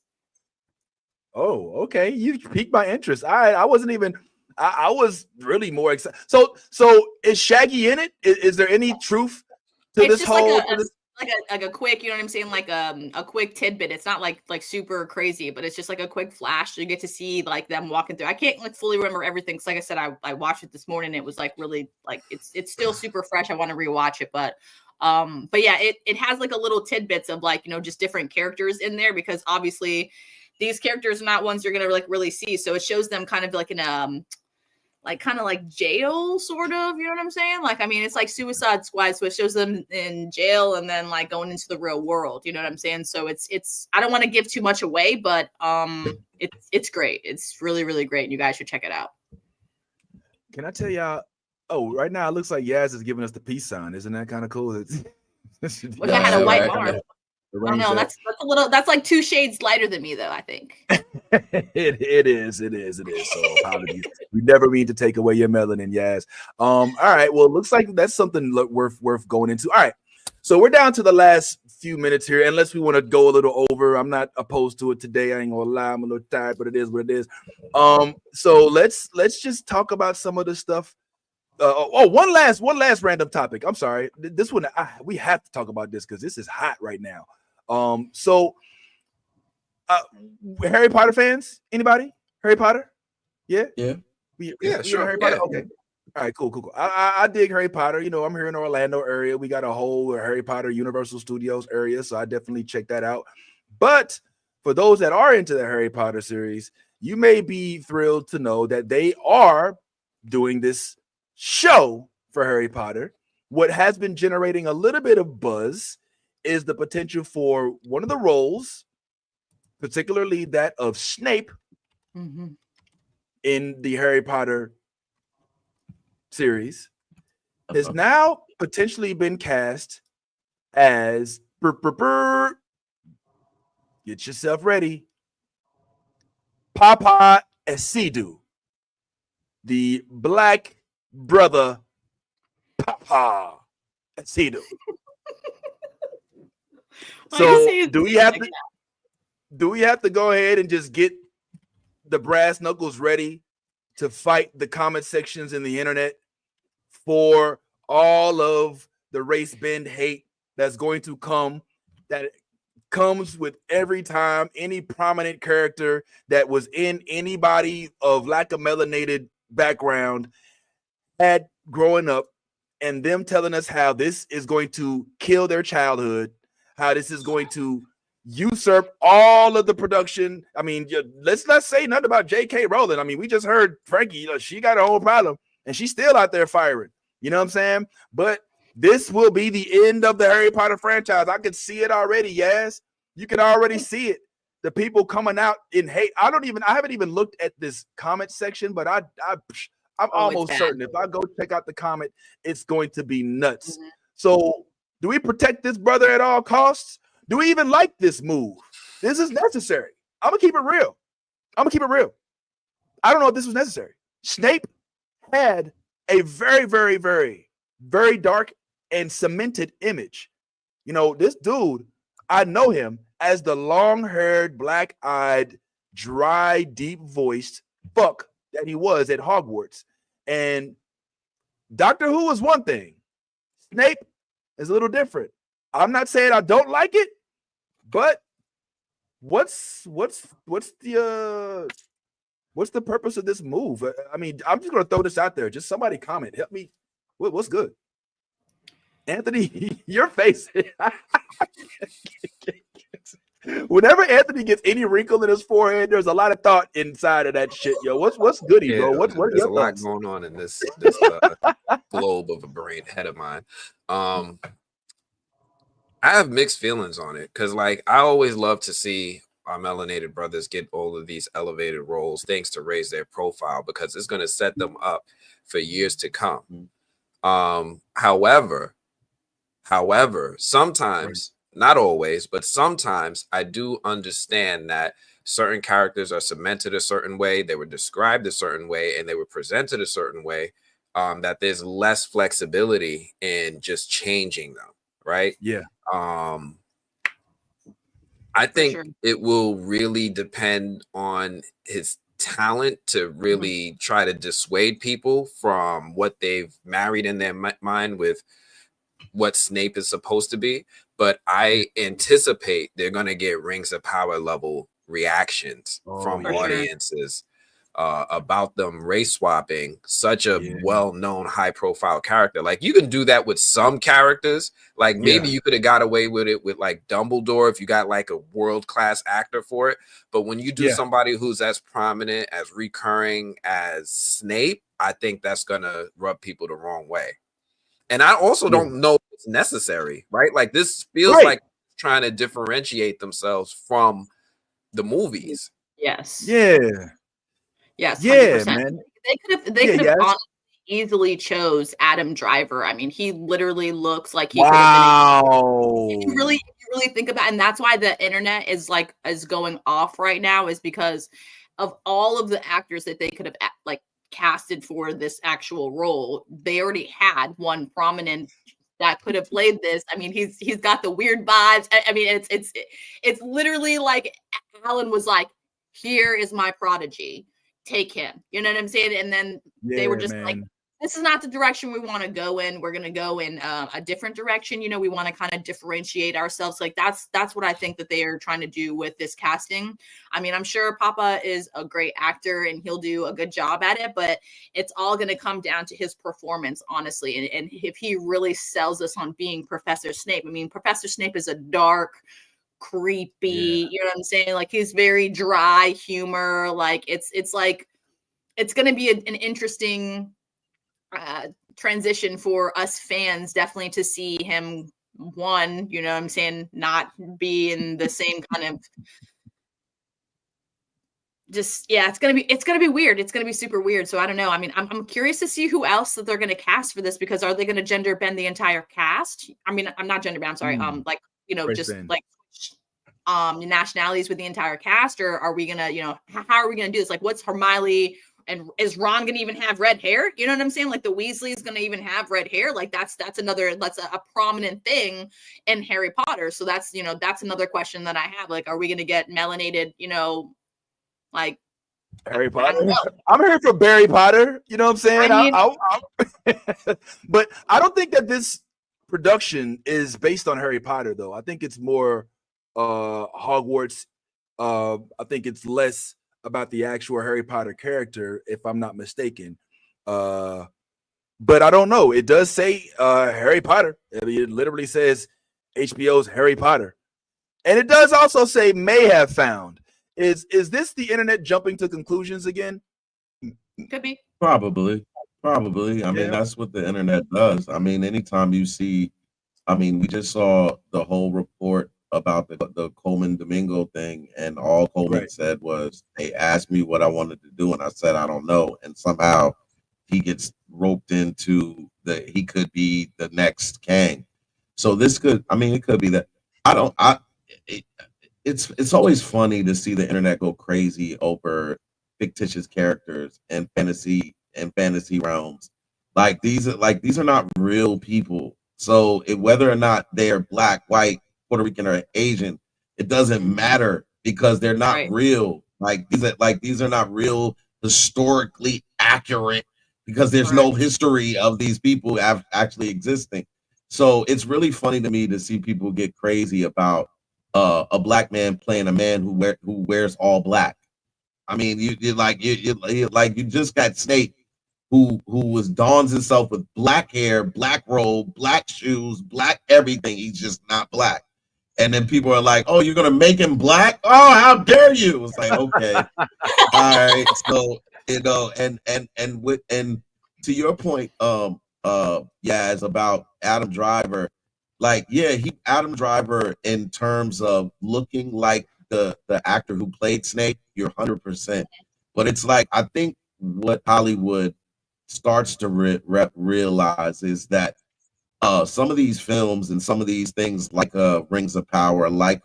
[SPEAKER 2] Oh, okay. You piqued my interest. I wasn't even. I was really more excited. So is Shaggy in it? Is there any truth to this whole?
[SPEAKER 1] like a quick, you know what I'm saying, like a quick tidbit. It's not like super crazy, but it's just like a quick flash. You get to see like them walking through. I can't like fully remember everything because, like I said, I watched it this morning. It was like really like it's still super fresh. I want to rewatch it, but yeah, it has like a little tidbits of like, you know, just different characters in there because obviously these characters are not ones you're gonna like really see. So it shows them kind of like in like kind of like jail sort of, you know what I'm saying? Like, I mean, it's like Suicide Squad, so it shows them in jail and then like going into the real world, you know what I'm saying? So it's I don't want to give too much away, but it's great. It's really, really great. And you guys should check it out.
[SPEAKER 2] Can I tell y'all? Oh, right now it looks like Yaz is giving us the peace sign. Isn't that kind of cool?
[SPEAKER 1] Wish I had a white bar. Oh no, that's a little. That's like 2 shades lighter than me, though. I think
[SPEAKER 2] it is. So apologies. We never mean to take away your melanin, Yaz. All right. Well, it looks like that's something worth going into. All right. So we're down to the last few minutes here. Unless we want to go a little over, I'm not opposed to it today. I ain't gonna lie. I'm a little tired, but it is what it is. So let's just talk about some of the stuff. One last random topic. I'm sorry. This one we have to talk about this because this is hot right now. Harry Potter fans? Anybody? Harry Potter? Yeah.
[SPEAKER 6] Sure.
[SPEAKER 2] Harry Potter. Okay. All right. Cool. I dig Harry Potter. You know, I'm here in the Orlando area. We got a whole Harry Potter Universal Studios area, so I definitely check that out. But for those that are into the Harry Potter series, you may be thrilled to know that they are doing this show for Harry Potter. What has been generating a little bit of buzz is the potential for one of the roles, particularly that of Snape, in the Harry Potter series, has now potentially been cast as get yourself ready, Papa Esidu, the black brother Papa Esidu. So do we have to go ahead and just get the brass knuckles ready to fight the comment sections in the internet for all of the race bend hate that's going to come, that comes with every time any prominent character that was in anybody of lack of melanated background had growing up, and them telling us how this is going to kill their childhood, how this is going to usurp all of the production. I mean, let's not say nothing about J.K. Rowling. I mean, we just heard Frankie, you know, she got her own problem and she's still out there firing. You know what I'm saying? But this will be the end of the Harry Potter franchise. I can see it already, yes. You can already see it. The people coming out in hate. I haven't even looked at this comment section, but I'm almost certain if I go check out the comment, it's going to be nuts. So do we protect this brother at all costs? Do we even like this move? This is necessary. I'm going to keep it real. I don't know if this was necessary. Snape had a very, very, very, very dark and cemented image. You know, this dude, I know him as the long-haired, black-eyed, dry, deep-voiced fuck that he was at Hogwarts. And Doctor Who is one thing. Snape is a little different. I'm not saying I don't like it, but what's the purpose of this move? I mean, I'm just gonna throw this out there. Just somebody comment. Help me. What's good? Anthony, your face. Whenever Anthony gets any wrinkle in his forehead, there's a lot of thought inside of that shit, yo. What's goody, bro? What
[SPEAKER 6] there's a lot going on in this globe of a brain head of mine. I have mixed feelings on it because, like, I always love to see our melanated brothers get all of these elevated roles, things to raise their profile because it's going to set them up for years to come. However, sometimes, not always, but sometimes I do understand that certain characters are cemented a certain way, they were described a certain way, and they were presented a certain way, that there's less flexibility in just changing them, right?
[SPEAKER 2] Yeah.
[SPEAKER 6] I think it will really depend on his talent to really try to dissuade people from what they've married in their mind with what Snape is supposed to be, but I anticipate they're going to get Rings of Power level reactions from audiences about them race swapping such a well-known, high-profile character. Like, you can do that with some characters. Like, maybe you could have got away with it with like Dumbledore if you got like a world-class actor for it. But when you do somebody who's as prominent, as recurring as Snape, I think that's gonna rub people the wrong way. And I also don't know if it's necessary, right? Like, this feels like trying to differentiate themselves from the movies.
[SPEAKER 1] Yes.
[SPEAKER 2] Yeah.
[SPEAKER 1] Yes.
[SPEAKER 2] Yeah,
[SPEAKER 1] 100%.
[SPEAKER 2] man.
[SPEAKER 1] They could have honestly easily chose Adam Driver. I mean, he literally looks like he could
[SPEAKER 2] have
[SPEAKER 1] been. If you really think about it, and that's why the internet is going off right now, is because of all of the actors that they could have like casted for this actual role. They already had one prominent that could have played this. I mean, he's got the weird vibes. I mean, it's literally like Alan was like, "Here is my prodigy. Take him." You know what I'm saying? And then they were just like, "This is not the direction we want to go in. We're going to go in a different direction. You know, we want to kind of differentiate ourselves." Like, that's what I think that they are trying to do with this casting. I mean, I'm sure Papa is a great actor and he'll do a good job at it, but it's all going to come down to his performance, honestly. And if he really sells us on being Professor Snape. I mean, Professor Snape is a dark, creepy, you know what I'm saying? Like, he's very dry humor. Like, it's like, it's going to be an interesting transition for us fans, definitely, to see him, one, you know what I'm saying, not be in the same kind of just, it's gonna be weird. It's gonna be super weird. So I don't know. I mean, I'm curious to see who else that they're gonna cast for this, because are they gonna gender bend the entire cast? I mean, I'm not gender bend, I'm sorry. Like, you know, just like nationalities with the entire cast, or are we gonna, you know, how are we gonna do this? Like, what's Hermione, and is Ron gonna even have red hair? You know what I'm saying? Like, the Weasleys gonna even have red hair? Like, that's a prominent thing in Harry Potter. So that's, you know, that's another question that I have. Like, are we gonna get melanated, you know, like
[SPEAKER 2] Harry Potter? I'm here for Barry Potter. You know what I'm saying? I mean, but I don't think that this production is based on Harry Potter, though. I think it's more Hogwarts. I think it's less about the actual Harry Potter character, if I'm not mistaken. But I don't know. It does say Harry Potter. I mean, it literally says HBO's Harry Potter. And it does also say may have found. Is this the internet jumping to conclusions again?
[SPEAKER 1] Could be.
[SPEAKER 8] Probably. I mean, that's what the internet does. I mean, anytime you see, I mean, we just saw the whole report about the Coleman Domingo thing, and all Coleman said was, they asked me what I wanted to do, and I said I don't know, and somehow he gets roped into he could be the next Kang. So this could, I mean, it could be that. It's always funny to see the internet go crazy over fictitious characters and fantasy realms. Like, these are not real people. So whether or not they are black, white, Puerto Rican, or Asian, it doesn't matter, because they're not real. Like, these are not real, historically accurate, because there's no history of these people actually existing. So it's really funny to me to see people get crazy about a black man playing a man who wears all black. I mean, you just got Snape, who dons himself with black hair, black robe, black shoes, black everything. He's just not black. And then people are like, "Oh, you're gonna make him black? Oh, how dare you!" It's like, okay, all right. So, you know, and to your point, it's about Adam Driver. Like, Adam Driver, in terms of looking like the actor who played Snape, you're 100%. But it's like, I think what Hollywood starts to realize is that some of these films and some of these things, like Rings of Power, like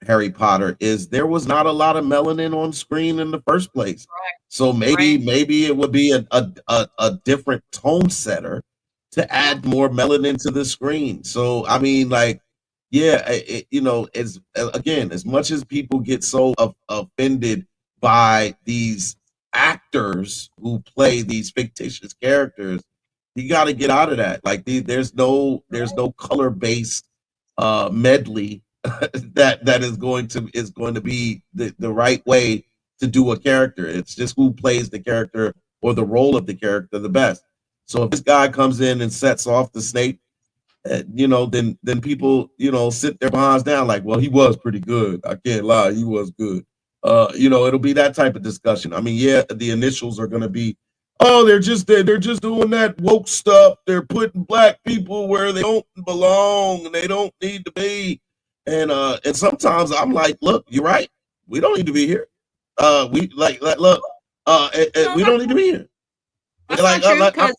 [SPEAKER 8] Harry Potter, there was not a lot of melanin on screen in the first place. So maybe it would be a different tone setter to add more melanin to the screen. So I mean, like, you know, as much as people get so offended by these actors who play these fictitious characters. You got to get out of that. Like there's no color based medley that is going to be the right way to do a character. It's just who plays the character or the role of the character the best. So if this guy comes in and sets off the snake, then people, sit their behinds down like, well, he was pretty good. I can't lie, he was good. It'll be that type of discussion. I mean, yeah, the initials are going to be, oh, they're just doing that woke stuff. They're putting black people where they don't belong and they don't need to be. And sometimes I'm like, look, you're right. We don't need to be here. We look, we don't need to be here.
[SPEAKER 1] That's not true, because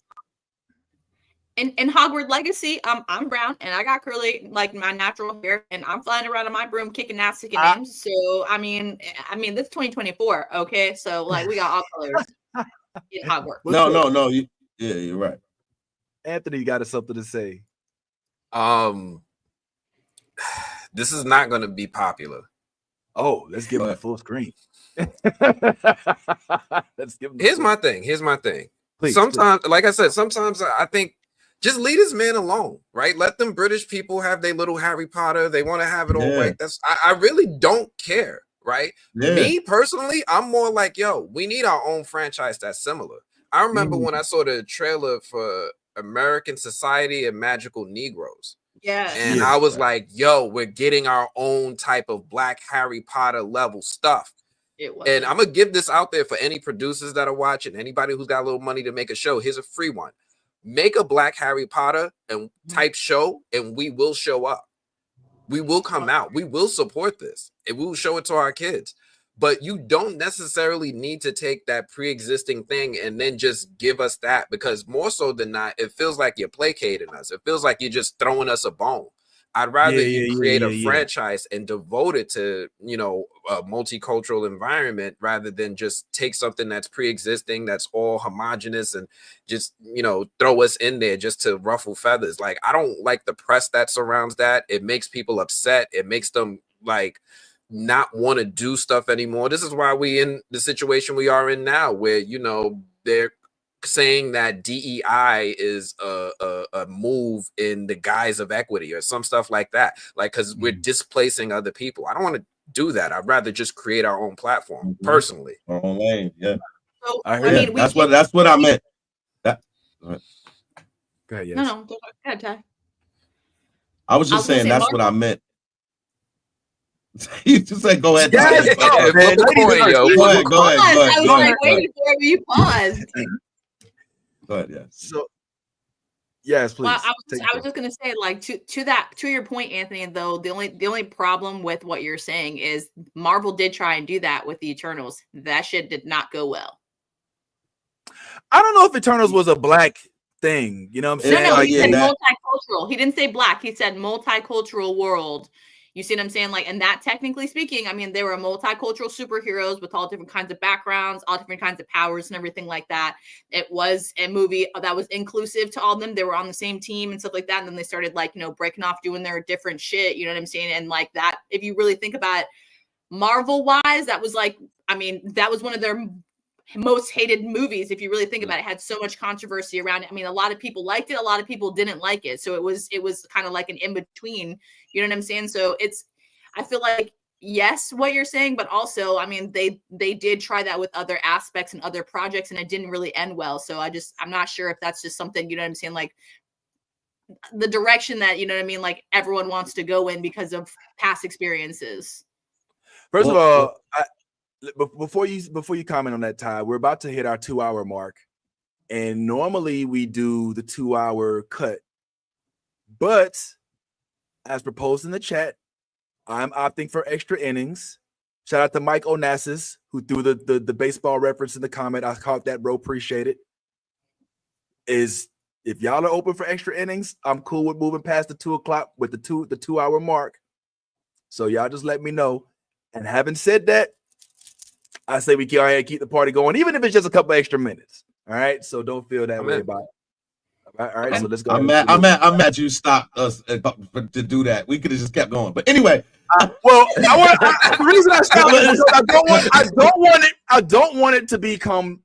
[SPEAKER 1] in Hogwarts Legacy, I'm brown and I got curly, like my natural hair, and I'm flying around on my broom kicking ass, kicking names. So I mean, this is 2024, okay? So like we got all colors in Hogwarts.
[SPEAKER 8] No, you're right.
[SPEAKER 2] Anthony, you got something to say?
[SPEAKER 6] This is not going to be popular.
[SPEAKER 2] Oh, let's give him a full screen.
[SPEAKER 6] Here's my thing. Please, sometimes, like I said, sometimes I think just leave this man alone, right? Let them British people have their little Harry Potter. They want to have it all right. I really don't care, right? Yeah. Me personally, I'm more like, yo, we need our own franchise that's similar. I remember when I saw the trailer for American Society of Magical Negroes.
[SPEAKER 1] Yeah.
[SPEAKER 6] And I was like, yo, we're getting our own type of Black Harry Potter level stuff. And I'm going to give this out there for any producers that are watching, anybody who's got a little money to make a show. Here's a free one. Make a Black Harry Potter and type show, and we will show up. We will come out. We will support this, and we will show it to our kids. But you don't necessarily need to take that pre-existing thing and then just give us that, because more so than not, it feels like you're placating us. It feels like you're just throwing us a bone. I'd rather you create a franchise and devote it to, a multicultural environment rather than just take something that's pre-existing, that's all homogenous, and just, throw us in there just to ruffle feathers. Like, I don't like the press that surrounds that. It makes people upset. It makes them like not want to do stuff anymore. This is why we in the situation we are in now, where, they're saying that DEI is a move in the guise of equity or some stuff like that, like, because we're displacing other people. I don't want to do that. I'd rather just create our own platform personally.
[SPEAKER 8] Our own lane, yeah.
[SPEAKER 1] So,
[SPEAKER 8] That's what I meant.
[SPEAKER 2] Go ahead, yes.
[SPEAKER 1] No, go ahead, Ty.
[SPEAKER 8] I was just saying that's what I meant. You just said go ahead.
[SPEAKER 2] Yes,
[SPEAKER 8] go ahead.
[SPEAKER 1] I was like waiting for you. Pause.
[SPEAKER 8] Go ahead, yeah.
[SPEAKER 2] So, yes, please.
[SPEAKER 1] Well, I was just gonna say, like, to your point, Anthony. Though the only problem with what you're saying is Marvel did try and do that with the Eternals. That shit did not go well.
[SPEAKER 2] I don't know if Eternals was a black thing. You know what I'm saying?
[SPEAKER 1] No, he said multicultural. He didn't say black. He said multicultural world. You see what I'm saying? Like, and that, technically speaking, I mean, they were multicultural superheroes with all different kinds of backgrounds, all different kinds of powers and everything like that. It was a movie that was inclusive to all of them. They were on the same team and stuff like that. And then they started, like, breaking off, doing their different shit. You know what I'm saying? And like that, if you really think about it, Marvel wise, that was like, I mean, that was one of their most hated movies. If you really think about it, had so much controversy around it. I mean, a lot of people liked it, a lot of people didn't like it. So it was kind of like an in-between, you know what I'm saying? So I feel like, yes, what you're saying, but also, I mean, they did try that with other aspects and other projects, and it didn't really end well. So I'm not sure if that's just something, you know what I'm saying, like the direction that, you know what I mean, like everyone wants to go in because of past experiences.
[SPEAKER 2] First of all, before you comment on that, Ty, we're about to hit our 2-hour mark, and normally we do the 2-hour cut, but as proposed in the chat, I'm opting for extra innings. Shout out to Mike Onassis, who threw the baseball reference in the comment. I caught that, bro. Appreciate it. If y'all are open for extra innings, I'm cool with moving past the 2 o'clock with the 2-hour mark. So y'all just let me know. And having said that, I say we go ahead and keep the party going, even if it's just a couple extra minutes. All right. So don't feel that way about it. All right, so let's go.
[SPEAKER 8] I'm mad you stopped us to do that. We could have just kept going. But anyway,
[SPEAKER 2] the reason I stopped is because I don't want it to become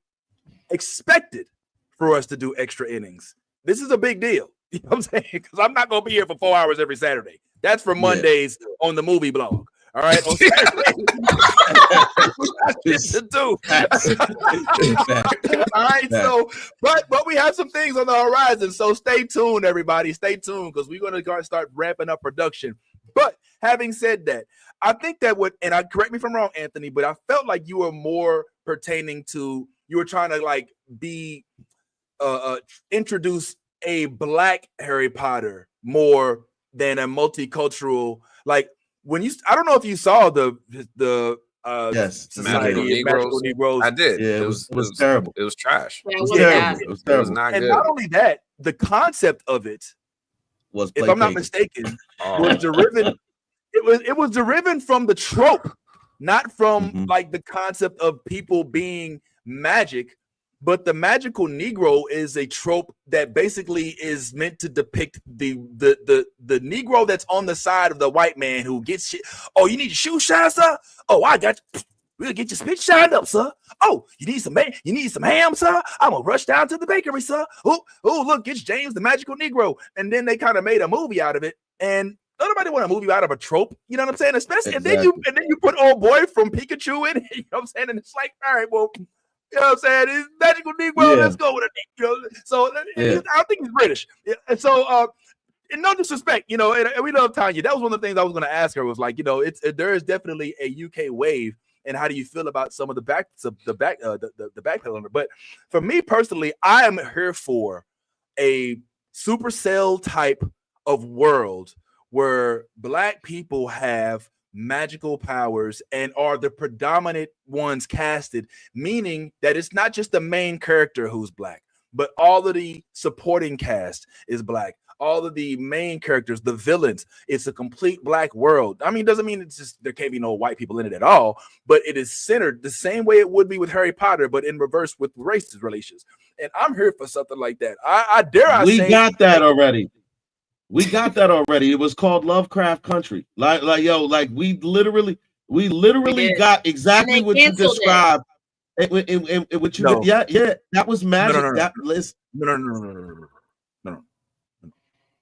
[SPEAKER 2] expected for us to do extra innings. This is a big deal. You know what I'm saying? Because I'm not gonna be here for 4 hours every Saturday. That's for Mondays on the movie blog. All right. On to do. All right. So, but we have some things on the horizon. So stay tuned, everybody. Stay tuned because we're gonna start ramping up production. But having said that, I think that correct me if I'm wrong, Anthony, but I felt like you were more pertaining to you were trying to like be introduce a Black Harry Potter more than a multicultural, like when you, I don't know if you saw the Society of Magical Negroes.
[SPEAKER 6] I did.
[SPEAKER 8] Yeah, it was terrible.
[SPEAKER 6] It was trash.
[SPEAKER 3] Yeah,
[SPEAKER 8] It was terrible. It was terrible.
[SPEAKER 6] It was not
[SPEAKER 2] And
[SPEAKER 6] good.
[SPEAKER 2] not only that, the concept of it,
[SPEAKER 8] Was
[SPEAKER 2] if I'm not mistaken, was deriven. It was deriven from the trope, not from like the concept of people being magic. But the magical Negro is a trope that basically is meant to depict the Negro that's on the side of the white man who gets shit. Oh, you need your shoes shined, sir? Oh, I got you. We'll get your spit shined up, sir. Oh, you need some ham, sir? I'm gonna rush down to the bakery, sir. Oh, look, it's James the Magical Negro. And then they kind of made a movie out of it. And nobody want to move you out of a trope, you know what I'm saying? Especially and then you put old boy from Pikachu in it, you know what I'm saying? And it's like, all right, well. You know what I'm saying? It's Magical Negro. Let's go with it. You know, so I don't think he's British. And so, in no disrespect, you know, and we love Tanya. That was one of the things I was going to ask her. Was like, you know, there is definitely a UK wave, and how do you feel about some of the backpedaling? But for me personally, I am here for a Supercell type of world where Black people have magical powers and are the predominant ones casted, meaning that it's not just the main character who's Black, but all of the supporting cast is Black. All of the main characters, the villains, it's a complete Black world. I mean, it doesn't mean it's just there can't be no white people in it at all, but it is centered the same way it would be with Harry Potter, but in reverse with race relations. And I'm here for something like that. We
[SPEAKER 8] got that already. We got that already. It was called Lovecraft Country. Like we literally got exactly what you described. What you that was magic.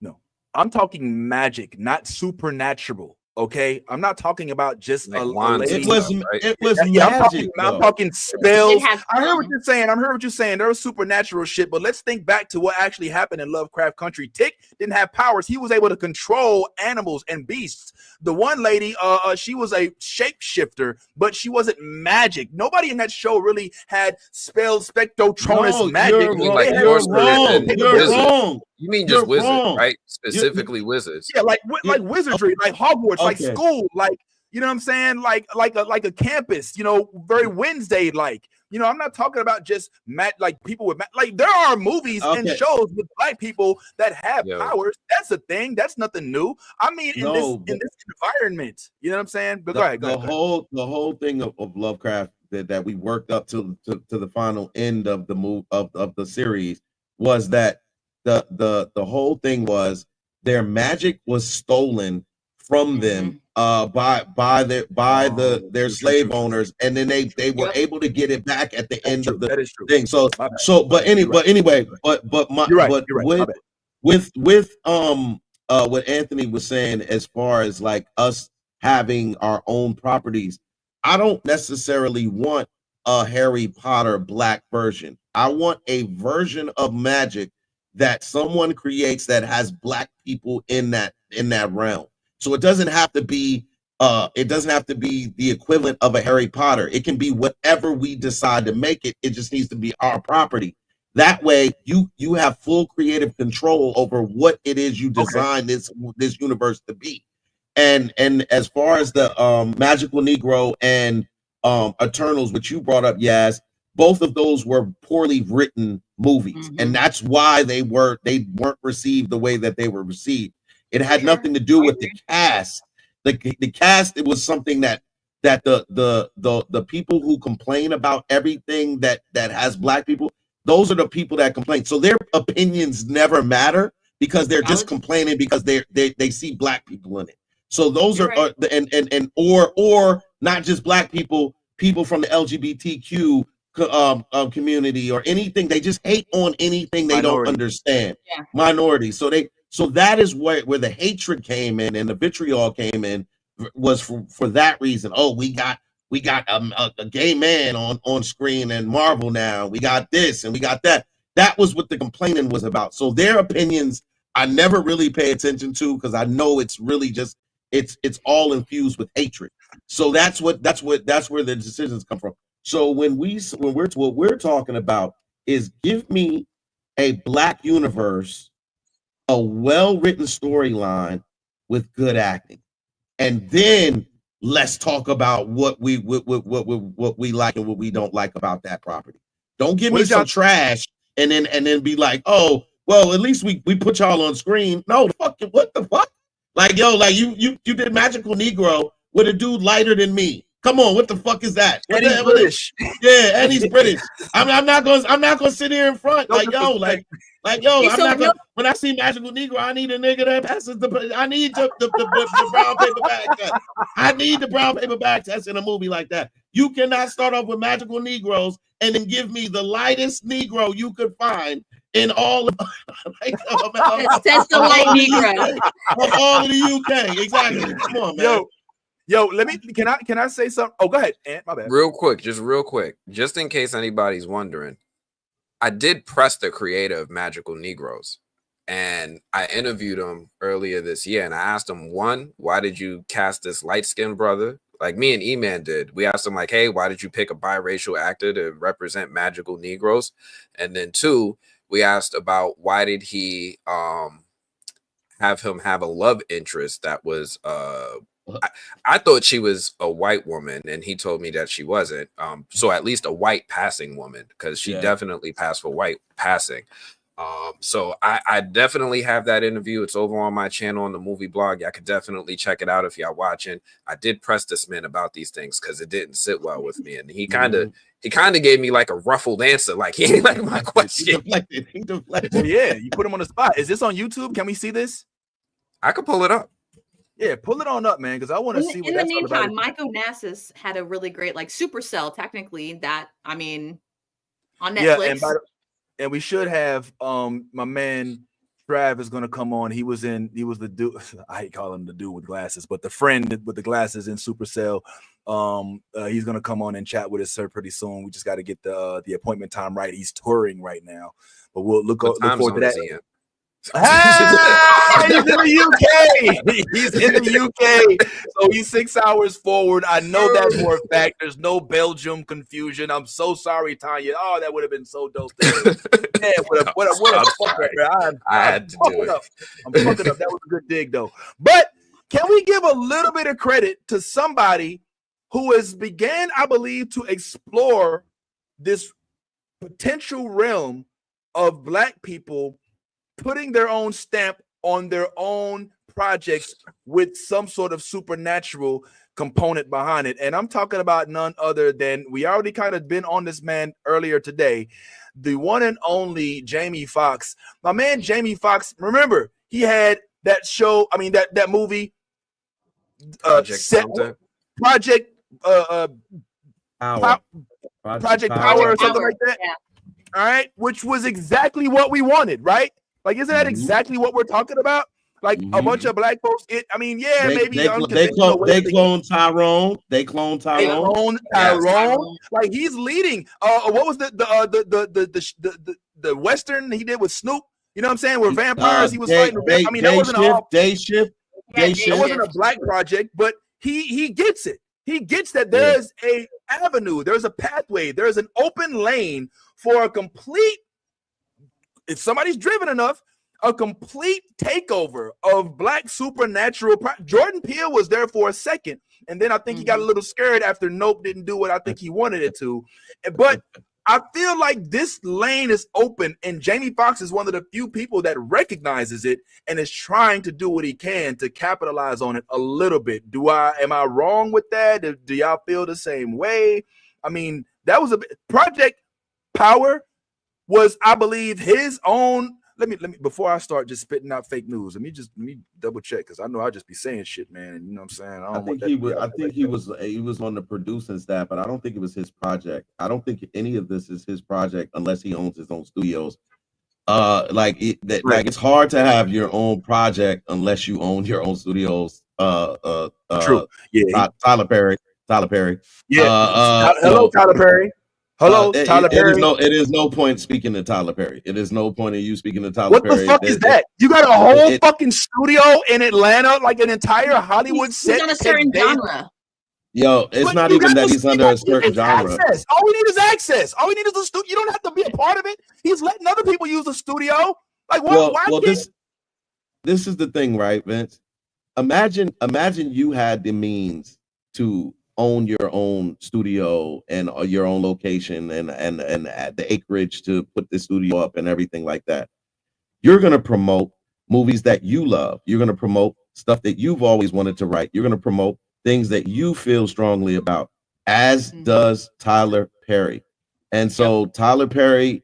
[SPEAKER 2] No. I'm talking magic, not supernatural. Okay, I'm not talking about just
[SPEAKER 6] like
[SPEAKER 2] a
[SPEAKER 6] lady.
[SPEAKER 8] It was magic.
[SPEAKER 2] I'm talking spells. I heard what you're saying. There was supernatural shit, but let's think back to what actually happened in Lovecraft Country. Tick didn't have powers. He was able to control animals and beasts. The one lady, she was a shapeshifter, but she wasn't magic. Nobody in that show really had spells, spectrotronus magic.
[SPEAKER 8] You're wrong.
[SPEAKER 6] You mean just wizards, right? Specifically wizards.
[SPEAKER 2] Yeah, like wizardry, like Hogwarts, like school, like, you know what I'm saying? Like a campus, you know, very Wednesday-like. You know, I'm not talking about just like people with like there are movies and shows with Black people that have powers. That's a thing. That's nothing new. I mean, in this environment, you know what I'm saying? But go ahead.
[SPEAKER 8] The whole thing of Lovecraft that we worked up to the final end of the of the series was that the whole thing was their magic was stolen from them by their slave owners, and then they were able to get it back at the end of the thing. With what Anthony was saying as far as like us having our own properties, I don't necessarily want a Harry Potter Black version. I want a version of magic that someone creates that has Black people in that realm. So it doesn't have to be the equivalent of a Harry Potter. It can be whatever we decide to make it. It just needs to be our property. That way you have full creative control over what it is you design this universe to be. And as far as the Magical Negro and Eternals, which you brought up, Yaz, both of those were poorly written movies, and that's why they weren't received the way that they were received. It had nothing to do with the cast. The cast, it was something that the people who complain about everything that has Black people, Those are the people that complain. So their opinions never matter because they're just complaining because they see black people in it. So those are or not just black people, people from the LGBTQ community or anything. They just hate on anything they don't understand.
[SPEAKER 1] Yeah.
[SPEAKER 8] Minorities. So that is where the hatred came in and the vitriol came in, was for that reason. Oh, we got a gay man on screen and Marvel now. We got this and we got that. That was what the complaining was about. So their opinions I never really pay attention to because I know it's really just it's all infused with hatred. So that's where the decisions come from. So what we're talking about is give me a black universe, a well-written storyline with good acting, and then let's talk about what we like and what we don't like about that property. Don't give me some trash and then be like, oh, well, at least we put y'all on screen. No, what the fuck? Like, yo, like you did Magical Negro with a dude lighter than me. Come on, what the fuck is that?
[SPEAKER 2] And he's British.
[SPEAKER 8] Yeah, and he's British. I'm not gonna sit here in front like yo, when I see Magical Negro, I need a nigga that passes I need the brown paper bag test. I need the brown paper bag test in a movie like that. You cannot start off with Magical Negroes and then give me the lightest Negro you could find in all of
[SPEAKER 1] that's the light Negro
[SPEAKER 8] of all of the UK. Exactly. Come on, man.
[SPEAKER 2] Yo, can I say something? Oh, go ahead, Ant. My bad.
[SPEAKER 6] Real quick, just in case anybody's wondering, I did press the creator of Magical Negroes, and I interviewed him earlier this year, and I asked him, one, why did you cast this light-skinned brother? Like me and E-Man did. We asked him, like, hey, why did you pick a biracial actor to represent Magical Negroes? And then two, we asked about why did he have him have a love interest that was I thought she was a white woman, and he told me that she wasn't. So at least a white passing woman, because she definitely passed for white passing. So I definitely have that interview. It's over on my channel on the movie blog. Y'all could definitely check it out if y'all watching. I did press this man about these things because it didn't sit well with me, and he kind of gave me like a ruffled answer, like he ain't like my question.
[SPEAKER 8] He deflected.
[SPEAKER 2] Yeah, you put him on the spot. Is this on YouTube? Can we see this?
[SPEAKER 6] I could pull it up.
[SPEAKER 2] Yeah, pull it on up, man, because I want to see what that's all about.
[SPEAKER 1] In the meantime, Mike Onassis had a really great, like, Supercell, technically, that, I mean, on Netflix.
[SPEAKER 2] Yeah, and we should have my man Trav is gonna come on. He was the dude. I hate calling him the dude with glasses, but the friend with the glasses in Supercell. He's gonna come on and chat with us, sir, pretty soon. We just got to get the appointment time right. He's touring right now, but we'll look forward to that. He's in the UK. He's in the UK, so he's 6 hours forward. I know that for a fact. There's no Belgium confusion. I'm so sorry, Tanya. Oh, that would have been so dope. Man, what a fucker!
[SPEAKER 6] I had to do it.
[SPEAKER 2] I'm fucking up. That was a good dig, though. But can we give a little bit of credit to somebody who has began, I believe, to explore this potential realm of Black people putting their own stamp on their own projects with some sort of supernatural component behind it. And I'm talking about none other than, we already kind of been on this man earlier today, the one and only Jamie Foxx. My man Jamie Foxx, remember, he had that show, I mean, that movie, Project Power or something like that.
[SPEAKER 1] Yeah.
[SPEAKER 2] All right, which was exactly what we wanted, right? Like, isn't that exactly what we're talking about? Like a bunch of Black folks. They
[SPEAKER 8] clone Tyrone. They clone Tyrone.
[SPEAKER 2] Like, he's leading. What was the Western he did with Snoop? You know what I'm saying? Where vampires he was fighting. I mean, that wasn't Day Shift. It wasn't a Black project, but he gets it. He gets that there's a avenue, there's a pathway, there's an open lane for a complete, if somebody's driven enough, a complete takeover of Black supernatural. Jordan Peele was there for a second, and then I think he got a little scared after Nope didn't do what I think he wanted it to. But I feel like this lane is open, and Jamie Foxx is one of the few people that recognizes it and is trying to do what he can to capitalize on it a little bit. Am I wrong with that? Do y'all feel the same way? I mean, that was Project Power was, I believe, his own. Let me before I start just spitting out fake news. Let me double check, because I know I'll just be saying shit, man. And you know what I'm saying? I don't want that to be.
[SPEAKER 8] I think he was on the producing staff, but I don't think it was his project. I don't think any of this is his project unless he owns his own studios. Like it's hard to have your own project unless you own your own studios.
[SPEAKER 2] True. Yeah.
[SPEAKER 8] Tyler Perry.
[SPEAKER 2] Yeah. Hello, Tyler Perry. Hello, Tyler Perry.
[SPEAKER 8] It is no point speaking to Tyler Perry. It is no point in you speaking to Tyler
[SPEAKER 2] what
[SPEAKER 8] Perry.
[SPEAKER 2] What the fuck is that? You got a whole fucking studio in Atlanta, like an entire Hollywood set.
[SPEAKER 1] He's on a certain genre.
[SPEAKER 8] Yo, it's not even that he's under a certain genre.
[SPEAKER 2] Access. All we need is access. All we need is the studio. You don't have to be a part of it. He's letting other people use the studio. Like, why
[SPEAKER 8] this is the thing, right, Vince? Imagine you had the means to own your own studio and your own location and the acreage to put the studio up and everything like that. You're going to promote movies that you love. You're going to promote stuff that you've always wanted to write. You're going to promote things that you feel strongly about, as does Tyler Perry. And so Tyler Perry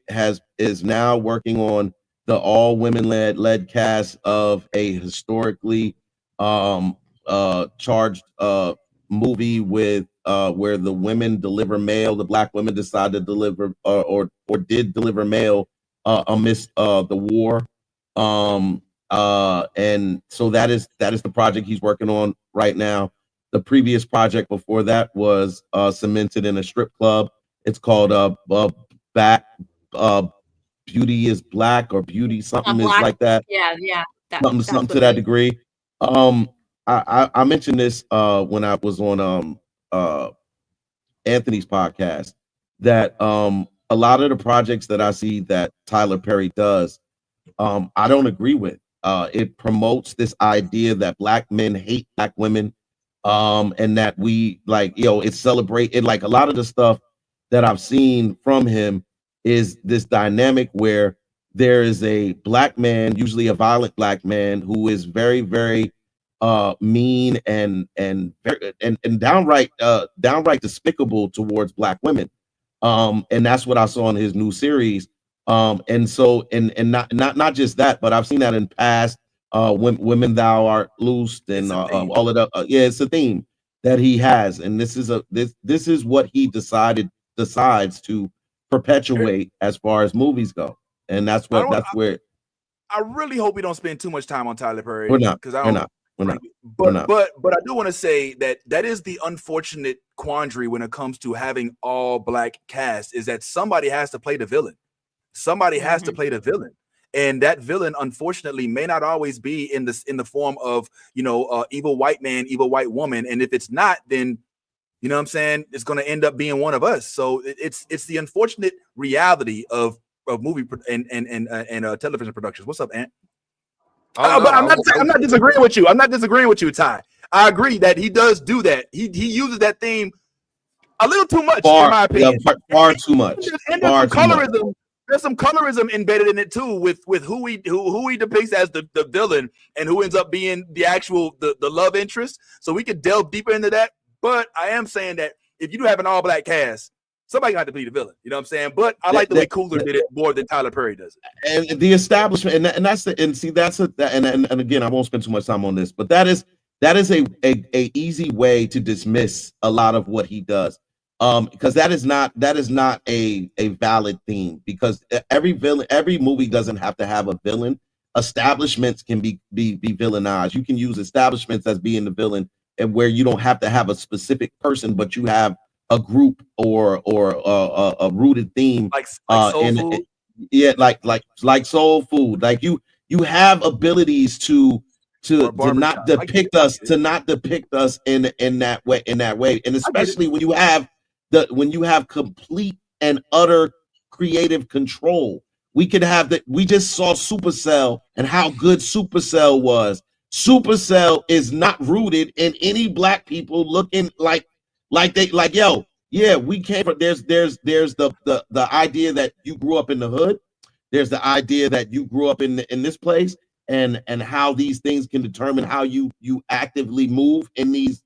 [SPEAKER 8] is now working on the all women led cast of a historically charged movie with where the women deliver mail, the black women decide to deliver or did deliver mail amidst the war. And so that is the project he's working on right now. The previous project before that was cemented in a strip club. It's called Beauty is Black, or Beauty something is like that.
[SPEAKER 1] Yeah.
[SPEAKER 8] Something to that degree. I mentioned this when I was on Anthony's podcast, that a lot of the projects that I see that Tyler Perry does, I don't agree with. It promotes this idea that black men hate black women, and that we it's celebrated. Like, a lot of the stuff that I've seen from him is this dynamic where there is a black man, usually a violent black man, who is very, very mean and downright despicable towards black women. And that's what I saw in his new series. And so not just that, but I've seen that in past Women Thou Art Loosed and all of the it's a theme that he has, and this is what he decides to perpetuate as far as movies go, and that's where
[SPEAKER 2] I really hope we don't spend too much time on Tyler Perry.
[SPEAKER 8] We're not.
[SPEAKER 2] But I do want to say that is the unfortunate quandary when it comes to having all black cast, is that somebody has to play the villain. Somebody has to play the villain. And that villain, unfortunately, may not always be in the form of, evil white man, evil white woman. And if it's not, then, you know what I'm saying, it's going to end up being one of us. So it's the unfortunate reality of movie and television productions. What's up, Ant? But I'm not disagreeing with you. I'm not disagreeing with you, Ty. I agree that he does do that. He uses that theme a little too much, in my opinion.
[SPEAKER 8] Far too much.
[SPEAKER 2] And there's some colorism embedded in it too, with who he depicts as the villain and who ends up being the actual the love interest. So we could delve deeper into that. But I am saying that if you do have an all black cast, somebody got to be the villain. You know what I'm saying? But I like the way Cooler did it more than Tyler Perry does it.
[SPEAKER 8] And the establishment, and again, I won't spend too much time on this, but that is a easy way to dismiss a lot of what he does. Because that is not a valid theme, because every movie doesn't have to have a villain. Establishments can be villainized. You can use establishments as being the villain, and where you don't have to have a specific person, but you have a group or a rooted theme,
[SPEAKER 2] like soul food.
[SPEAKER 8] Like soul food. Like you have abilities to not depict us in that way, and especially when you have complete and utter creative control. We could have that. We just saw Supercell and how good Supercell was. Supercell is not rooted in any black people looking like we came from. There's the idea that you grew up in the hood. There's the idea that you grew up in this place, and how these things can determine how you actively move in these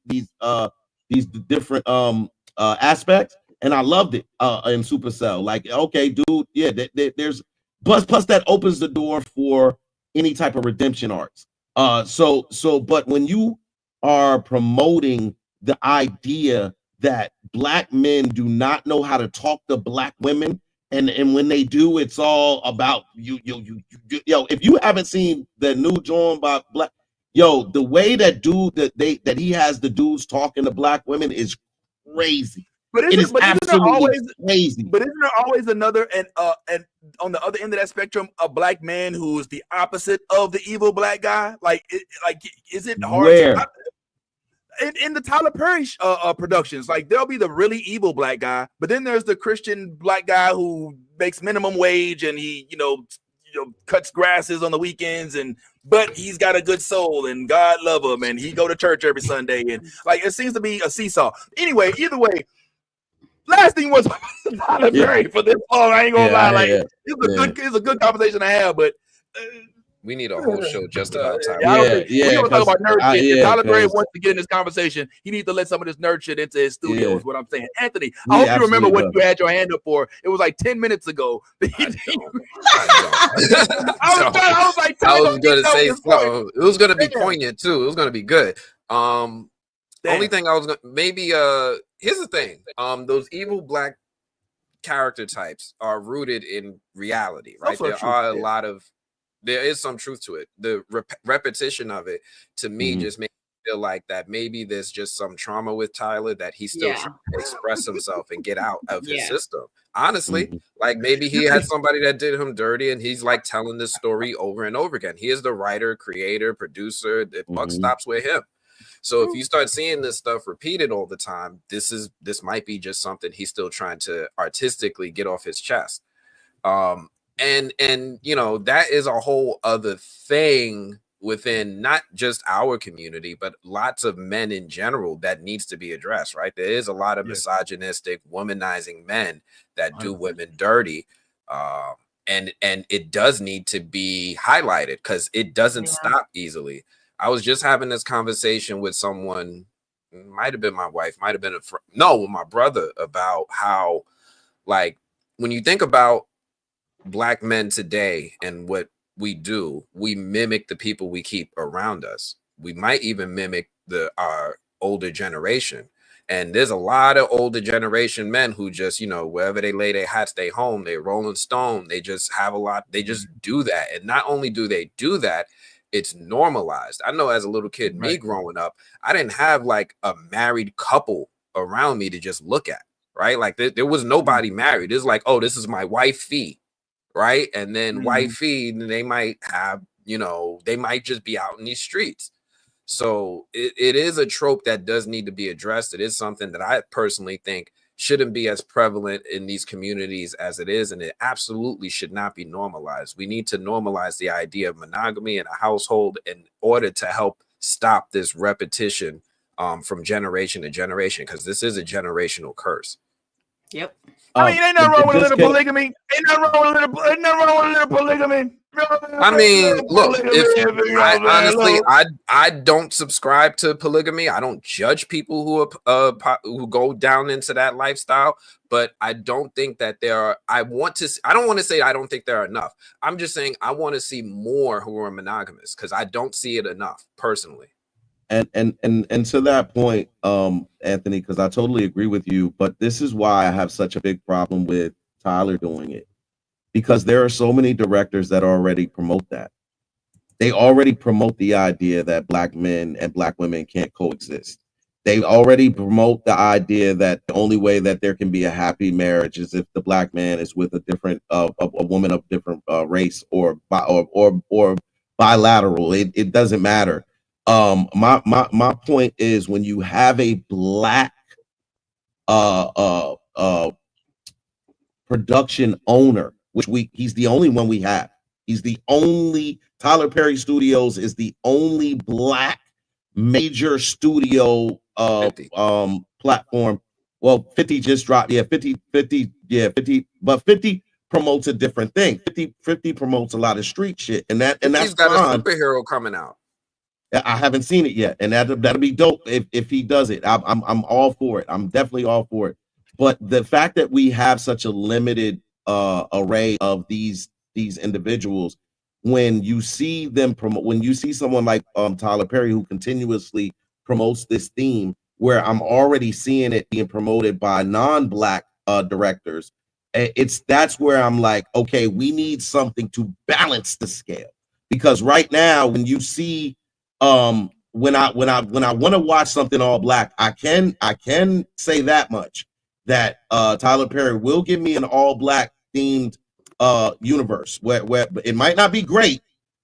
[SPEAKER 8] different aspects. and I loved it in Supercell. Like, okay, dude, yeah, there's plus that opens the door for any type of redemption arcs. But when you are promoting the idea that black men do not know how to talk to black women, and when they do, it's all about you. Yo, if you haven't seen the new John by Black, yo, the way that he has the dudes talking to black women is crazy. But it is absolutely crazy.
[SPEAKER 2] But isn't there always another and on the other end of that spectrum, a black man who's the opposite of the evil black guy? Is it hard?
[SPEAKER 8] Where?
[SPEAKER 2] In the Tyler Perry productions, like there'll be the really evil black guy, but then there's the Christian black guy who makes minimum wage and he, cuts grasses on the weekends, but he's got a good soul and God love him and he go to church every Sunday, and like it seems to be a seesaw. Anyway, either way, last thing was Tyler Perry for this song. I ain't gonna lie, it's a good conversation to have, but.
[SPEAKER 6] We need a whole show just about Tyler.
[SPEAKER 2] We're gonna talk about nerd shit. If Tyler Perry wants to get in this conversation, he needs to let some of this nerd shit into his studio. Is what I'm saying, Anthony. I hope you remember what you had your hand up for. It was like 10 minutes ago. I
[SPEAKER 6] was gonna say something. It was gonna be poignant too. It was gonna be good. Only thing I was gonna maybe here's the thing. Those evil black character types are rooted in reality, right? There is some truth to it. The repetition of it, to me, just makes me feel like that maybe there's just some trauma with Tyler that he's still trying to express himself and get out of his system. Honestly, like maybe he had somebody that did him dirty and he's like telling this story over and over again. He is the writer, creator, producer. The buck stops with him. So if you start seeing this stuff repeated all the time, this might be just something he's still trying to artistically get off his chest. And that is a whole other thing within not just our community, but lots of men in general that needs to be addressed, right? There is a lot of misogynistic, womanizing men that do women dirty. And it does need to be highlighted because it doesn't stop easily. I was just having this conversation with someone, might have been my wife, might have been with my brother, about how, like, when you think about black men today and what we do, we mimic the people we keep around us. We might even mimic our older generation. And there's a lot of older generation men who just, wherever they lay their hats, they home, they Rolling Stone, they just have a lot, they just do that. And not only do they do that, it's normalized. I know as a little kid, me growing up, I didn't have like a married couple around me to just look at, right? Like there was nobody married. It's like, oh, this is my wifey. Right. And then wifey, they might have, they might just be out in these streets. So it is a trope that does need to be addressed. It is something that I personally think shouldn't be as prevalent in these communities as it is. And it absolutely should not be normalized. We need to normalize the idea of monogamy in a household in order to help stop this repetition from generation to generation, because this is a generational curse.
[SPEAKER 1] Yep.
[SPEAKER 2] I mean, ain't nothing wrong with a little polygamy. Ain't nothing wrong with a little polygamy.
[SPEAKER 6] I mean, look, I don't subscribe to polygamy. I don't judge people who go down into that lifestyle, but I don't think that I don't want to say I don't think there are enough. I'm just saying I want to see more who are monogamous, because I don't see it enough personally.
[SPEAKER 8] And to that point, Anthony, because I totally agree with you, but this is why I have such a big problem with Tyler doing it, because there are so many directors that already promote that. They already promote the idea that black men and black women can't coexist. They already promote the idea that the only way that there can be a happy marriage is if the black man is with a different a woman of different race or bilateral. It doesn't matter. My point is, when you have a black production owner, which he's the only one we have. He's the only, Tyler Perry Studios is the only black major studio platform. Well, 50 just dropped. Yeah, 50, but 50 promotes a different thing. 50 promotes a lot of street shit, and that's
[SPEAKER 6] he's got a superhero coming out.
[SPEAKER 8] I haven't seen it yet, and that'll be dope if he does it. I'm all for it. I'm definitely all for it. But the fact that we have such a limited array of these individuals, when you see them promote, when you see someone like Tyler Perry, who continuously promotes this theme, where I'm already seeing it being promoted by non-Black directors, that's where I'm like, okay, we need something to balance the scale. Because right now, when you see when I want to watch something all Black, I can say that much, that Tyler Perry will give me an all Black themed universe where it might not be great,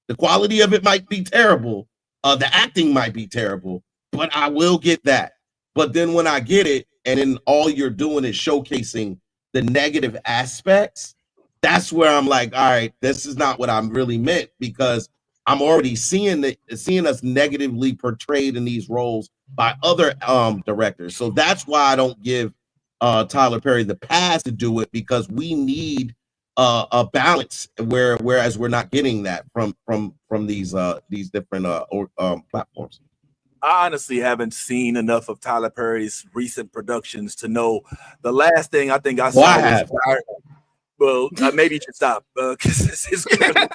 [SPEAKER 8] the quality of it might be terrible, the acting might be terrible, but I will get that. But then when I get it, and then all you're doing is showcasing the negative aspects, that's where I'm like, all right, this is not what I'm really meant, because I'm already seeing us negatively portrayed in these roles by other directors. So that's why I don't give Tyler Perry the pass to do it, because we need a balance, whereas we're not getting that from these different platforms.
[SPEAKER 2] I honestly haven't seen enough of Tyler Perry's recent productions to know. The last thing I think I saw was well, maybe you should stop because it's different.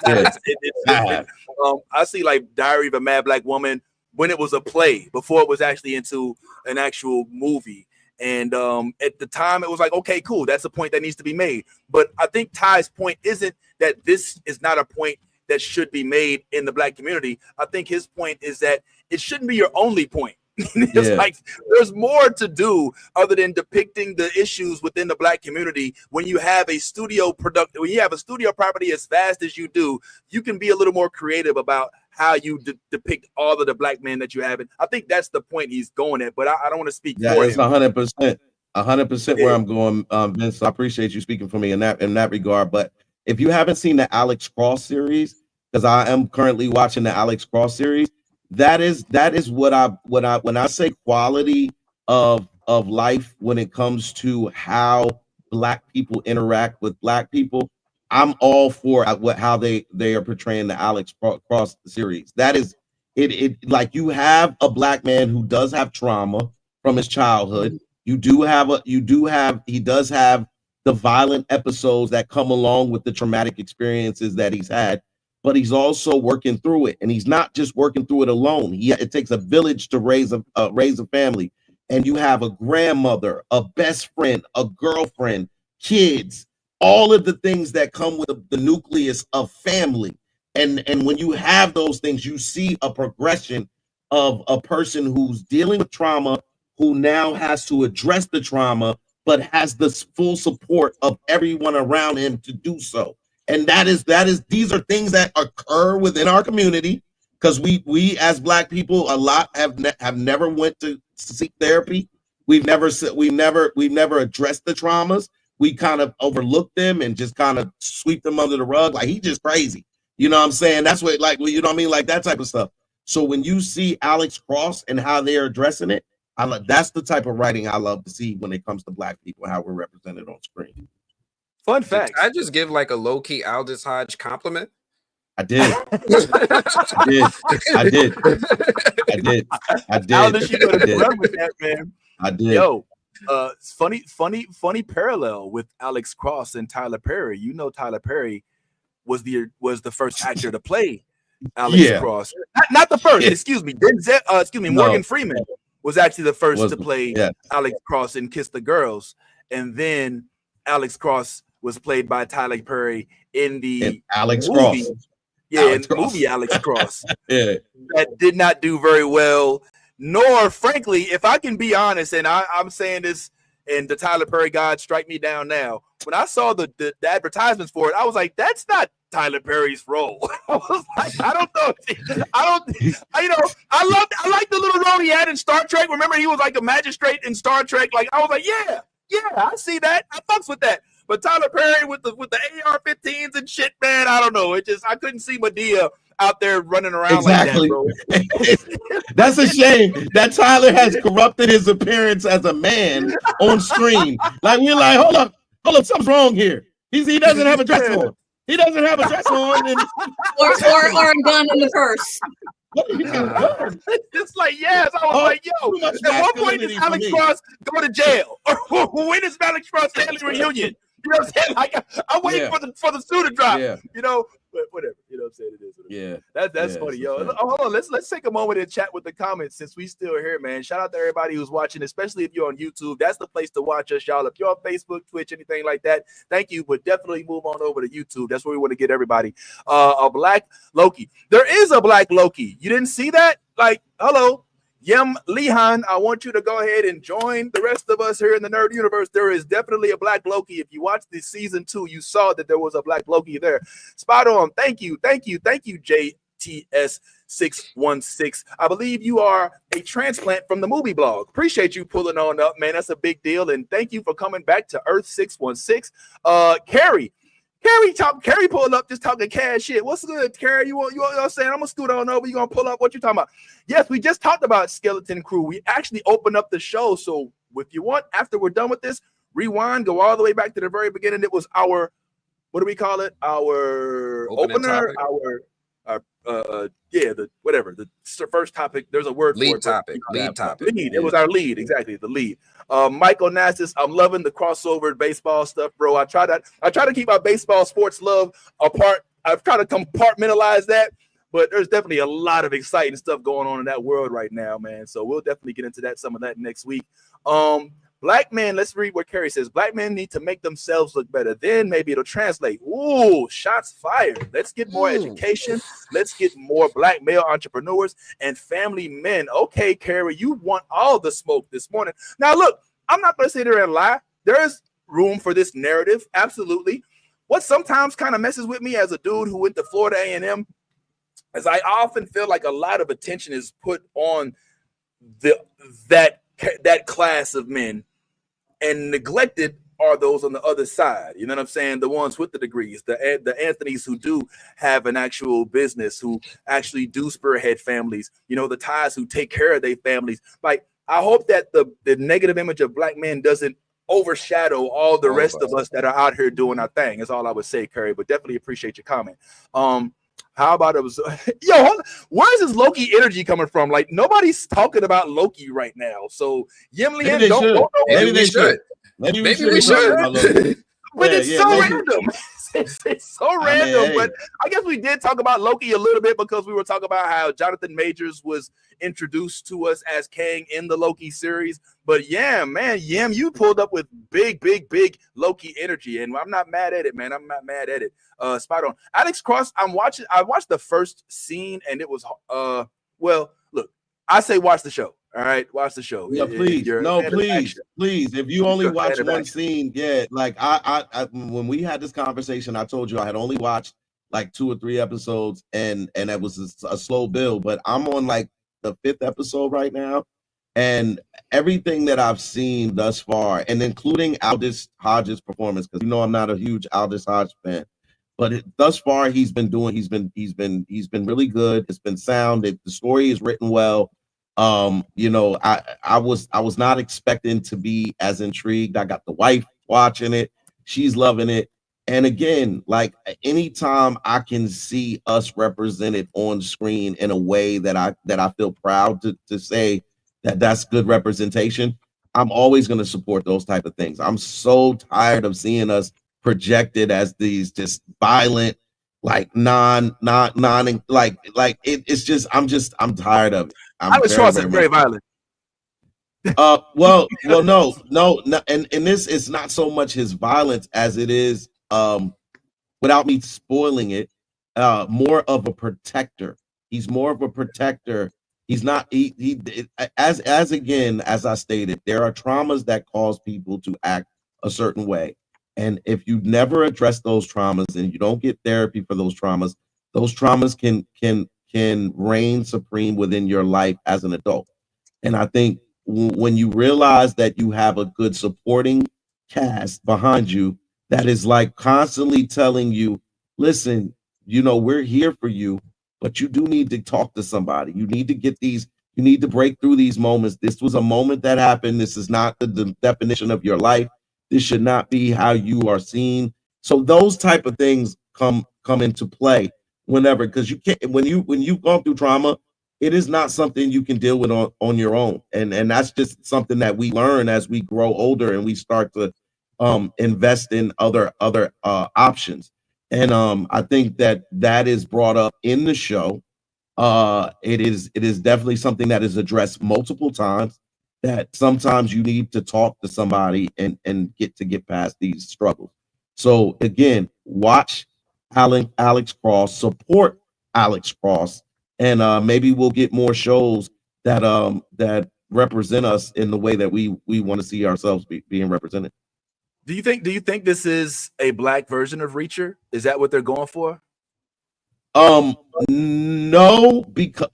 [SPEAKER 2] I see like Diary of a Mad Black Woman when it was a play before it was actually into an actual movie. And at the time, it was like, okay, cool. That's a point that needs to be made. But I think Ty's point isn't that this is not a point that should be made in the Black community. I think his point is that it shouldn't be your only point. It's like there's more to do other than depicting the issues within the Black community. When you have a studio property as fast as you do, you can be a little more creative about how you depict all of the Black men that you have. I think that's the point he's going at, but I don't want to speak for him.
[SPEAKER 8] It's 100% where I'm going, Vince. I appreciate you speaking for me in that regard. But if you haven't seen the Alex Cross series, because I am currently watching the Alex Cross series, that is what I when I say quality of life when it comes to how Black people interact with Black people, I'm all for how they are portraying the Alex Cross series. That is it like, you have a Black man who does have trauma from his childhood. He does have the violent episodes that come along with the traumatic experiences that he's had, but he's also working through it, and he's not just working through it alone. It takes a village to raise a family, and you have a grandmother, a best friend, a girlfriend, kids, all of the things that come with the nucleus of family. And when you have those things, you see a progression of a person who's dealing with trauma, who now has to address the trauma, but has the full support of everyone around him to do so. And these are things that occur within our community, because we as Black people, a lot have never went to seek therapy. We've never addressed the traumas. We kind of overlook them and just kind of sweep them under the rug, like, he's just crazy. You know what I'm saying? That's what, like, you know what I mean? Like, that type of stuff. So when you see Alex Cross and how they're addressing it, that's the type of writing I love to see when it comes to Black people, how we're represented on screen.
[SPEAKER 2] Fun fact.
[SPEAKER 6] I just give like a low-key Aldous Hodge compliment.
[SPEAKER 8] I did. I did.
[SPEAKER 2] Aldous, you better run with that, man.
[SPEAKER 8] I did.
[SPEAKER 2] Yo, funny parallel with Alex Cross and Tyler Perry. You know, Tyler Perry was the first actor to play Alex Cross. Not the first. Excuse me. Morgan Freeman was actually the first to play Alex Cross in Kiss the Girls, and then Alex Cross was played by Tyler Perry in the
[SPEAKER 8] Alex
[SPEAKER 2] movie.
[SPEAKER 8] Cross.
[SPEAKER 2] Movie Alex Cross. That did not do very well. Nor, frankly, if I can be honest, and I'm saying this, and the Tyler Perry God strike me down now. When I saw the advertisements for it, I was like, that's not Tyler Perry's role. I was like, I don't know. I like the little role he had in Star Trek. Remember, he was like a magistrate in Star Trek. Like, I was like, yeah, I see that. I fucks with that. But Tyler Perry with the AR-15s and shit, man, I don't know. I couldn't see Medea out there running around like that, bro.
[SPEAKER 8] That's a shame that Tyler has corrupted his appearance as a man on screen. Like, we're like, hold up, something's wrong here. He doesn't have a dress on. He doesn't have a dress on.
[SPEAKER 1] Or a gun in the purse.
[SPEAKER 8] What are you doing?
[SPEAKER 2] It's like, yes, I was like, yo, at what point does Alex Cross go to jail? Or when is Alex Cross family reunion? You know what I'm saying? Like, I'm waiting for the suit to drop. You know, but whatever. You know what I'm saying? It is. That's funny, yo. Hold on, let's take a moment and chat with the comments since we still here, man. Shout out to everybody who's watching, especially if you're on YouTube. That's the place to watch us, y'all. If you're on Facebook, Twitch, anything like that, thank you. But definitely move on over to YouTube. That's where we want to get everybody. A black Loki. There is a black Loki. You didn't see that? Like, hello. Yem Lihan, I want you to go ahead and join the rest of us here in the Nerd Universe. There is definitely a black Loki. If you watched the season 2, you saw that there was a black Loki there. Spot on. Thank you, JTS616. I believe you are a transplant from the movie blog. Appreciate you pulling on up, man. That's a big deal. And thank you for coming back to Earth 616. Carrie pulled up just talking cash shit. What's good, Carrie? You know what I'm saying? I'm gonna scoot on over. You gonna pull up? What you talking about? Yes, we just talked about Skeleton Crew. We actually opened up the show. So if you want, after we're done with this, rewind, go all the way back to the very beginning. It was our, what do we call it? Our opener, the first topic. There's a word
[SPEAKER 6] lead
[SPEAKER 2] for it.
[SPEAKER 6] Topic. Lead topic.
[SPEAKER 2] Lead. It was our lead, exactly. The lead. Michael Nassis, I'm loving the crossover baseball stuff, bro. I try to keep my baseball sports love apart. I've tried to compartmentalize that, but there's definitely a lot of exciting stuff going on in that world right now, man. So we'll definitely get into some of that next week. Black men, let's read what Carrie says. Black men need to make themselves look better. Then maybe it'll translate. Ooh, shots fired. Let's get more education. Let's get more black male entrepreneurs and family men. Okay, Carrie, you want all the smoke this morning. Now, look, I'm not going to sit there and lie. There is room for this narrative. Absolutely. What sometimes kind of messes with me as a dude who went to Florida A&M is I often feel like a lot of attention is put on that class of men, and neglected are those on the other side. You know what I'm saying? The ones with the degrees, the Anthonys who do have an actual business, who actually do spearhead families, you know, the Ties who take care of their families. Like, I hope that the negative image of black men doesn't overshadow all the rest of us that are out here doing our thing. That's all I would say, Curry, but definitely appreciate your comment. How about it was where is this Loki energy coming from? Like, nobody's talking about Loki right now. So Yimli don't know.
[SPEAKER 8] Maybe they should. Maybe we should.
[SPEAKER 2] But it's so random. It's so random. But I guess we did talk about Loki a little bit because we were talking about how Jonathan Majors was introduced to us as Kang in the Loki series. But yeah, man, Yim, you pulled up with big Loki energy, and I'm not mad at it, man. I'm not mad at it. Spot on. Alex Cross, I watched the first scene, and it was well, look, I say watch the show. All right, watch the show.
[SPEAKER 8] Yeah, please. Please. If you only watch one scene, like I when we had this conversation, I told you I had only watched like 2 or 3 episodes, and it was a slow build. But I'm on like the 5th episode right now, and everything that I've seen thus far, and including Aldous Hodge's performance, because you know I'm not a huge Aldous Hodge fan, but thus far he's been really good. It's been sound. The story is written well. You know, I was not expecting to be as intrigued. I got the wife watching it. She's loving it. And again, like anytime I can see us represented on screen in a way that I feel proud to say that that's good representation, I'm always going to support those type of things. I'm so tired of seeing us projected as these just violent, like it's just I'm tired of it.
[SPEAKER 2] I was very violent.
[SPEAKER 8] Well, no, and this is not so much his violence as it is, without me spoiling it, more of a protector. He's more of a protector. He's not. As I stated, there are traumas that cause people to act a certain way, and if you never address those traumas and you don't get therapy for those traumas can reign supreme within your life as an adult. And I think when you realize that you have a good supporting cast behind you that is like constantly telling you, listen, you know, we're here for you, but you do need to talk to somebody. You need to you need to break through these moments. This was a moment that happened. This is not the definition of your life. This should not be how you are seen. So those type of things come into play whenever, because you can't, when you've gone through trauma, it is not something you can deal with on your own. And that's just something that we learn as we grow older and we start to invest in other options. And I think that is brought up in the show. It is definitely something that is addressed multiple times, that sometimes you need to talk to somebody and get past these struggles. So again, watch Alex Cross, support Alex Cross, and maybe we'll get more shows that represent us in the way that we want to see ourselves being represented.
[SPEAKER 2] Do you think this is a black version of Reacher? Is that what they're going for?
[SPEAKER 8] No, because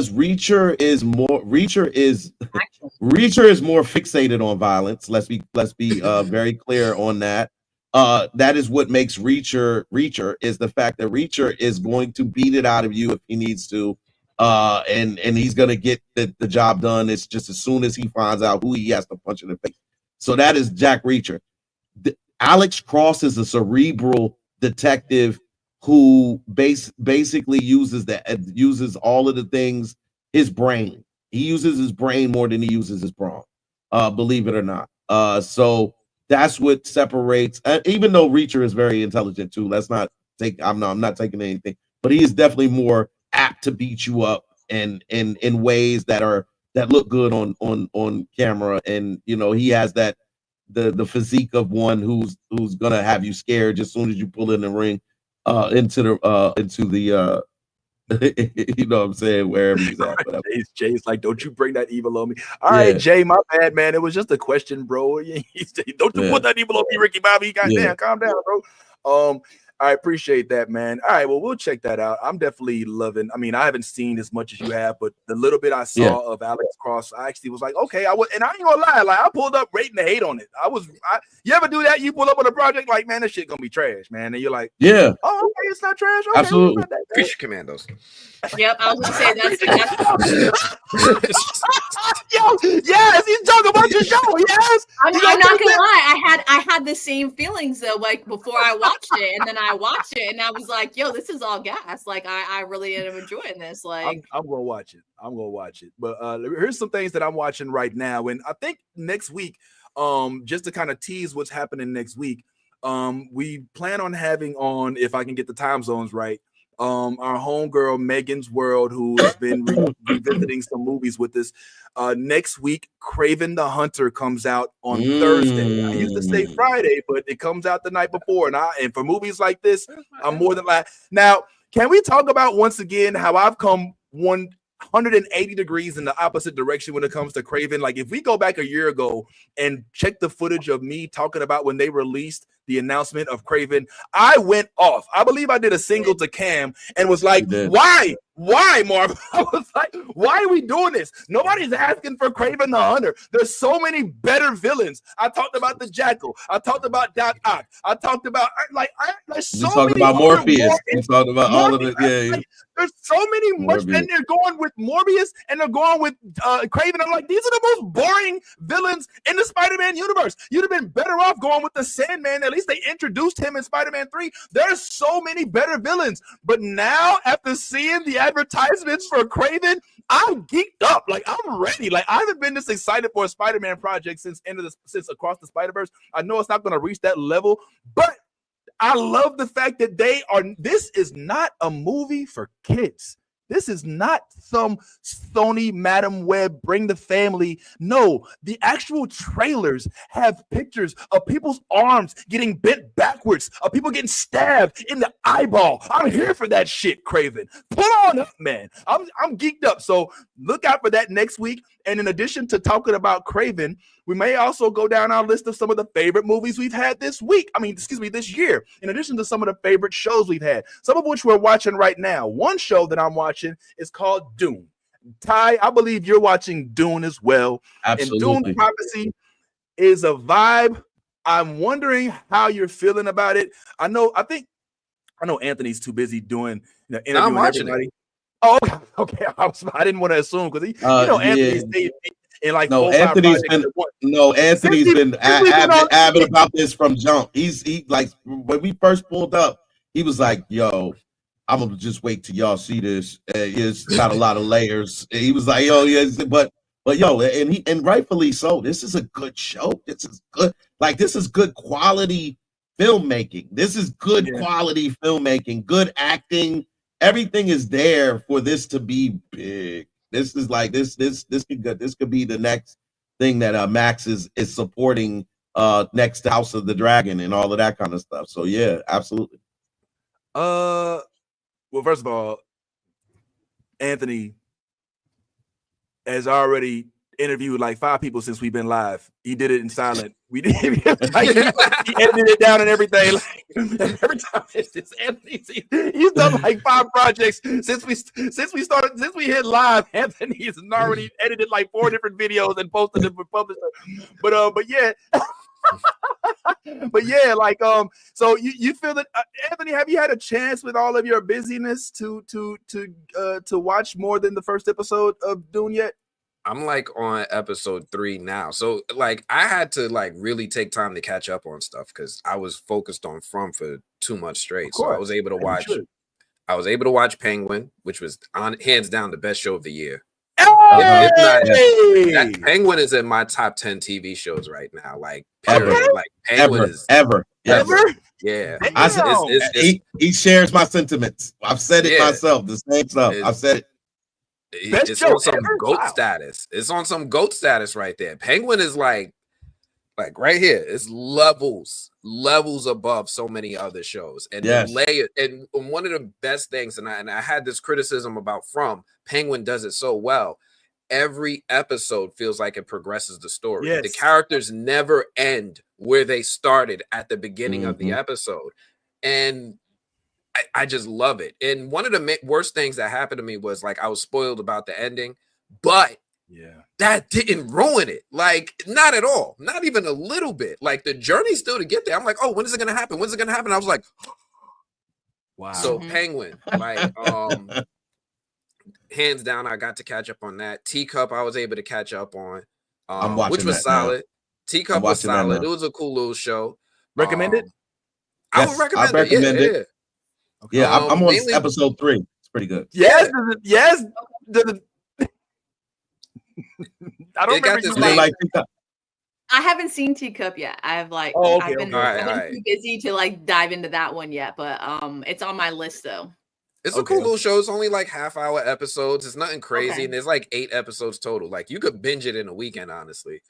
[SPEAKER 8] Reacher is more fixated on violence. Let's be very clear on that. That is what makes Reacher is the fact that Reacher is going to beat it out of you if he needs to, and he's gonna get the job done. It's just as soon as he finds out who he has to punch in the face. So that is Jack Reacher. Alex Cross is a cerebral detective who basically uses all of the things, his brain. He uses his brain more than he uses his brawn, believe it or not. So that's what separates, even though Reacher is very intelligent too. I'm not taking anything, but he is definitely more apt to beat you up and in ways that look good on camera. And he has that the physique of one who's gonna have you scared just as soon as you pull in the ring. Into the you know what I'm saying, wherever he's at.
[SPEAKER 2] Jay's like, don't you bring that evil on me. All right, Jay, my bad, man. It was just a question, bro. Don't you put that evil on me, Ricky Bobby. Goddamn, calm down, bro. I appreciate that, man. All right, well, we'll check that out. I'm definitely loving. I mean, I haven't seen as much as you have, but the little bit I saw of Alex Cross, I actually was like, okay, and I ain't gonna lie, like I pulled up rating the hate on it. You ever do that? You pull up on a project like, man, this shit gonna be trash, man, and you're like, oh, okay, it's not trash. Okay,
[SPEAKER 8] absolutely.
[SPEAKER 6] Fish Commandos.
[SPEAKER 1] Yep, I was gonna say that's
[SPEAKER 2] Yo, yes, he's talking about your show. Yes,
[SPEAKER 1] I'm not gonna lie. I had the same feelings though, like before I watched it, and then I watched it, and I was like, "Yo, this is all gas." Like, I really am enjoying this. Like,
[SPEAKER 2] I'm gonna watch it. But here's some things that I'm watching right now, and I think next week, just to kind of tease what's happening next week, we plan on having on, if I can get the time zones right, our homegirl Megan's World, who has been revisiting some movies with us. Next week, Kraven the Hunter comes out on Thursday. I used to say Friday, but it comes out the night before. And for movies like this, I'm more than like. Now, can we talk about once again how I've come 180 degrees in the opposite direction when it comes to Kraven? Like, if we go back a year ago and check the footage of me talking about when they released the announcement of Kraven, I went off. I believe I did a single to Cam and was like, why, Marv? I was like, why are we doing this? Nobody's asking for Kraven the Hunter. There's so many better villains. I talked about the Jackal. I talked about Doc Ock. I talked about there's so many.
[SPEAKER 8] Talked about Morpheus. We talked about all of it. Yeah.
[SPEAKER 2] There's so many much, and they're going with Morbius and they're going with Kraven. I'm like, these are the most boring villains in the Spider-Man universe. You'd have been better off going with the Sandman. At least they introduced him in Spider-Man 3. There's so many better villains. But now, after seeing the advertisements for Kraven, I'm geeked up. Like, I'm ready. Like, I haven't been this excited for a Spider-Man project since Across the Spider-Verse. I know it's not going to reach that level, but I love the fact that this is not a movie for kids. This is not some Sony Madam Web bring the family. No, the actual trailers have pictures of people's arms getting bent backwards, of people getting stabbed in the eyeball. I'm here for that shit, Kraven. Pull on up, man. I'm geeked up. So look out for that next week. And in addition to talking about Kraven, we may also go down our list of some of the favorite movies we've had this year. In addition to some of the favorite shows we've had, some of which we're watching right now. One show that I'm watching is called Dune. Ty, I believe you're watching Dune as well.
[SPEAKER 8] Absolutely.
[SPEAKER 2] And Dune Prophecy is a vibe. I'm wondering how you're feeling about it. I know Anthony's too busy doing interviewing everybody. Oh, okay. I didn't want to assume because Anthony's in like
[SPEAKER 8] Anthony's been avid about this from jump. He like when we first pulled up, he was like, "Yo, I'm gonna just wait till y'all see this. It's got a lot of layers. And he was like, yo, yes, but yo, and rightfully so. This is a good show. This is good. Like, this is good quality filmmaking. This is good quality filmmaking, good acting. Everything is there for this to be big. This is like this could be the next thing that Max is supporting next to House of the Dragon and all of that kind of stuff. So yeah, absolutely.
[SPEAKER 2] Well, first of all, Anthony has already interviewed like 5 people since we've been live. He did it in silent. We did like, he edited it down and everything. Like, every time it's just Anthony. He's done like 5 projects since we hit live. Anthony's already edited like 4 different videos and posted them for publisher. But yeah. But yeah, like so you feel that Anthony, have you had a chance with all of your busyness to watch more than the first episode of Dune yet?
[SPEAKER 6] I'm like on episode 3 now, so like I had to like really take time to catch up on stuff because I was focused on From for 2 months straight. So I was able to watch. I was able to watch Penguin, which was hands down the best show of the year. If not, Penguin is in my top 10 TV shows right now. Like period. Like Penguin
[SPEAKER 8] ever.
[SPEAKER 6] Yeah.
[SPEAKER 8] He shares my sentiments. I've said it myself. The same stuff. I've said it.
[SPEAKER 6] It's on some GOAT status. It's on some GOAT status right there. Penguin is like right here. It's levels above so many other shows. And and one of the best things, and I had this criticism about From, Penguin does it so well. Every episode feels like it progresses the story. Yes. The characters never end where they started at the beginning of the episode. And I just love it. And one of the worst things that happened to me was like I was spoiled about the ending, but that didn't ruin it. Like, not at all. Not even a little bit. Like, the journey still to get there. I'm like, oh, when is it going to happen? When's it going to happen? I was like, wow. So Penguin, like, hands down, I got to catch up on that. Teacup, I was able to catch up on, which was solid. Now. Teacup was solid. It was a cool little show.
[SPEAKER 2] Recommend it?
[SPEAKER 6] I would recommend it.
[SPEAKER 8] Okay. Yeah, I'm on episode 3. It's pretty good.
[SPEAKER 2] Yes. I don't remember you
[SPEAKER 1] like Teacup. I haven't seen Teacup yet. I've like I've been too busy to like dive into that one yet, but it's on my list though.
[SPEAKER 6] It's a cool little show. It's only like half-hour episodes. It's nothing crazy, and there's like 8 episodes total. Like you could binge it in a weekend, honestly.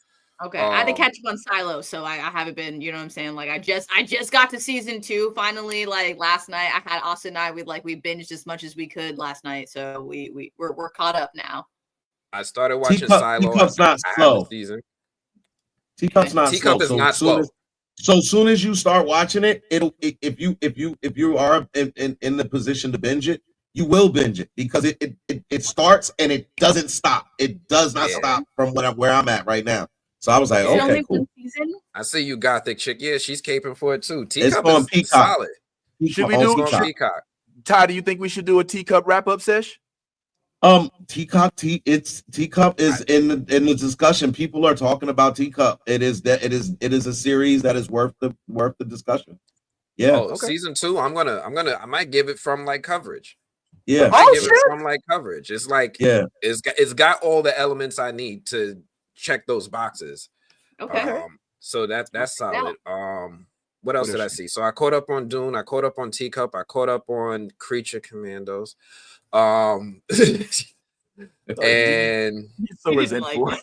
[SPEAKER 1] Okay, I had to catch up on Silo, so I haven't been, you know what I'm saying? Like I just got to season 2 finally. Like last night, I had Austin and I we binged as much as we could last night, so we're caught up now.
[SPEAKER 6] I started watching Silo.
[SPEAKER 8] Teacup's not slow. Teacup's not slow.
[SPEAKER 6] Teacup is not slow.
[SPEAKER 8] So soon as you start watching it, if you are in the position to binge it, you will binge it because it starts and it doesn't stop. It does not stop from where I'm at right now. So I was like, okay, cool.
[SPEAKER 6] I see you gothic chick. Yeah, she's caping for it too.
[SPEAKER 8] Teacup is Peacock.
[SPEAKER 6] Solid.
[SPEAKER 2] Should we do Peacock? Ty, do you think we should do a Teacup wrap-up sesh?
[SPEAKER 8] Teacup is in the discussion. People are talking about Teacup. It is a series that is worth the discussion. Yeah.
[SPEAKER 6] Oh, season 2. I might give it from like coverage.
[SPEAKER 8] Yeah.
[SPEAKER 6] I might give it from like coverage. It's like it's got all the elements I need to check those boxes.
[SPEAKER 1] Okay.
[SPEAKER 6] So that's solid. What else did I see? So I caught up on Dune. I caught up on Teacup. I caught up on Creature Commandos. And
[SPEAKER 2] he's so resentful.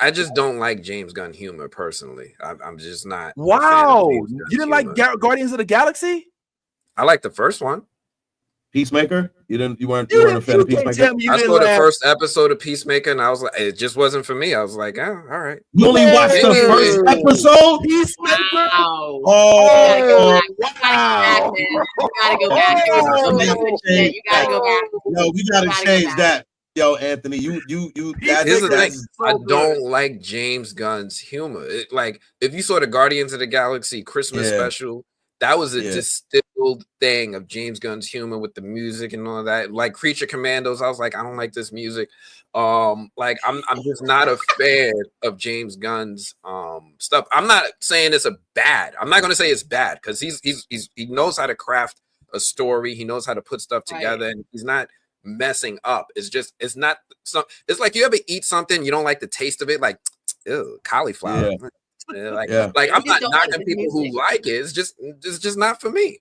[SPEAKER 6] I just don't like James Gunn humor personally. I'm just not.
[SPEAKER 2] Wow, you didn't like Guardians of the Galaxy?
[SPEAKER 6] I like the first one.
[SPEAKER 8] Peacemaker? You weren't a fan of Peacemaker?
[SPEAKER 6] I saw the first episode of Peacemaker and I was like, it just wasn't for me. I was like, oh, all right.
[SPEAKER 8] You only watched the first episode?
[SPEAKER 2] Peacemaker?
[SPEAKER 1] Wow.
[SPEAKER 8] Oh,
[SPEAKER 1] wow. You gotta go back. You gotta go back.
[SPEAKER 8] No, we gotta change that. Yo, Anthony, you.
[SPEAKER 6] Here's the thing. I don't like James Gunn's humor. Like, if you saw the Guardians of the Galaxy Christmas special, that was a distilled thing of James Gunn's humor with the music and all that. Like Creature Commandos, I was like, I don't like this music. Like I'm just not a fan of James Gunn's stuff. I'm not saying it's I'm not gonna say it's bad because he knows how to craft a story. He knows how to put stuff together, and he's not messing up. It's not some. It's like you ever eat something you don't like the taste of it, like ew, cauliflower.
[SPEAKER 8] Yeah.
[SPEAKER 6] Like I'm not knocking people who like it. It's just not for me.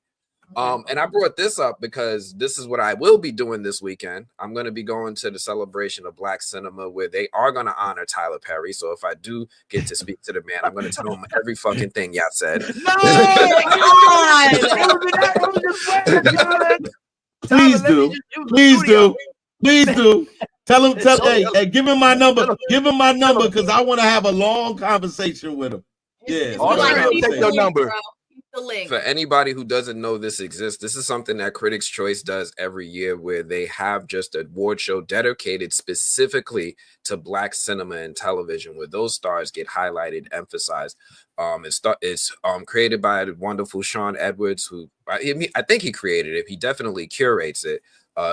[SPEAKER 6] And I brought this up because this is what I will be doing this weekend. I'm going to be going to the celebration of Black cinema where they are going to honor Tyler Perry. So if I do get to speak to the man, I'm going to tell him every fucking thing y'all said.
[SPEAKER 8] Please do. Tell him. Hey, give him my number. Give him my number because I want to have a long conversation with him. Yeah,
[SPEAKER 2] take your number.
[SPEAKER 6] For anybody who doesn't know this exists, this is something that Critics' Choice does every year where they have just an award show dedicated specifically to Black cinema and television, where those stars get highlighted, emphasized. It's created by the wonderful Sean Edwards, who I think he created it. He definitely curates it.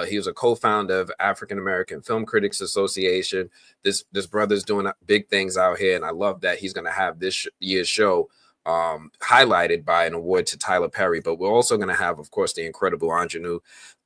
[SPEAKER 6] He was a co-founder of African American Film Critics Association. This brother's doing big things out here, and I love that he's going to have this year's show highlighted by an award to Tyler Perry. But we're also going to have, of course, the incredible ingenue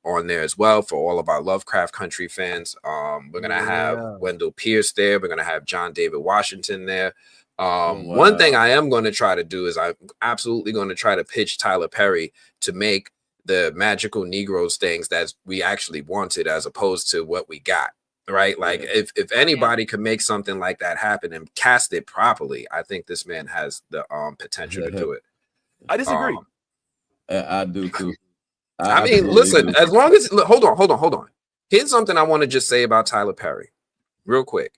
[SPEAKER 6] on there as well for all of our Lovecraft Country fans. We're going to have Wendell Pierce there. We're going to have John David Washington there. One thing I am going to try to do is I'm absolutely going to try to pitch Tyler Perry to make the magical Negroes things that we actually wanted as opposed to what we got. Right, like if anybody could make something like that happen and cast it properly, I think this man has the potential to do it.
[SPEAKER 2] I disagree.
[SPEAKER 8] I do too.
[SPEAKER 6] I mean, listen, as long as hold on. Here's something I want to just say about Tyler Perry, real quick.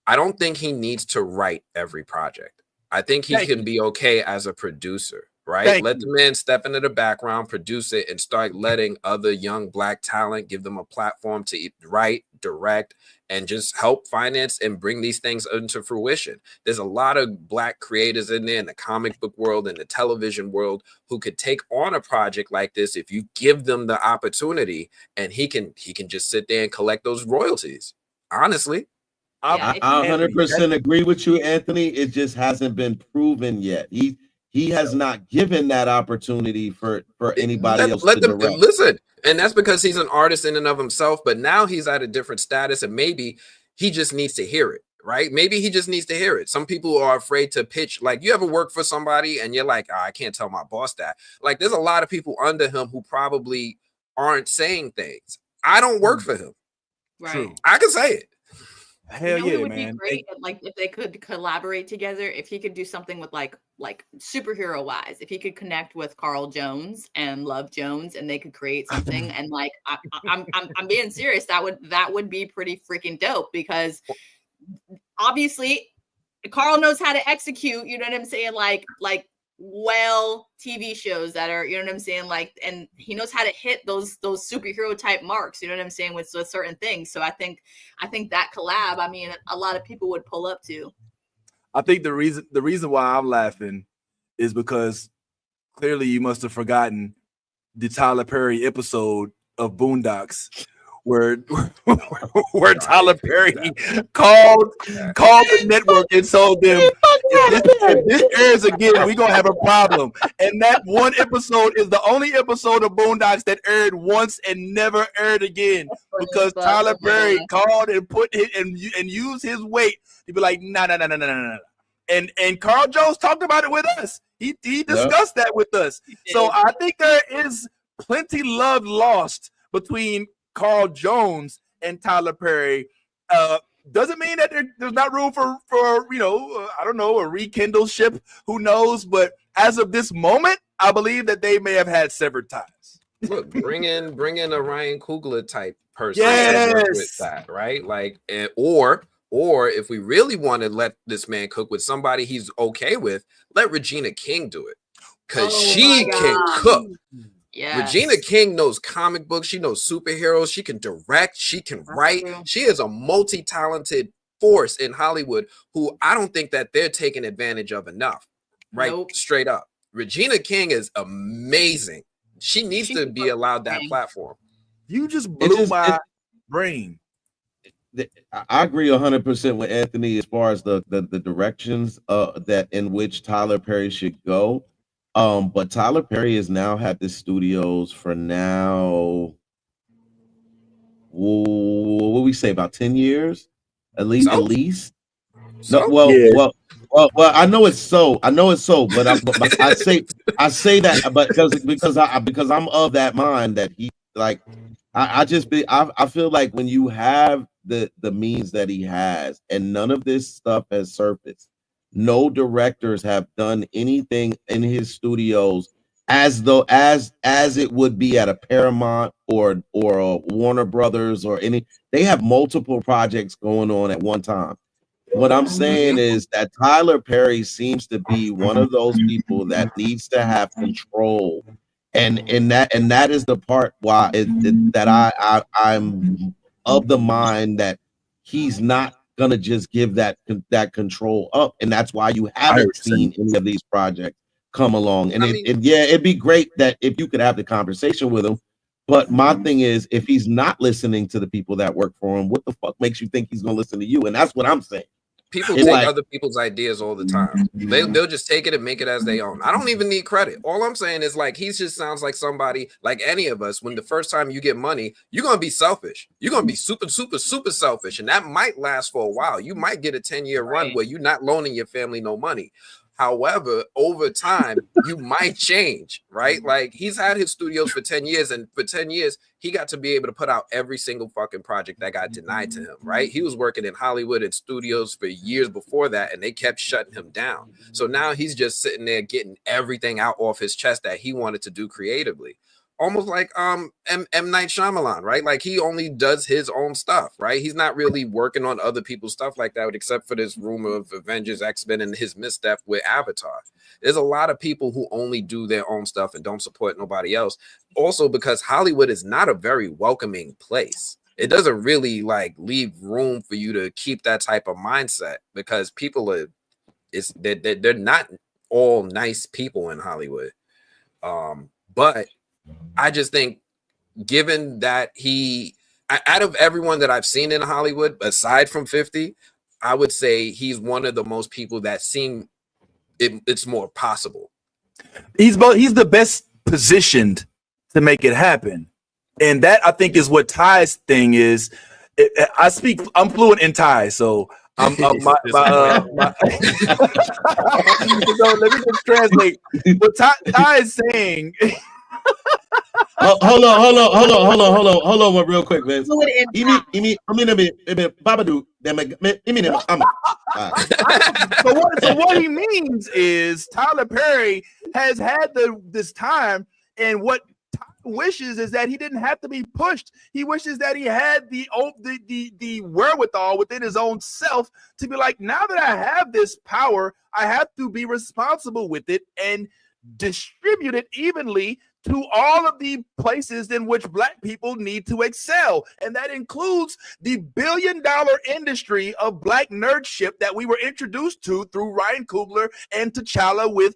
[SPEAKER 6] I don't think he needs to write every project. I think he can be okay as a producer. Right? Let the man step into the background, produce it, and start letting other young Black talent, give them a platform to write, direct, and just help finance and bring these things into fruition. There's a lot of Black creators in there in the comic book world and the television world who could take on a project like this if you give them the opportunity, and he can just sit there and collect those royalties. Honestly.
[SPEAKER 8] I 100% agree with you, Anthony. It just hasn't been proven yet. He has not given that opportunity for anybody else to direct.
[SPEAKER 6] Listen, and that's because he's an artist in and of himself, but now he's at a different status, and maybe he just needs to hear it, right? Maybe he just needs to hear it. Some people are afraid to pitch. Like, you ever work for somebody and you're like, I can't tell my boss that. Like, there's a lot of people under him who probably aren't saying things. I don't work for him.
[SPEAKER 1] Right.
[SPEAKER 6] True. I can say it.
[SPEAKER 2] Hell
[SPEAKER 1] it would
[SPEAKER 2] man.
[SPEAKER 1] be great if they could collaborate together. If he could do something with like superhero wise, if he could connect with Carl Jones and Love Jones, and they could create something. And like I'm being serious. That would be pretty freaking dope, because obviously Carl knows how to execute. You know what I'm saying? Like TV shows that are, you know what I'm saying, like, and he knows how to hit those superhero type marks, you know what I'm saying, with certain things. So I think that collab, I mean, a lot of people would pull up to.
[SPEAKER 2] I think the reason why I'm laughing is because clearly you must have forgotten the Tyler Perry episode of Boondocks where Tyler Perry called the network and told them, if this airs again, we're gonna have a problem. And that one episode is the only episode of Boondocks that aired once and never aired again, because Tyler Perry called and put it and used his weight to be like, no. And Carl Jones talked about it with us. He discussed that with us. So I think there is plenty love lost between Carl Jones and Tyler Perry. Doesn't mean that there's not room for I don't know, a rekindle ship. Who knows? But as of this moment, I believe that they may have had severed ties.
[SPEAKER 6] Look, bring in a Ryan Coogler type person with that, right? Like, or if we really want to let this man cook with somebody he's okay with, let Regina King do it, because she can cook. Yes. Regina King knows comic books. She knows superheroes. She can direct. She can write. She is a multi-talented force in Hollywood who I don't think that they're taking advantage of enough. Right? Nope. Straight up. Regina King is amazing. She needs to be allowed that platform.
[SPEAKER 2] You just blew my brain.
[SPEAKER 8] I agree 100% with Anthony as far as the directions that in which Tyler Perry should go. But Tyler Perry has now had the studios for now. What would we say, about 10 years? At least. No, well, I know it's so. But I say that, but because I'm of that mind that he like. I feel like when you have the means that he has, and none of this stuff has surfaced. No directors have done anything in his studios as it would be at a Paramount or a Warner Brothers or any. They have multiple projects going on at one time. What I'm saying is that Tyler Perry seems to be one of those people that needs to have control, and that is the part why I'm of the mind that he's not gonna just give that control up, and that's why you haven't seen any of these projects come along. And it'd be great that if you could have the conversation with him. But my thing is, if he's not listening to the people that work for him, what the fuck makes you think he's gonna listen to you? And that's what I'm saying.
[SPEAKER 6] People take other people's ideas all the time. They'll just take it and make it as their own. I don't even need credit. All I'm saying is, like, he just sounds like somebody, like any of us, when the first time you get money, you're going to be selfish. You're going to be super, super, super selfish. And that might last for a while. You might get a 10-year run where you're not loaning your family no money. However, over time, you might change, right? Like, he's had his studios for 10 years, and for 10 years, he got to be able to put out every single fucking project that got denied to him, right? He was working in Hollywood and studios for years before that, and they kept shutting him down. So now he's just sitting there getting everything out off his chest that he wanted to do creatively. Almost like M. Night Shyamalan, right? Like, he only does his own stuff, right? He's not really working on other people's stuff like that, except for this rumor of Avengers, X-Men, and his misstep with Avatar. There's a lot of people who only do their own stuff and don't support nobody else. Also, because Hollywood is not a very welcoming place. It doesn't really like leave room for you to keep that type of mindset, because people are, they're not all nice people in Hollywood. But I just think, given that out of everyone that I've seen in Hollywood, aside from 50, I would say he's one of the most people that seem it's more possible.
[SPEAKER 2] He's the best positioned to make it happen. And that, I think, is what Ty's thing is. I'm fluent in Thai, so let me just translate what Ty is saying.
[SPEAKER 8] Hold on, real quick, man. So
[SPEAKER 2] what he means is Tyler Perry has had this time, and what Tyler wishes is that he didn't have to be pushed. He wishes that he had the wherewithal within his own self to be like, now that I have this power, I have to be responsible with it and distribute it evenly to all of the places in which Black people need to excel. And that includes the billion-dollar industry of Black nerdship that we were introduced to through Ryan Coogler and T'Challa with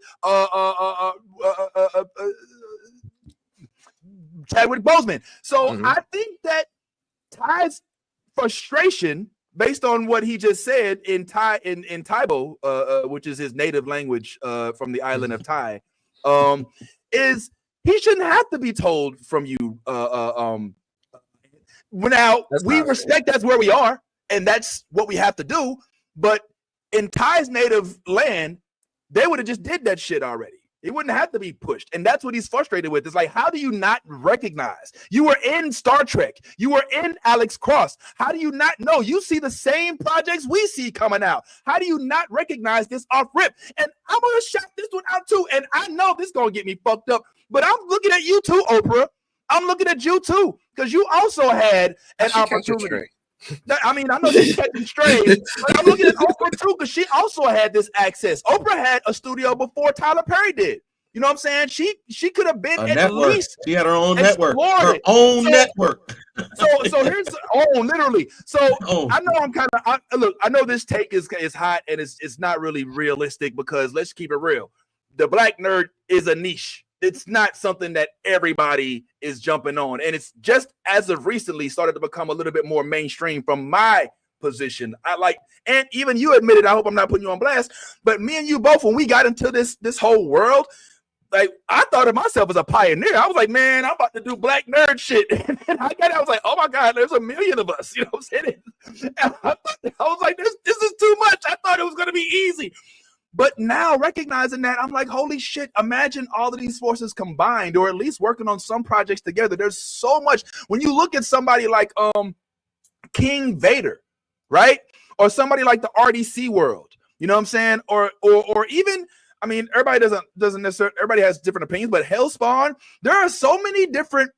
[SPEAKER 2] Chadwick Boseman. So I think that Ty's frustration, based on what he just said in Thai, in Thaibo, which is his native language from the island of Thai, is he shouldn't have to be told from you. Now, we respect that's where we are, and that's what we have to do. But in Ty's native land, they would have just did that shit already. It wouldn't have to be pushed. And that's what he's frustrated with. It's like, how do you not recognize? You were in Star Trek. You were in Alex Cross. How do you not know? You see the same projects we see coming out. How do you not recognize this off rip? And I'm going to shout this one out too. And I know this is going to get me fucked up, but I'm looking at you too, Oprah. I'm looking at you too, because you also had an opportunity. I mean, I know she's catching strays, but I'm looking at Oprah too, because she also had this access. Oprah had a studio before Tyler Perry did. You know what I'm saying? She could have been at least.
[SPEAKER 8] She had her own network. Network.
[SPEAKER 2] So here's literally. So I know I'm kind of look. I know this take is hot and it's not really realistic, because let's keep it real. The Black nerd is a niche. It's not something that everybody is jumping on. And it's just as of recently started to become a little bit more mainstream from my position. And even you admitted, I hope I'm not putting you on blast, but me and you both, when we got into this whole world, like I thought of myself as a pioneer. I was like, man, I'm about to do black nerd shit. And I was like, oh my God, there's a million of us. You know what I'm saying? And I was like, this is too much. I thought it was gonna be easy. But now recognizing that, I'm like, holy shit, imagine all of these forces combined, or at least working on some projects together. There's so much. When you look at somebody like King Vader, right? Or somebody like the RDC world, you know what I'm saying? Or even, I mean, everybody doesn't necessarily, everybody has different opinions, but Hellspawn, there are so many different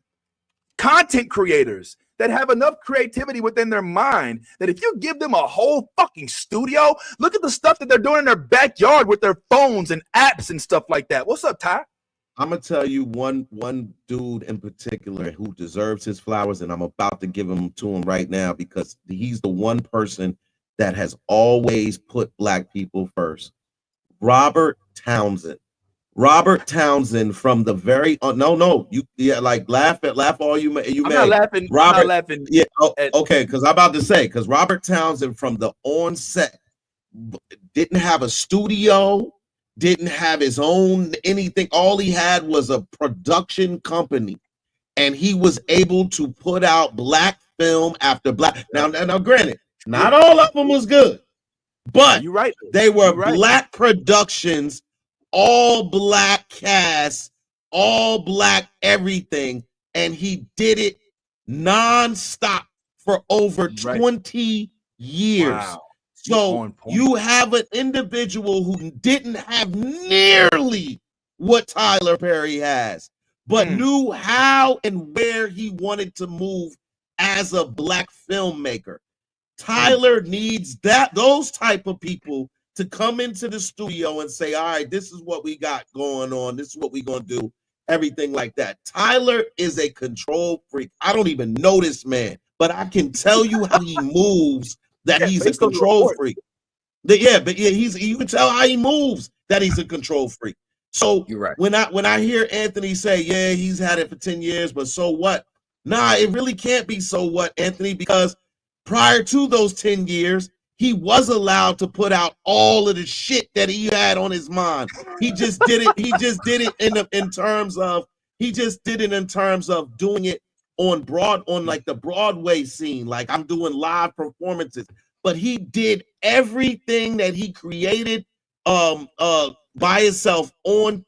[SPEAKER 2] content creators that have enough creativity within their mind that if you give them a whole fucking studio, look at the stuff that they're doing in their backyard with their phones and apps and stuff like that. What's up, Ty?
[SPEAKER 8] I'm gonna tell you one dude in particular who deserves his flowers, and I'm about to give them to him right now because he's the one person that has always put black people first. Robert Townsend. Robert Townsend from the very laugh all you may.
[SPEAKER 2] I'm not laughing.
[SPEAKER 8] Robert,
[SPEAKER 2] I'm not laughing.
[SPEAKER 8] Yeah, okay, because I'm about to say, because Robert Townsend from the onset didn't have a studio, didn't have his own anything. All he had was a production company, and he was able to put out black film after black. Now, granted, not all of them was good, but
[SPEAKER 2] you're right.
[SPEAKER 8] They were black productions. All black cast, all black everything, and he did it non-stop for over 20 years. Wow. So you have an individual who didn't have nearly what Tyler Perry has, but knew how and where he wanted to move as a black filmmaker. Tyler needs those type of people to come into the studio and say, all right, this is what we got going on. This is what we're going to do. Everything like that. Tyler is a control freak. I don't even know this man, but I can tell you how he moves that he's a control freak. You can tell how he moves that he's a control freak. So you're right. When I hear Anthony say, yeah, he's had it for 10 years, but so what? Nah, it really can't be so what, Anthony, because prior to those 10 years, he was allowed to put out all of the shit that he had on his mind. He just did it. He just did it in terms of doing it on the Broadway scene. Like I'm doing live performances, but he did everything that he created by himself on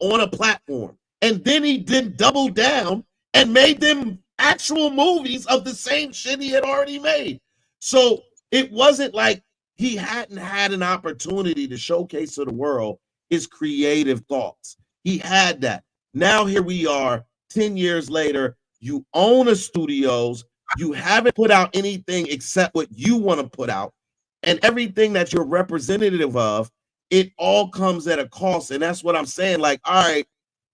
[SPEAKER 8] a platform, and then he did double down and made them actual movies of the same shit he had already made. So it wasn't like he hadn't had an opportunity to showcase to the world his creative thoughts. He had that. Now here we are, 10 years later, you own a studios, you haven't put out anything except what you want to put out, and everything that you're representative of, it all comes at a cost. And that's what I'm saying. Like, all right,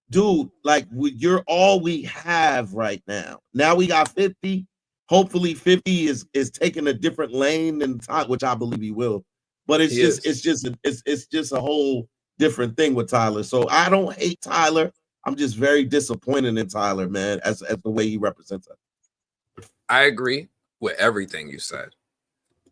[SPEAKER 8] dude, like you're all we have right now. Now we got 50. Hopefully 50 is taking a different lane than time, which I believe he will. But it's just a whole different thing with Tyler. So I don't hate Tyler. I'm just very disappointed in Tyler, man, as the way he represents us.
[SPEAKER 6] I agree with everything you said.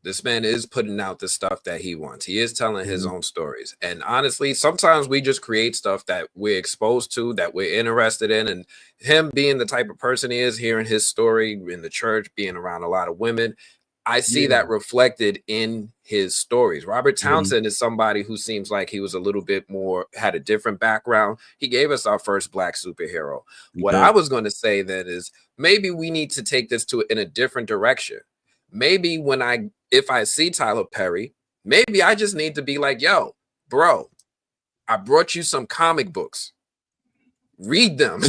[SPEAKER 6] This man is putting out the stuff that he wants. He is telling his own stories. And honestly, sometimes we just create stuff that we're exposed to, that we're interested in. And him being the type of person he is, hearing his story in the church, being around a lot of women, I see that reflected in his stories. Robert Townsend is somebody who seems like he was a little bit more, had a different background. He gave us our first black superhero. What I was going to say then is maybe we need to take this in a different direction. Maybe if I see Tyler Perry, maybe I just need to be like, yo, bro, I brought you some comic books. Read them.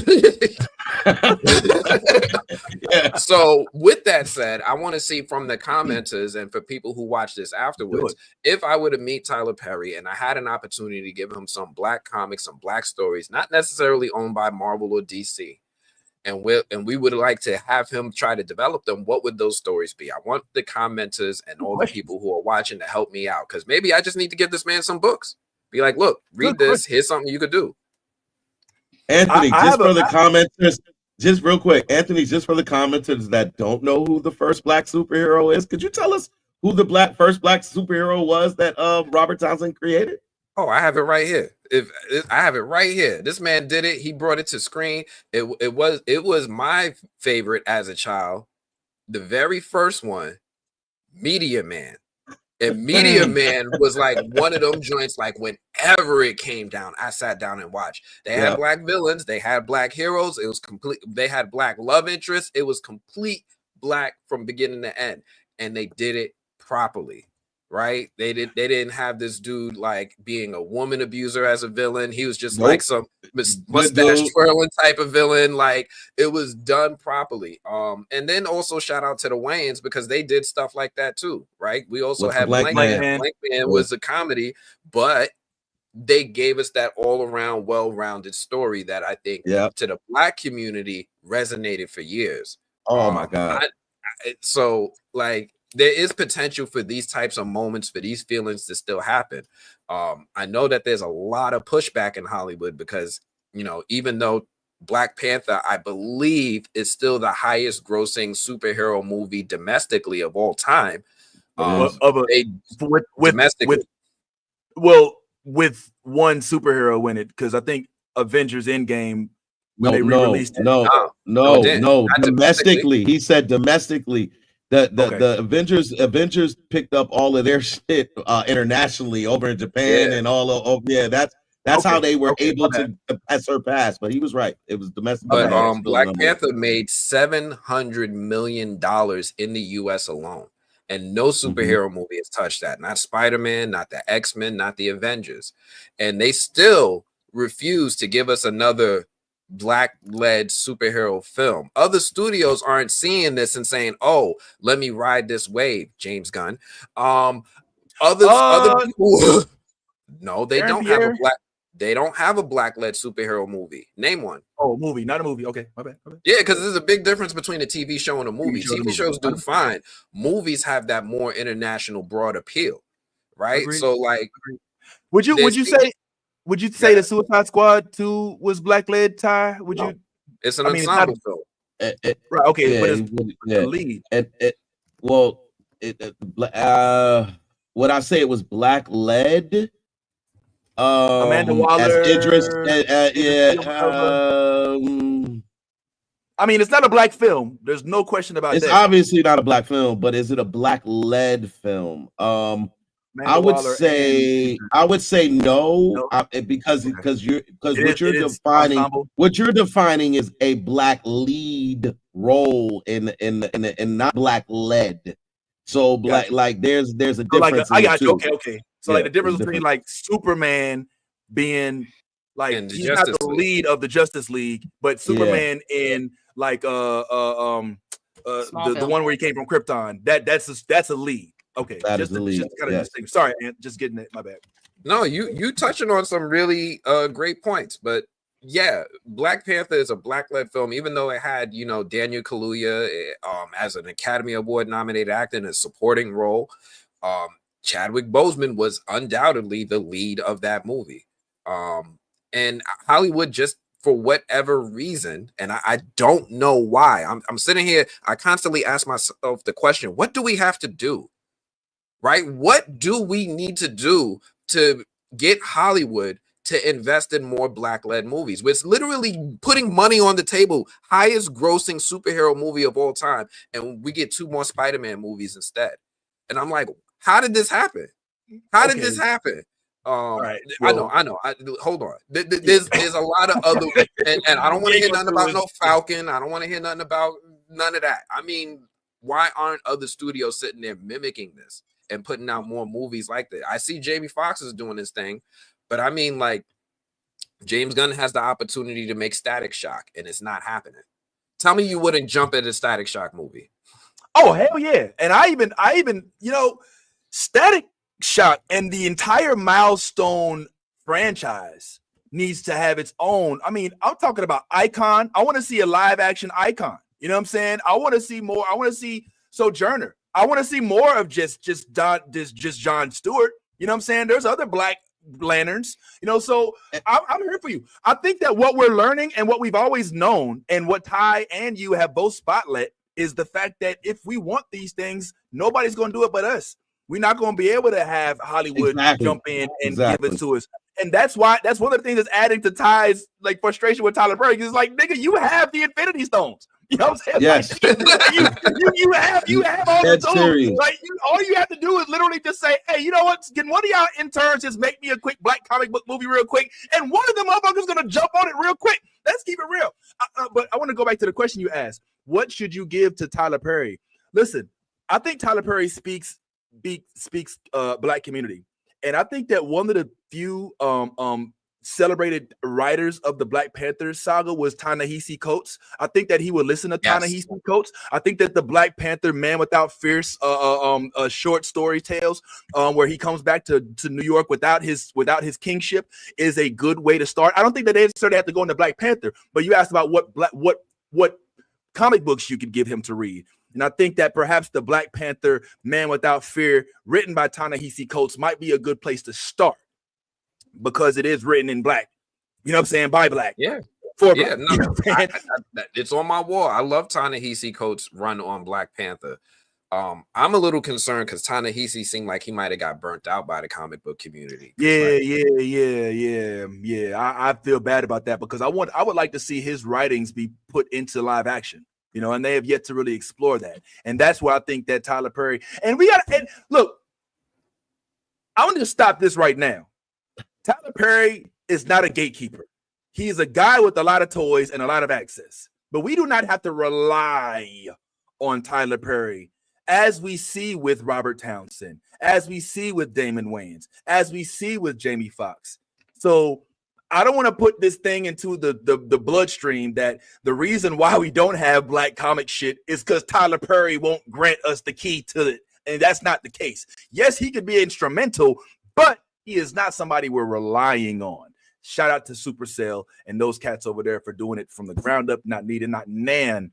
[SPEAKER 6] So with that said, I want to see from the commenters and for people who watch this afterwards, if I were to meet Tyler Perry and I had an opportunity to give him some black comics, some black stories, not necessarily owned by Marvel or DC, and we would like to have him try to develop them, what would those stories be? I want the commenters and all the people who are watching to help me out, because maybe I just need to give this man some books. Be like, look, read this. Here's something you could do.
[SPEAKER 8] Anthony, just for the commenters, just real quick, Anthony, just for the commenters that don't know who the first black superhero is, could you tell us who the first black superhero was that Robert Townsend created?
[SPEAKER 6] Oh, I have it right here. I have it right here. This man did it. He brought it to screen. It was my favorite as a child. The very first one, Meteor Man. And Meteor Man was like one of them joints, like whenever it came down, I sat down and watched. They had black villains, they had black heroes, it was complete, they had black love interests, it was complete black from beginning to end, and they did it properly. Right? They didn't have this dude like being a woman abuser as a villain. He was just like some mustache twirling type of villain. Like it was done properly. And then also shout out to the Wayans because they did stuff like that too, right? We also had Blank Man. Blank Man was a comedy, but they gave us that all around well-rounded story that I think to the black community resonated for years.
[SPEAKER 8] Oh my God.
[SPEAKER 6] So like there is potential for these types of moments, for these feelings to still happen. I know that there's a lot of pushback in Hollywood because, you know, even though Black Panther, I believe, is still the highest grossing superhero movie domestically of all time.
[SPEAKER 2] With one superhero in it, because I think Avengers Endgame released it.
[SPEAKER 8] No, domestically. He said domestically. The Avengers picked up all of their shit internationally over in Japan and all of that's how they were able to surpass. But he was right; it was domestic.
[SPEAKER 6] But Black Panther made $700 million in the U.S. alone, and no superhero movie has touched that. Not Spider-Man, not the X-Men, not the Avengers, and they still refuse to give us another black-led superhero film. Other studios aren't seeing this and saying, "Oh, let me ride this wave." James Gunn. Other people, no, they don't have a black. They don't have a black-led superhero movie. Name one.
[SPEAKER 2] Oh, movie, not a movie. Okay, my bad.
[SPEAKER 6] Yeah, because there's a big difference between a TV show and a movie. TV shows do fine. Movies have that more international, broad appeal, right?
[SPEAKER 2] Agreed.
[SPEAKER 6] So, like,
[SPEAKER 2] would you say the Suicide Squad 2 was black-led, Ty? Would you?
[SPEAKER 6] It's an ensemble film.
[SPEAKER 2] Right. Okay, but it's the lead.
[SPEAKER 8] Would I say it was black-led?
[SPEAKER 2] Amanda Waller,
[SPEAKER 8] Idris,
[SPEAKER 2] I mean, it's not a black film. There's no question about that.
[SPEAKER 8] It's obviously not a black film, but is it a black-led film? I would say no. Because what you're defining is a black lead role in not black led. So black like there's a difference.
[SPEAKER 2] I got you. Okay. So like the difference between like Superman being like he's not the lead of the Justice League, but Superman in like the one where he came from Krypton. That's a lead. Okay, just kind of distinct. Sorry, Ant, just getting it. My bad.
[SPEAKER 6] No, you touching on some really great points, but yeah, Black Panther is a black-led film, even though it had Daniel Kaluuya as an Academy Award nominated actor in a supporting role. Chadwick Boseman was undoubtedly the lead of that movie, and Hollywood just for whatever reason, and I don't know why. I'm sitting here. I constantly ask myself the question: what do we have to do? Right? What do we need to do to get Hollywood to invest in more black-led movies? It's literally putting money on the table, highest grossing superhero movie of all time, and we get 2 more Spider-Man movies instead. And I'm like, how did this happen? How did this happen?
[SPEAKER 2] Right.
[SPEAKER 6] Well, I know. Hold on. There's a lot of other, and I don't want to hear nothing about no Falcon. I don't want to hear nothing about none of that. I mean, why aren't other studios sitting there mimicking this and putting out more movies like that? I see Jamie Foxx is doing this thing, but I mean, like, James Gunn has the opportunity to make Static Shock, and it's not happening. Tell me you wouldn't jump at a Static Shock movie.
[SPEAKER 2] Oh, hell yeah. And I even, Static Shock and the entire Milestone franchise needs to have its own. I mean, I'm talking about Icon. I want to see a live action Icon. You know what I'm saying? I want to see more. I want to see Sojourner. I want to see more of just John Stewart. You know what I'm saying? There's other Black Lanterns, so I'm here for you. I think that what we're learning and what we've always known and what Ty and you have both spotlit is the fact that if we want these things, nobody's going to do it but us. We're not going to be able to have Hollywood jump in and give it to us. And that's why, that's one of the things that's adding to Ty's like frustration with Tyler Perry. It's like, nigga, you have the Infinity Stones. You know what I'm saying?
[SPEAKER 8] Yes.
[SPEAKER 2] Like, you have all the tools.
[SPEAKER 8] Serious.
[SPEAKER 2] Like, all you have to do is literally just say, hey, you know what? Can one of y'all interns just make me a quick black comic book movie real quick? And one of them motherfuckers gonna jump on it real quick. Let's keep it real. But I want to go back to the question you asked. What should you give to Tyler Perry? Listen, I think Tyler Perry speaks black community. And I think that one of the few celebrated writers of the Black Panther saga was Ta-Nehisi Coates. I think that he would listen to Ta-Nehisi Coates. I think that the Black Panther Man Without Fierce short story tales where he comes back to New York without his kingship is a good way to start. I don't think that they necessarily have to go into Black Panther, but you asked about what comic books you could give him to read. And I think that perhaps the Black Panther Man Without Fear, written by Ta-Nehisi Coates, might be a good place to start because it is written in black. You know what I'm saying? By black.
[SPEAKER 6] Yeah.
[SPEAKER 2] For black.
[SPEAKER 6] Yeah. No,
[SPEAKER 2] you know what I'm saying?
[SPEAKER 6] It's on my wall. I love Ta-Nehisi Coates' run on Black Panther. I'm a little concerned because Ta-Nehisi seemed like he might have got burnt out by the comic book community.
[SPEAKER 2] Yeah. I feel bad about that because I would like to see his writings be put into live action. You know, and they have yet to really explore that. And that's where I think that Tyler Perry, and look, I want to stop this right now. Tyler Perry is not a gatekeeper. He's a guy with a lot of toys and a lot of access. But we do not have to rely on Tyler Perry, as we see with Robert Townsend, as we see with Damon Wayans, as we see with Jamie Foxx. So I don't want to put this thing into the bloodstream that the reason why we don't have black comic shit is because Tyler Perry won't grant us the key to it. And that's not the case. Yes, he could be instrumental, but he is not somebody we're relying on. Shout out to Supercell and those cats over there for doing it from the ground up, not nan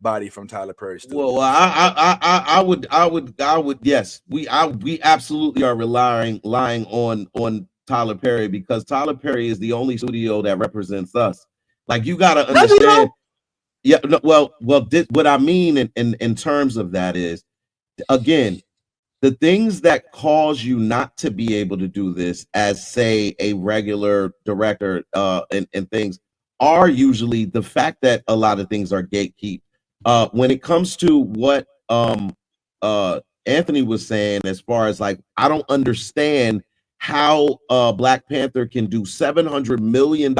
[SPEAKER 2] body from Tyler Perry.
[SPEAKER 8] Well, I would. Yes, we absolutely are relying on Tyler Perry because Tyler Perry is the only studio that represents us. Like, you got to understand. Yeah. No, well, what I mean in terms of that is, again, the things that cause you not to be able to do this as, say, a regular director and things are usually the fact that a lot of things are gatekeep. When it comes to what Anthony was saying, as far as like, I don't understand how Black Panther can do $700 million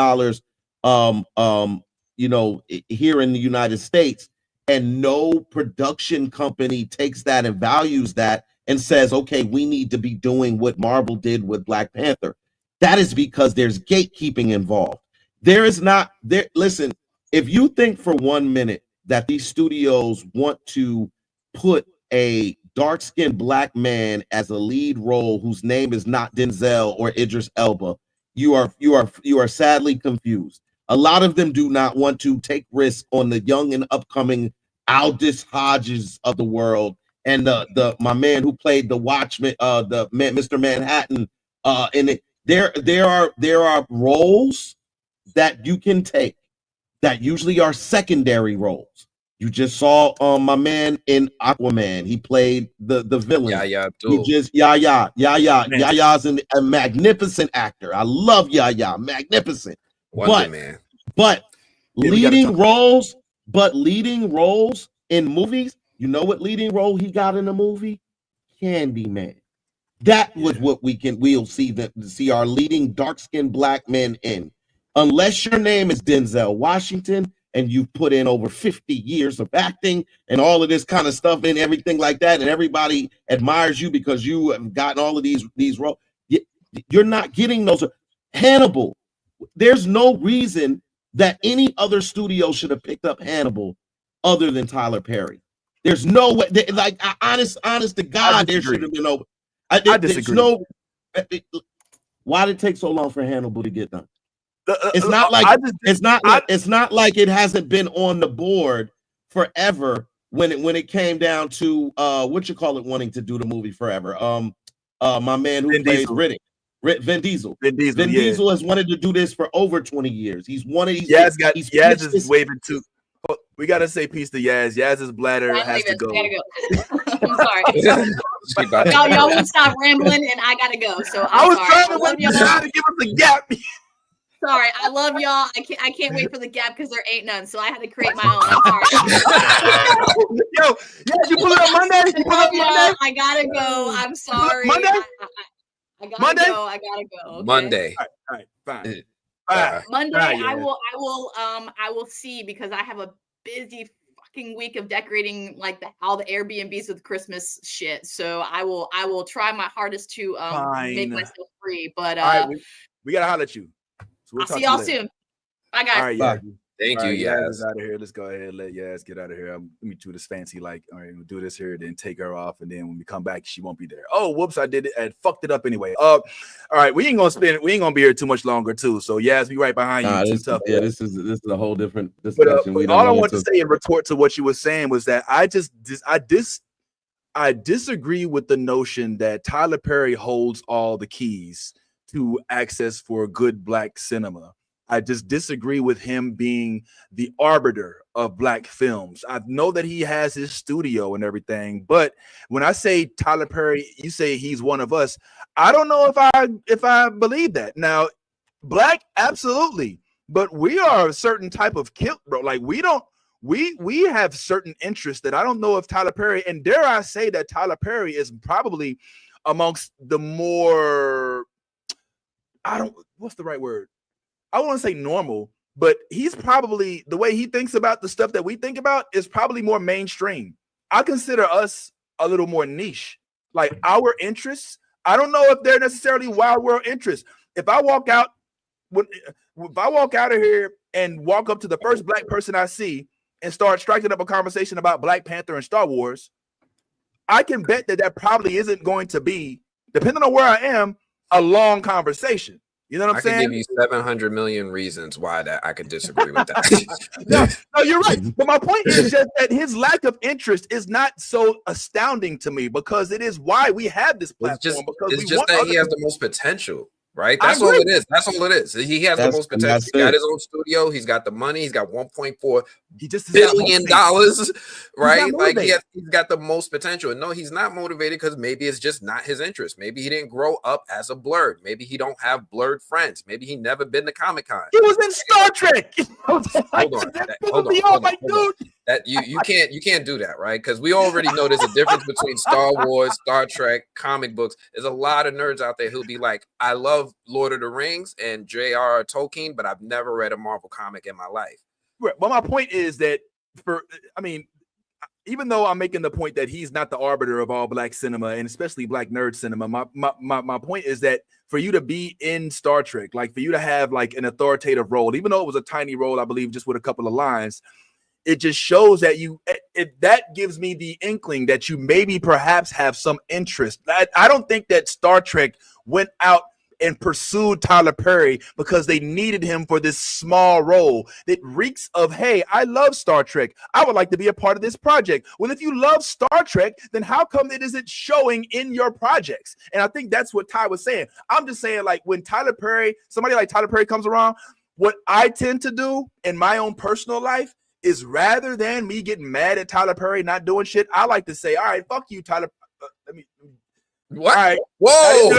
[SPEAKER 8] here in the United States, and no production company takes that and values that and says, okay, we need to be doing what Marvel did with Black Panther. That is because there's gatekeeping involved. There is not there. Listen, if you think for 1 minute that these studios want to put a dark-skinned black man as a lead role whose name is not Denzel or Idris Elba, you are sadly confused. A lot of them do not want to take risks on the young and upcoming Aldous Hodges of the world and my man who played the Watchman, Mr. Manhattan. In it, there are roles that you can take that usually are secondary roles. You just saw my man in Aquaman. He played the villain. Yaya's a magnificent actor. I love Yaya, magnificent. But leading roles in movies. You know what leading role he got in a movie? Candyman. That was what we'll see our leading dark-skinned black men in. Unless your name is Denzel Washington and you've put in over 50 years of acting and all of this kind of stuff and everything like that, and everybody admires you because you have gotten all of these roles, you're not getting those. Hannibal, there's no reason that any other studio should have picked up Hannibal other than Tyler Perry. There's no way. Like, honest to God, there should have been over. I disagree. Why did it take so long for Hannibal to get done? It's not like it hasn't been on the board forever when it came down to wanting to do the movie forever. My man who plays Riddick. Vin Diesel. Vin Diesel has wanted to do this for over 20 years. He's Yaz
[SPEAKER 2] is waving too. We gotta say peace to Yaz. Yaz's bladder has to go.
[SPEAKER 1] I'm sorry. Y'all won't stop rambling, and I gotta go. So
[SPEAKER 2] I was
[SPEAKER 1] sorry.
[SPEAKER 2] trying
[SPEAKER 1] I
[SPEAKER 2] to
[SPEAKER 1] love
[SPEAKER 2] wait for y'all to give us a gap.
[SPEAKER 1] Sorry, I love y'all. I can't wait for the gap because there ain't none. So I had to create my own. I'm sorry.
[SPEAKER 2] Yo, you pull it up Monday. You pull it up Monday.
[SPEAKER 1] I gotta go. I'm sorry.
[SPEAKER 2] Monday.
[SPEAKER 1] I gotta go. I gotta go. Okay.
[SPEAKER 6] Monday.
[SPEAKER 2] All right, fine.
[SPEAKER 1] Monday,
[SPEAKER 2] yeah.
[SPEAKER 1] I will see because I have a busy fucking week of decorating like all the Airbnbs with Christmas shit. So I will try my hardest to make myself free. But
[SPEAKER 2] all right, we gotta holler at you. So
[SPEAKER 1] I'll see y'all soon. Bye guys.
[SPEAKER 2] All right,
[SPEAKER 8] Bye.
[SPEAKER 6] Thank you,
[SPEAKER 2] Yaz. Out of here. Let's go ahead and let Yaz get out of here. Let me do this fancy, like, all right, we'll do this here, then take her off, and then when we come back, she won't be there. Oh, whoops, I did it and fucked it up anyway. All right, we ain't gonna be here too much longer, too. So Yaz, be right behind you.
[SPEAKER 8] This is a whole different discussion.
[SPEAKER 2] But all I want to say in retort to what you were saying was that I disagree with the notion that Tyler Perry holds all the keys to access for good Black cinema. I just disagree with him being the arbiter of Black films. I know that he has his studio and everything, but when I say Tyler Perry, you say he's one of us. I don't know if I believe that. Now, Black, absolutely, but we are a certain type of kilt, bro. Like we have certain interests that I don't know if Tyler Perry, and dare I say that Tyler Perry is probably amongst the more, what's the right word? I won't say normal, but he's probably, the way he thinks about the stuff that we think about is probably more mainstream. I consider us a little more niche. Like our interests, I don't know if they're necessarily wild world interests. If I walk out of here and walk up to the first Black person I see and start striking up a conversation about Black Panther and Star Wars, I can bet that probably isn't going to be, depending on where I am, a long conversation. You know what I'm saying?
[SPEAKER 6] I could give you 700 million reasons why that I could disagree with that.
[SPEAKER 2] No, you're right. But my point is just that his lack of interest is not so astounding to me because it is why we have this platform.
[SPEAKER 6] It's just that he has the most potential. Right, that's all it is. That's all it is. He has the most potential. He got his own studio. He's got the money. He's got $1.4 billion. Right, like he's got the most potential. And no, he's not motivated because maybe it's just not his interest. Maybe he didn't grow up as a Blerd. Maybe he don't have Blerd friends. Maybe he never been to Comic-Con.
[SPEAKER 2] He was in Star Trek.
[SPEAKER 6] Hold on. That you can't do that, right? Because we already know there's a difference between Star Wars, Star Trek, comic books. There's a lot of nerds out there who'll be like, I love Lord of the Rings and J.R.R. Tolkien, but I've never read a Marvel comic in my life.
[SPEAKER 2] Right. Well, my point is that even though I'm making the point that he's not the arbiter of all Black cinema and especially Black nerd cinema, my point is that for you to be in Star Trek, like for you to have like an authoritative role, even though it was a tiny role, I believe just with a couple of lines, it just shows that that gives me the inkling that you maybe perhaps have some interest. I don't think that Star Trek went out and pursued Tyler Perry because they needed him for this small role. It reeks of, hey, I love Star Trek. I would like to be a part of this project. Well, if you love Star Trek, then how come it isn't showing in your projects? And I think that's what Ty was saying. I'm just saying, like, when somebody like Tyler Perry comes around, what I tend to do in my own personal life is rather than me getting mad at Tyler Perry not doing shit, I like to say, all right, fuck you, Tyler.
[SPEAKER 6] What?
[SPEAKER 2] All right.
[SPEAKER 6] Whoa!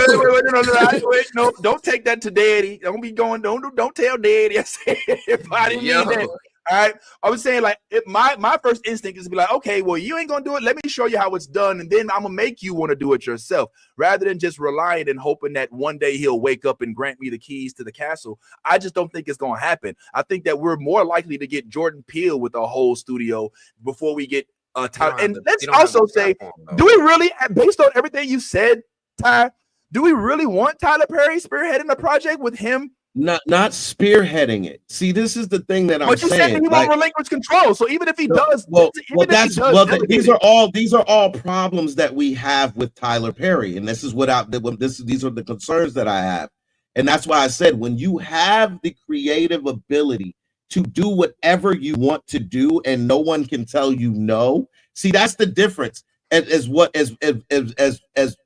[SPEAKER 2] Wait, no, don't take that to daddy. Don't be going. Don't tell daddy. I said, if I didn't mean that. All right. I was saying, like, my first instinct is to be like, okay, well, you ain't gonna do it. Let me show you how it's done, and then I'm gonna make you want to do it yourself, rather than just relying and hoping that one day he'll wake up and grant me the keys to the castle. I just don't think it's gonna happen. I think that we're more likely to get Jordan Peele with a whole studio before we get Ty. And let's also say, do we really, based on everything you said, Ty, do we really want Tyler Perry spearheading the project with him?
[SPEAKER 8] Not spearheading it. See, this is the thing that I'm saying. But you said that
[SPEAKER 2] he won't relinquish control. So even if he does,
[SPEAKER 8] these are all problems that we have with Tyler Perry, and these are the concerns that I have, and that's why I said when you have the creative ability to do whatever you want to do and no one can tell you no. See, that's the difference. As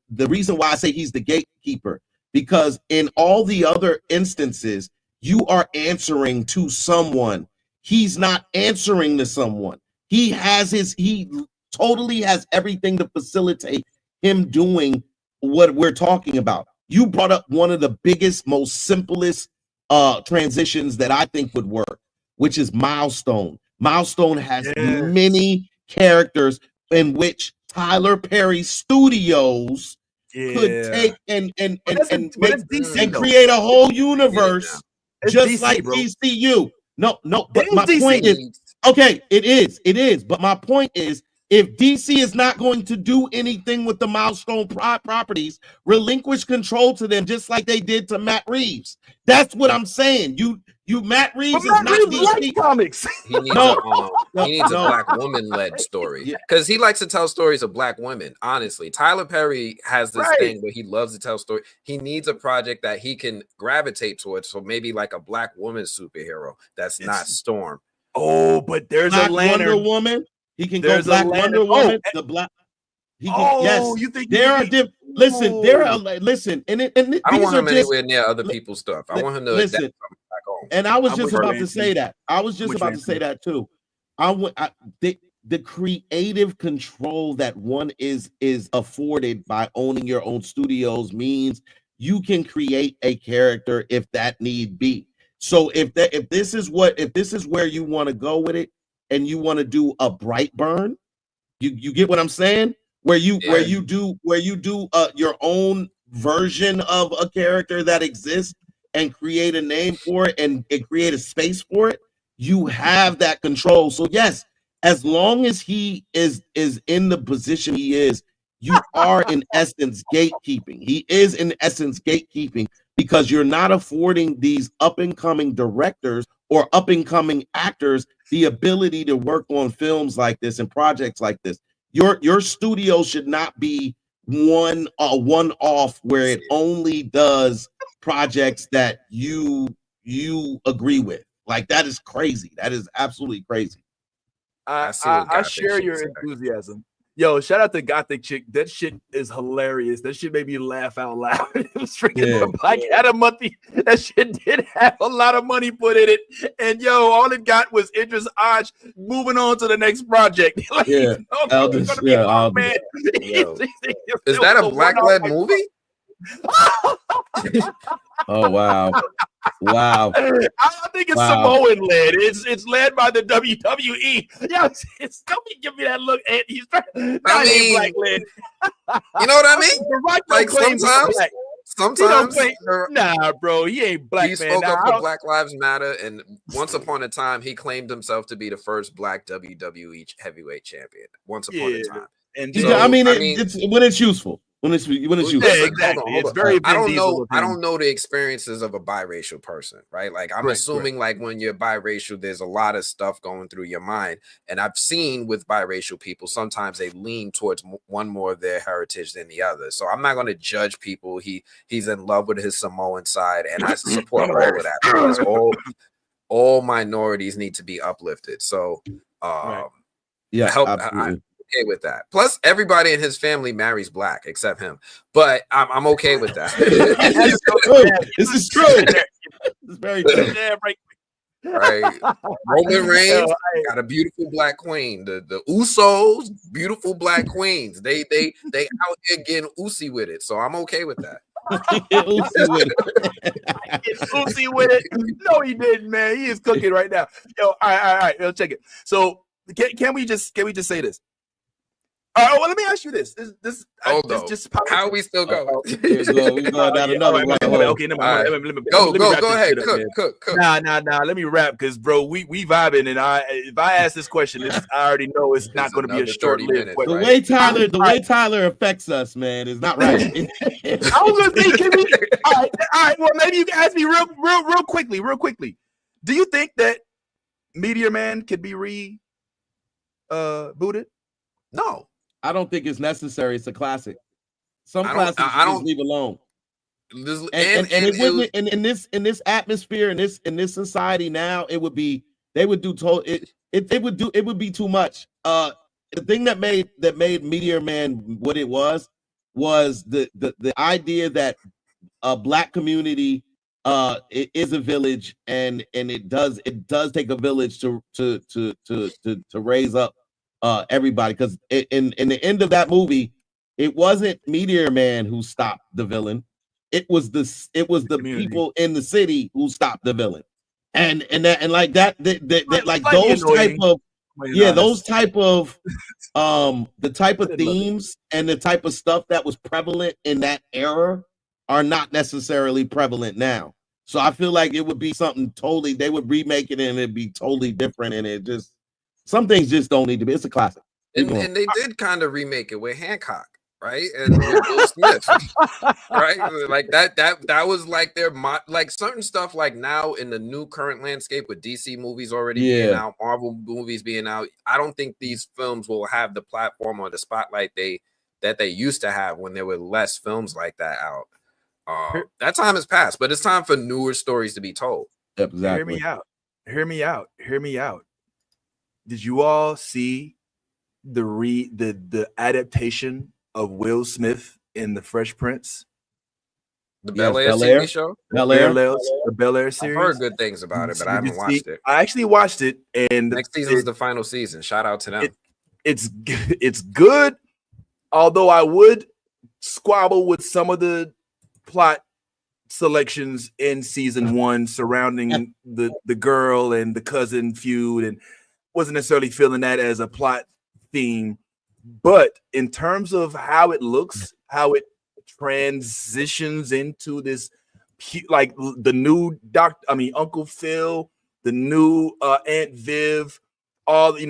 [SPEAKER 8] the reason why I say he's the gatekeeper, because in all the other instances, you are answering to someone. He's not answering to someone. He totally has everything to facilitate him doing what we're talking about. You brought up one of the biggest, most simplest transitions that I think would work, which is Milestone. Milestone has many characters in which Tyler Perry Studios could take and create a whole universe just DC, like bro. DCU. No, but my point is, okay, it is. But my point is, if DC is not going to do anything with the Milestone properties, relinquish control to them, just like they did to Matt Reeves. That's what I'm saying. Matt Reeves is not DC
[SPEAKER 2] comics.
[SPEAKER 6] He needs a black woman led story because he likes to tell stories of black women. Honestly, Tyler Perry has this thing where he loves to tell stories. He needs a project that he can gravitate towards. So maybe like a black woman superhero that's not Storm.
[SPEAKER 2] Oh, but there's
[SPEAKER 8] Black
[SPEAKER 2] a Lantern.
[SPEAKER 8] Wonder Woman. He can go Black Wonder Woman. The black. He can, yes.
[SPEAKER 2] You think
[SPEAKER 8] there are listen? There are listen, and
[SPEAKER 6] I don't want him anywhere near other people's stuff. I want him to
[SPEAKER 8] listen. And I was just about to say that. I was just about to say that too. The creative control that one is afforded by owning your own studios means you can create a character if that need be. So if this is where you want to go with it, and you want to do a Brightburn, you get what I'm saying? Where you do your own version of a character that exists and create a name for it and create a space for it, you have that control. So yes, as long as he is in the position he is, you are in essence gatekeeping. He is in essence gatekeeping because you're not affording these up and coming directors or up and coming actors the ability to work on films like this and projects like this. Your studio should not be one off where it only does projects that you agree with. Like that is crazy. That is absolutely crazy.
[SPEAKER 2] I share your enthusiasm. Yo, shout out to Gothic Chick. That shit is hilarious. That shit made me laugh out loud. It was freaking Black Adam money. That shit did have a lot of money put in it. And yo, all it got was Idris Aj moving on to the next project. Like,
[SPEAKER 8] Is
[SPEAKER 6] that a black-led movie?
[SPEAKER 8] Oh wow. Wow.
[SPEAKER 2] I think it's Samoan led. It's led by the WWE. Yeah, don't give me that look. And he's black led.
[SPEAKER 6] You know what I mean? Like sometimes
[SPEAKER 2] nah, bro, he ain't black.
[SPEAKER 6] He spoke up for Black Lives Matter, and once upon a time, he claimed himself to be the first black WWE heavyweight champion. Once upon a time,
[SPEAKER 8] and so, it's when it's useful. When it's useful.
[SPEAKER 2] Exactly. It's very.
[SPEAKER 6] I don't know the experiences of a biracial person, right? Like I'm assuming, like when you're biracial, there's a lot of stuff going through your mind, and I've seen with biracial people sometimes they lean towards one more of their heritage than the other. So I'm not going to judge people. He's in love with his Samoan side, and I support all of that because all minorities need to be uplifted. So
[SPEAKER 8] absolutely.
[SPEAKER 6] Okay with that. Plus, everybody in his family marries black except him. But I'm okay with that.
[SPEAKER 8] This is true. It's very true.
[SPEAKER 6] Right. Roman Reigns got a beautiful black queen. The Usos, beautiful black queens. They out here getting Usi with it. So I'm okay with that.
[SPEAKER 2] Usi with it. No, he didn't, man. He is cooking right now. Yo, all right. Yo, check it. So can we just say this? Well, let me ask you this.
[SPEAKER 6] How we still go?
[SPEAKER 8] We going down another one.
[SPEAKER 2] Okay, never mind. Let me
[SPEAKER 6] go ahead. Cook.
[SPEAKER 2] Nah. Let me wrap because, bro, we vibing, and if I ask this question, I already know it's not going to be a short-lived question.
[SPEAKER 8] The way Tyler affects us, man, is not right.
[SPEAKER 2] I was going to say, can we? All right. Well, maybe you can ask me real quickly. Do you think that Meteor Man could be rebooted?
[SPEAKER 6] No.
[SPEAKER 8] I don't think it's necessary. It's a classic. Some classics you just leave alone. And in this atmosphere, in this society now, it would be too much. The thing that made Meteor Man what it was the idea that a black community it is a village, and it does take a village to raise up everybody, because in the end of that movie, It wasn't Meteor Man who stopped the villain. It was the people in the city who stopped the villain. And like that like those type of those type of the type of themes and the type of stuff that was prevalent in that era are not necessarily prevalent now. So I feel like it would be something totally, they would remake it and it'd be totally different, and it just, some things just don't need to be. It's a classic.
[SPEAKER 6] And they did kind of remake it with Hancock, right? And with Will Smith, right? Like that was like their like certain stuff. Like now in the new current landscape with DC movies already being out, Marvel movies being out, I don't think these films will have the platform or the spotlight that they used to have when there were less films like that out. That time has passed, but it's time for newer stories to be told.
[SPEAKER 8] Exactly.
[SPEAKER 2] Hear me out. Did you all see the adaptation of Will Smith in the Fresh Prince?
[SPEAKER 6] The Bel Air TV show?
[SPEAKER 2] The Bel Air series.
[SPEAKER 6] I've heard good things about it, but I haven't watched it.
[SPEAKER 2] I actually watched it, and
[SPEAKER 6] next season is the final season. Shout out to them.
[SPEAKER 2] It's good, although I would squabble with some of the plot selections in season 1 surrounding the girl and the cousin feud, and wasn't necessarily feeling that as a plot theme. But in terms of how it looks, how it transitions into this, like the new Uncle Phil, the new Aunt Viv, all it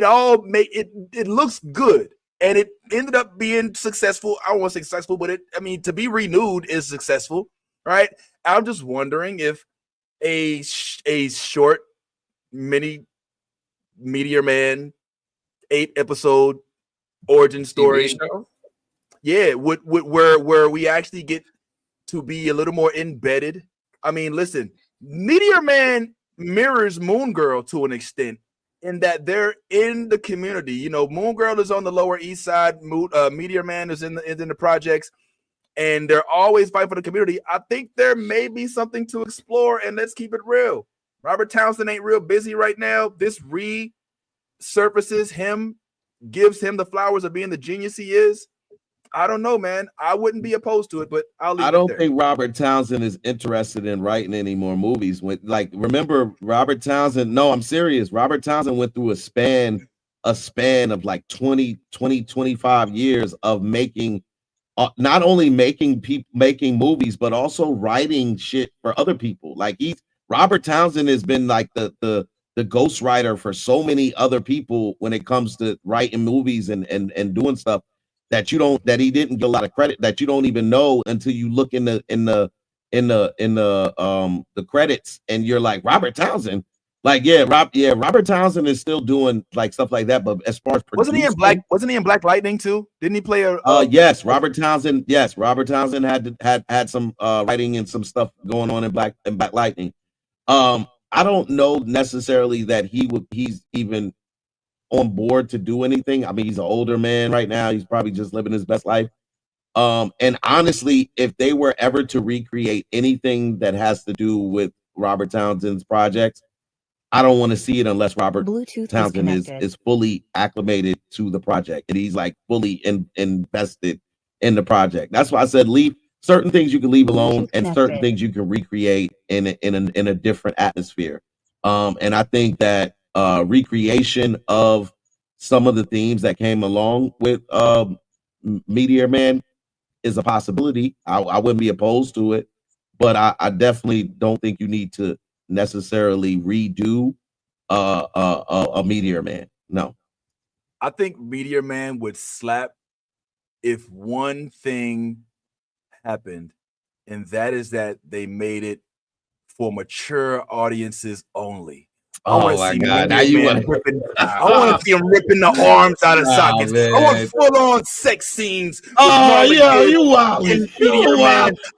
[SPEAKER 2] all it looks good. And it ended up being successful. I don't want to say successful, but to be renewed is successful, right? I'm just wondering if a short mini Meteor Man 8-episode origin story, where we actually get to be a little more embedded. I mean, listen, Meteor Man mirrors Moon Girl to an extent, in that they're in the community. Moon Girl is on the Lower East Side. Meteor Man is in the projects, and they're always fighting for the community. I think there may be something to explore, and let's keep it real. Robert Townsend ain't real busy right now. This resurfaces him, gives him the flowers of being the genius he is. I don't know, man. I wouldn't be opposed to it, but I'll leave it there.
[SPEAKER 8] I don't think Robert Townsend is interested in writing any more movies. Remember Robert Townsend? No, I'm serious. Robert Townsend went through a span of like 25 years of making, not only making movies, but also writing shit for other people. Like Robert Townsend has been like the ghostwriter for so many other people when it comes to writing movies and doing stuff that he didn't get a lot of credit, that you don't even know until you look in the credits, and you're like, Robert Townsend, like Robert Townsend is still doing like stuff like that. But as far as
[SPEAKER 2] wasn't he in Black Lightning too? Didn't he play
[SPEAKER 8] yes, Robert Townsend had some writing and some stuff going on in Black Lightning. I don't know necessarily that he's even on board to do anything. I mean, he's an older man right now. He's probably just living his best life. And honestly, if they were ever to recreate anything that has to do with Robert Townsend's projects, I don't want to see it unless Robert Townsend is fully acclimated to the project and he's like fully invested in the project. That's why I said leave certain things you can leave alone, and certain things you can recreate in a different atmosphere. And I think that recreation of some of the themes that came along with Meteor Man is a possibility. I wouldn't be opposed to it, but I definitely don't think you need to necessarily redo a Meteor Man. No,
[SPEAKER 2] I think Meteor Man would slap if one thing happened, and that is that they made it for mature audiences only.
[SPEAKER 8] Oh my God! Now you want
[SPEAKER 2] I want to see him ripping the arms out of sockets. Man. I want full-on sex scenes.
[SPEAKER 8] Oh yeah, you wild.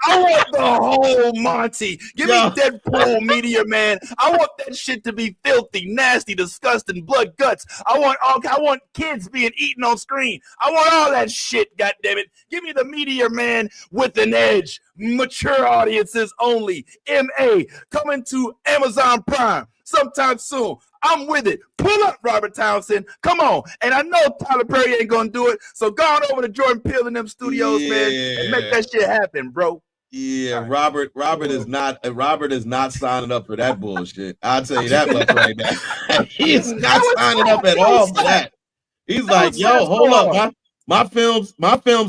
[SPEAKER 2] I want the whole Monty. Give me Deadpool Meteor Man. I want that shit to be filthy, nasty, disgusting, blood guts. I want kids being eaten on screen. I want all that shit. God damn it! Give me the Meteor Man with an edge. Mature audiences only. MA coming to Amazon Prime sometime soon. I'm with it. Pull up, Robert Townsend. Come on. And I know Tyler Perry ain't gonna do it. So go on over to Jordan Peele and them studios, man, and make that shit happen, bro.
[SPEAKER 8] Yeah, Robert is not signing up for that bullshit. I'll tell you that much right now. He's not signing up at all for that. He's like, yo, hold up. My films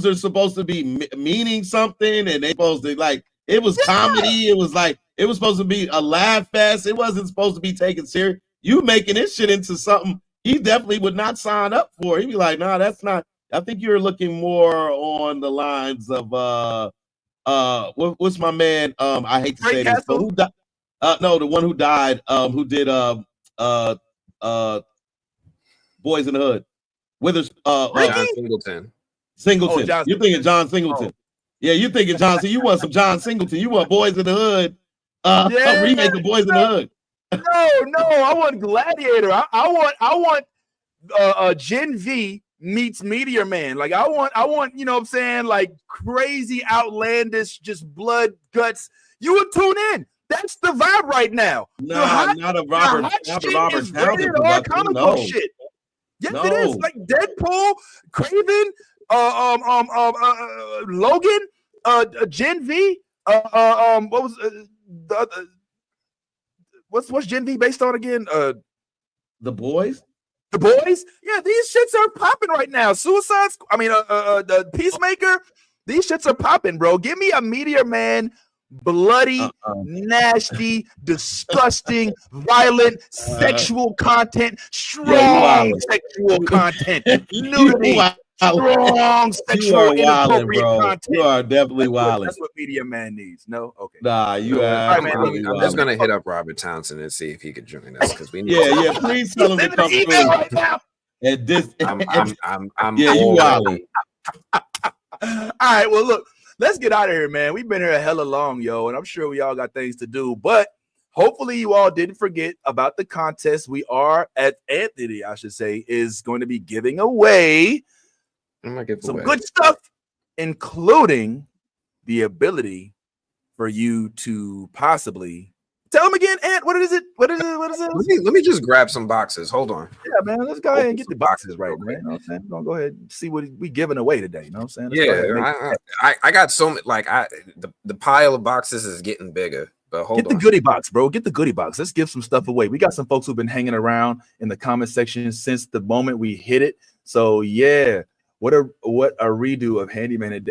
[SPEAKER 8] are supposed to be meaning something, and they supposed to like it was comedy. It was like it was supposed to be a laugh fest. It wasn't supposed to be taken serious. You making this shit into something he definitely would not sign up for. He'd be like, nah, that's not. I think you're looking more on the lines of what's my man? I hate to say this, but who died? No, the one who died. Who did Boys in the Hood? Withers.
[SPEAKER 6] John Singleton.
[SPEAKER 8] Singleton. Oh, you're thinking John Singleton. Oh. Yeah, you're thinking John. So you want some John Singleton? You want Boys in the Hood? A remake of Boys in the Hood.
[SPEAKER 2] No, I want Gladiator. I want Gen V meets Meteor Man. Like I want, you know what I'm saying, like crazy, outlandish, just blood, guts. You would tune in. That's the vibe right now.
[SPEAKER 8] No, not a Robert Townsend
[SPEAKER 2] comic book shit. Yes, it is. Like Deadpool, Craven, Logan, Gen V, what was the other? What's Gen V based on again?
[SPEAKER 8] The Boys.
[SPEAKER 2] The Boys? Yeah, these shits are popping right now. The Peacemaker. These shits are popping, bro. Give me a Meteor Man, bloody, nasty, disgusting, violent, sexual content, strong sexual content, nudity, strong sexual inappropriate content.
[SPEAKER 8] You are definitely wilding.
[SPEAKER 2] That's what Meteor Man needs. No, okay.
[SPEAKER 8] Nah, you are.
[SPEAKER 6] I'm just gonna hit up Robert Townsend and see if he could join us because we need.
[SPEAKER 8] Yeah. Please tell him to come through.
[SPEAKER 2] Right now.
[SPEAKER 8] And this,
[SPEAKER 6] I'm
[SPEAKER 8] yeah, you wilding.
[SPEAKER 2] All right, well, look, let's get out of here, man. We've been here a hella long, yo, and I'm sure we all got things to do, but hopefully you all didn't forget about the contest. We are at Anthony, I should say, is going to be giving away some good stuff, including the ability for you to possibly tell them again, Ant. What is it? What is it?
[SPEAKER 6] Let me just grab some boxes. Hold on.
[SPEAKER 2] Yeah, man. Let's go ahead and get the boxes right, man. You know what I'm saying? We're gonna go ahead and see what we giving away today. You know what I'm saying?
[SPEAKER 6] I got so many. Like the pile of boxes is getting bigger. But hold on.
[SPEAKER 2] Get the goodie box, bro. Get the goodie box. Let's give some stuff away. We got some folks who've been hanging around in the comment section since the moment we hit it. So yeah, what a redo of Handyman.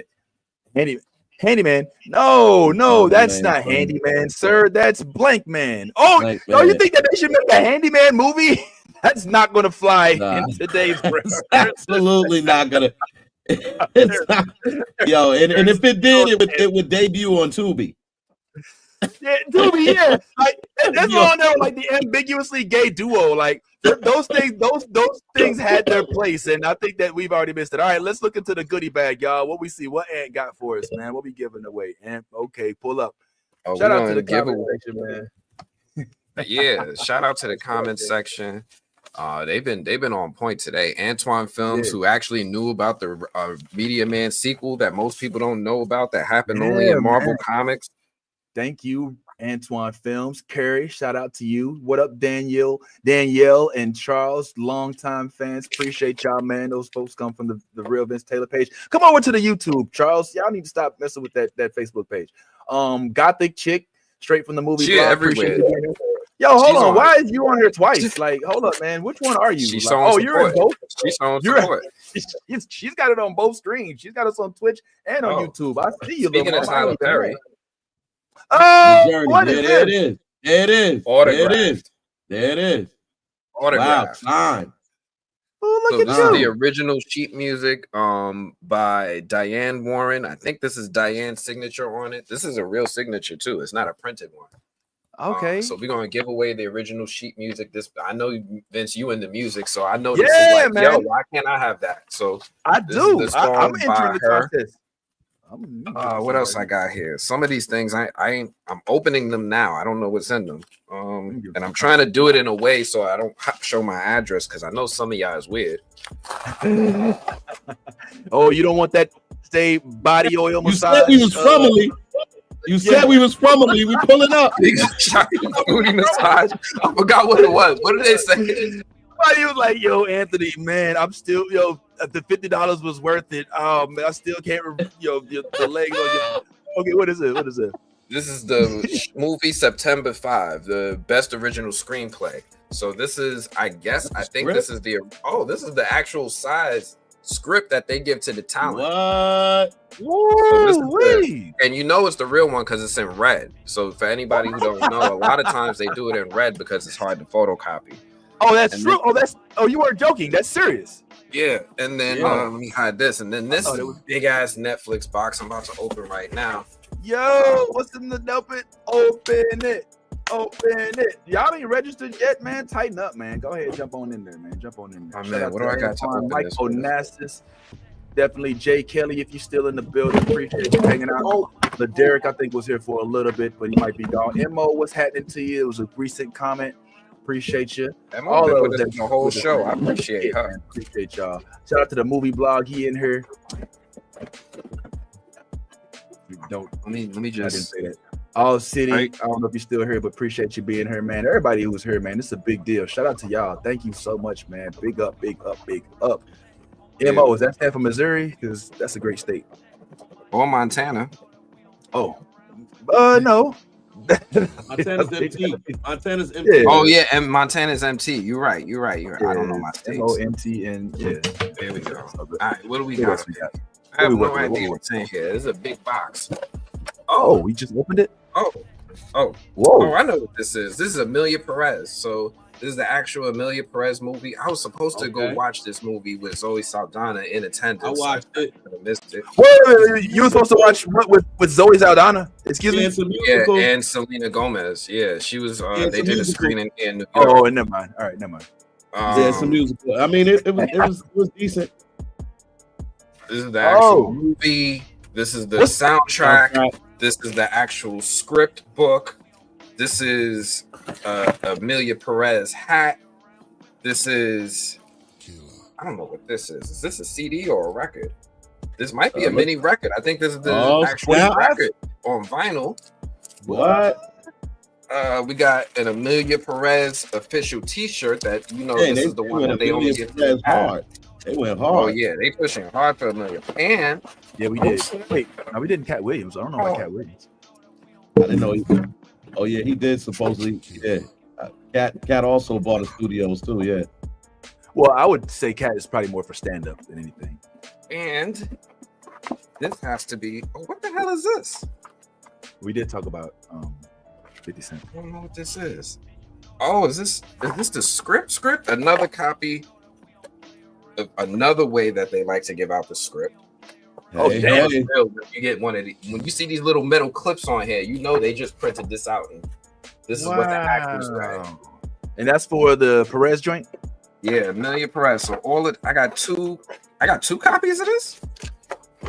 [SPEAKER 2] Handyman. No, that's not Handyman, sir. That's Blank Man. Oh, you think that they should make a Handyman movie? That's not going to fly in today's press.
[SPEAKER 8] Absolutely not going to. It's not. Yo, and if it did, it would debut on Tubi.
[SPEAKER 2] Yeah, Tubi, yeah. Like that's on there, like the ambiguously gay duo. Like those things had their place, and I think that we've already missed it. All right, let's look into the goodie bag, y'all. What we see, what Ant got for us, man? What we giving away? Ant, okay, pull up. Shout out to the comment section, man.
[SPEAKER 6] Yeah, shout out to the comment section. They've been on point today. Antoine Films, who actually knew about the Meteor Man sequel that most people don't know about, that happened only in Marvel Comics.
[SPEAKER 2] Thank you, Antoine Films. Carrie, shout out to you. What up, Danielle, and Charles, longtime fans. Appreciate y'all, man. Those folks come from the real Vince Taylor page. Come over to the YouTube, Charles. Y'all need to stop messing with that Facebook page. Gothic chick, straight from the movie.
[SPEAKER 6] She everywhere.
[SPEAKER 2] Yo, hold on. Why is you on here twice? Like, hold up, man. Which one are you?
[SPEAKER 6] She's
[SPEAKER 2] you're in both.
[SPEAKER 6] She's on support.
[SPEAKER 2] She's got it on both screens. She's got us on Twitch and on YouTube. I see you.
[SPEAKER 6] Speaking of Tyler Perry.
[SPEAKER 2] What is
[SPEAKER 8] there it is.
[SPEAKER 6] Autographed.
[SPEAKER 8] There it is.
[SPEAKER 6] Autographed.
[SPEAKER 8] Wow, time.
[SPEAKER 2] Oh, look at
[SPEAKER 6] this
[SPEAKER 2] you.
[SPEAKER 6] Is the original sheet music by Diane Warren. I think this is Diane's signature on it. This is a real signature too. It's not a printed one.
[SPEAKER 2] Okay.
[SPEAKER 6] So we're gonna give away the original sheet music. I know, Vince, you into music, so I know this is like,
[SPEAKER 2] man.
[SPEAKER 6] Yo, why can't I have that? So
[SPEAKER 2] I do. I'm entering the contest.
[SPEAKER 6] What else I got here? Some of these things I'm opening them now. I don't know what's in them. And I'm trying to do it in a way so I don't show my address because I know some of y'all is weird.
[SPEAKER 2] Oh, you don't want that body oil massage?
[SPEAKER 8] You said he was family. You said we was from Italy. We pulling up.
[SPEAKER 6] Booty massage. I forgot what it was. What did they say?
[SPEAKER 2] He was like, "Yo, Anthony, man, I'm still the $50 was worth it. Man, I still can't the legs on your." Okay, what is it? What is it?
[SPEAKER 6] This is the movie September 5, the best original screenplay. So this is, I think this is the actual size script that they give to the talent.
[SPEAKER 8] What?
[SPEAKER 6] And you know it's the real one because it's in red. So for anybody who don't know, a lot of times they do it in red because it's hard to photocopy.
[SPEAKER 2] Oh, that's true. You weren't joking. That's serious.
[SPEAKER 6] Yeah, and then let me hide this, and then this big ass Netflix box I'm about to open right now.
[SPEAKER 2] Yo, what's in the open? Open it. Y'all ain't registered yet, man. Tighten up, man. Go ahead, jump on in there, man. Oh,
[SPEAKER 6] man, what do I got to open
[SPEAKER 2] Mike
[SPEAKER 6] this
[SPEAKER 2] Onassis. Definitely Jay Kelly, if you're still in the building. Appreciate you hanging out. The Derek, I think, was here for a little bit, but he might be gone. Mo, what's happening to you? It was a recent comment. Appreciate you.
[SPEAKER 6] All of us the whole show. I appreciate her.
[SPEAKER 2] Appreciate y'all. Shout out to the movie blog. He in here.
[SPEAKER 6] Let me just.
[SPEAKER 2] I didn't say that. All City. I don't know if you're still here, but appreciate you being here, man. Everybody who was here, man. This is a big deal. Shout out to y'all. Thank you so much, man. Big up, big up, big up. Mo, is that stand for Missouri? Because that's a great state.
[SPEAKER 6] Or Montana.
[SPEAKER 2] Oh, no.
[SPEAKER 8] Montana's empty. Montana's empty.
[SPEAKER 2] Yeah.
[SPEAKER 6] Oh yeah, and Montana's empty. You're right. I don't know my states.
[SPEAKER 2] MT and yeah.
[SPEAKER 6] There we go. All right, what do we got? I have no idea what's in here. This is a big box.
[SPEAKER 2] Oh, we just opened it.
[SPEAKER 6] Oh,
[SPEAKER 2] whoa!
[SPEAKER 6] Oh, I know what this is. This is Amelia Perez. So this is the actual Amelia Perez movie. I was supposed to go watch this movie with Zoe Saldana in attendance.
[SPEAKER 8] I watched it.
[SPEAKER 6] I missed it.
[SPEAKER 2] Wait, you were supposed to watch what with Zoe Saldana? Excuse me.
[SPEAKER 6] Yeah, and Selena Gomez. Yeah, she was. They did a screening in New York.
[SPEAKER 2] Oh, never mind. All right, never mind.
[SPEAKER 8] Yeah, it's a musical. I mean, it was decent.
[SPEAKER 6] This is the actual movie. This is the soundtrack. This is the actual script book. This is Amelia Perez hat. This is, I don't know what this is. Is this a CD or a record? This might be a mini record. I think this is the actual record on vinyl.
[SPEAKER 8] What?
[SPEAKER 6] We got an Amelia Perez official T-shirt that this is the one that they only get
[SPEAKER 8] hard. They went hard.
[SPEAKER 6] Oh yeah, they pushing hard for Amelia. And
[SPEAKER 2] yeah, we did. Wait, no, we didn't. Cat Williams. I don't know about Cat Williams.
[SPEAKER 8] I didn't know. Oh yeah, he did supposedly. Yeah, Cat also bought a studios too. Yeah.
[SPEAKER 2] Well, I would say Cat is probably more for stand up than anything.
[SPEAKER 6] And this has to be. Oh, what the hell is this?
[SPEAKER 2] We did talk about 50 Cent.
[SPEAKER 6] I don't know what this is. Oh, is this the script? Another copy. Another way that they like to give out the script. Oh, damn! You get one of the when you see these little metal clips on here, they just printed this out, and this is what the actors write.
[SPEAKER 2] And that's for the Perez joint.
[SPEAKER 6] Yeah, Amelia Perez. So I got two copies of this.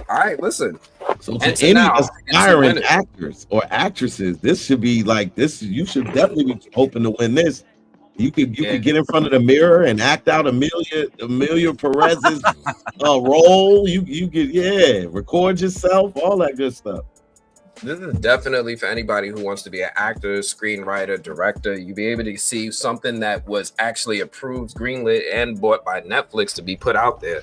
[SPEAKER 6] All right, listen.
[SPEAKER 8] So to any aspiring actors or actresses, this should be like this. You should definitely be hoping to win this. You could get in front of the mirror and act out Amelia Perez's role. You could record yourself, all that good stuff.
[SPEAKER 6] This is definitely for anybody who wants to be an actor, screenwriter, director. You'll be able to see something that was actually approved, greenlit, and bought by Netflix to be put out there.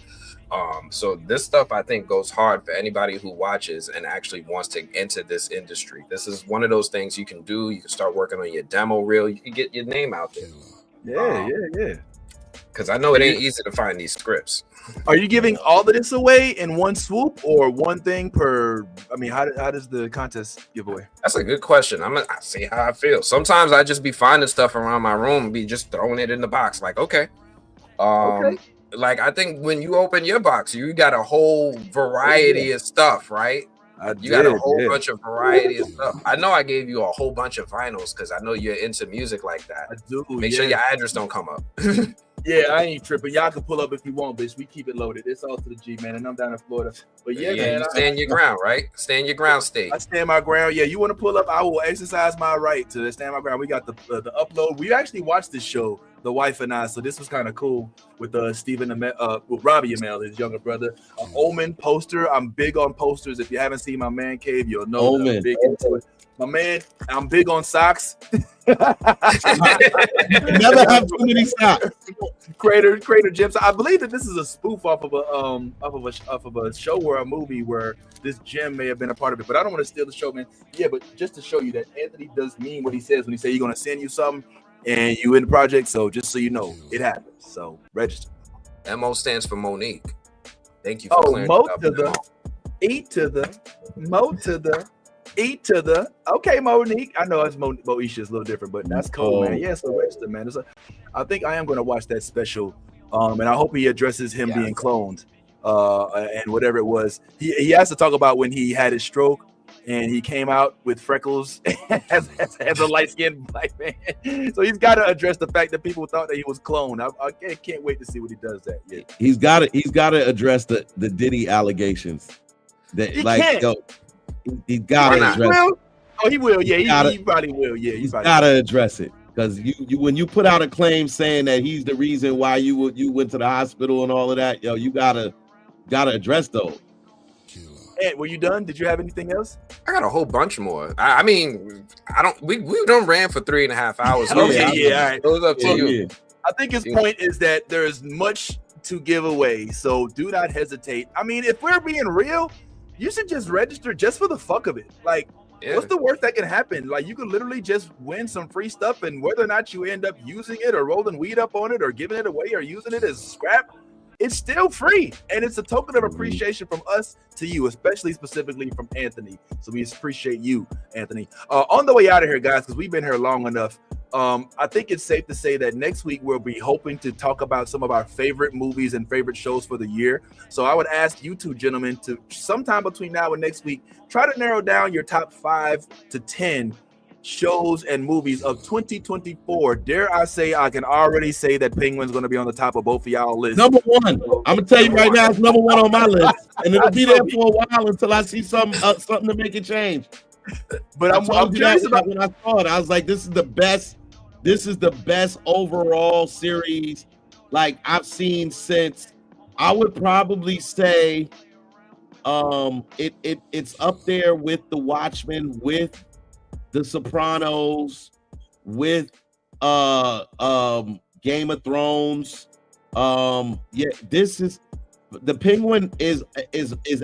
[SPEAKER 6] So this stuff I think goes hard for anybody who watches and actually wants to enter this industry. This is one of those things you can do. You can start working on your demo reel. You can get your name out there.
[SPEAKER 2] Yeah.
[SPEAKER 6] Because I know it ain't easy to find these scripts.
[SPEAKER 2] Are you giving all of this away in one swoop or one thing per? I mean, how does the contest give away?
[SPEAKER 6] That's a good question. I see how I feel. Sometimes I just be finding stuff around my room and be just throwing it in the box. Like, okay. Like, I think when you open your box, you got a whole variety of stuff, right? You got a whole bunch of variety of stuff. I know I gave you a whole bunch of vinyls because I know you're into music like that.
[SPEAKER 2] I do.
[SPEAKER 6] Make sure your address don't come up.
[SPEAKER 2] Yeah, I ain't tripping. Y'all can pull up if you want, bitch. We keep it loaded. It's all to the G, man. And I'm down in Florida. But yeah, man.
[SPEAKER 6] You stand your ground, right? Stand your ground state.
[SPEAKER 2] I stand my ground. Yeah, you want to pull up? I will exercise my right to stand my ground. We got the upload. We actually watched this show, the wife and I. So this was kind of cool with Stephen, with Robbie Amell, his younger brother. Omen poster. I'm big on posters. If you haven't seen my man cave, you'll know that I'm big into it. My man, I'm big on socks.
[SPEAKER 8] Never have too many socks.
[SPEAKER 2] Crater Gyms. I believe that this is a spoof off of a show or a movie where this gym may have been a part of it. But I don't want to steal the show, man. Yeah, but just to show you that Anthony does mean what he says when he says he's going to send you something and you in the project. So just so you know, it happens. So register.
[SPEAKER 6] MO stands for Monique. Thank you for clearing
[SPEAKER 2] Mo
[SPEAKER 6] it up.
[SPEAKER 2] to the E to the Mo to the E to the okay, Monique. I know it's Moesha is a little different, but that's cool, man. Yeah, so register, man. I think I am going to watch that special, and I hope he addresses him being cloned, and whatever it was. He has to talk about when he had his stroke and he came out with freckles as a light-skinned black man. So he's got to address the fact that people thought that he was cloned. I can't wait to see what he does that. Yeah,
[SPEAKER 8] he's got to address the Diddy allegations. That
[SPEAKER 2] he
[SPEAKER 8] like
[SPEAKER 2] can't.
[SPEAKER 8] yo. He gotta address it.
[SPEAKER 2] Oh, he will. Yeah, he probably will. Yeah,
[SPEAKER 8] he's gotta address it because you when you put out a claim saying that he's the reason why you went to the hospital and all of that, yo, you gotta address those.
[SPEAKER 2] Ed, were you done? Did you have anything else?
[SPEAKER 6] I got a whole bunch more. I mean, I don't. We done ran for 3.5 hours.
[SPEAKER 2] Okay, yeah, all right.
[SPEAKER 6] It was up to you.
[SPEAKER 2] Yeah. I think his point is that there is much to give away, so do not hesitate. I mean, if we're being real, you should just register just for the fuck of it. Like, what's the worst that can happen? Like, you could literally just win some free stuff, and whether or not you end up using it or rolling weed up on it or giving it away or using it as scrap, it's still free. And it's a token of appreciation from us to you, specifically from Anthony. So we appreciate you, Anthony. On the way out of here, guys, because we've been here long enough, I think it's safe to say that next week we'll be hoping to talk about some of our favorite movies and favorite shows for the year. So I would ask you two gentlemen to sometime between now and next week, try to narrow down your top 5 to 10 shows and movies of 2024. Dare I say, I can already say that Penguin's going to be on the top of both of y'all lists.
[SPEAKER 8] Number 1. I'm gonna tell you right now, it's number 1 on my list, and it'll be there for a while until I see something to make it change.
[SPEAKER 2] But I'm curious about
[SPEAKER 8] when I saw it. I was like, this is the best. This is the best overall series like I've seen since. I would probably say, it's up there with The Watchmen, with The Sopranos, with Game of Thrones. This is the Penguin is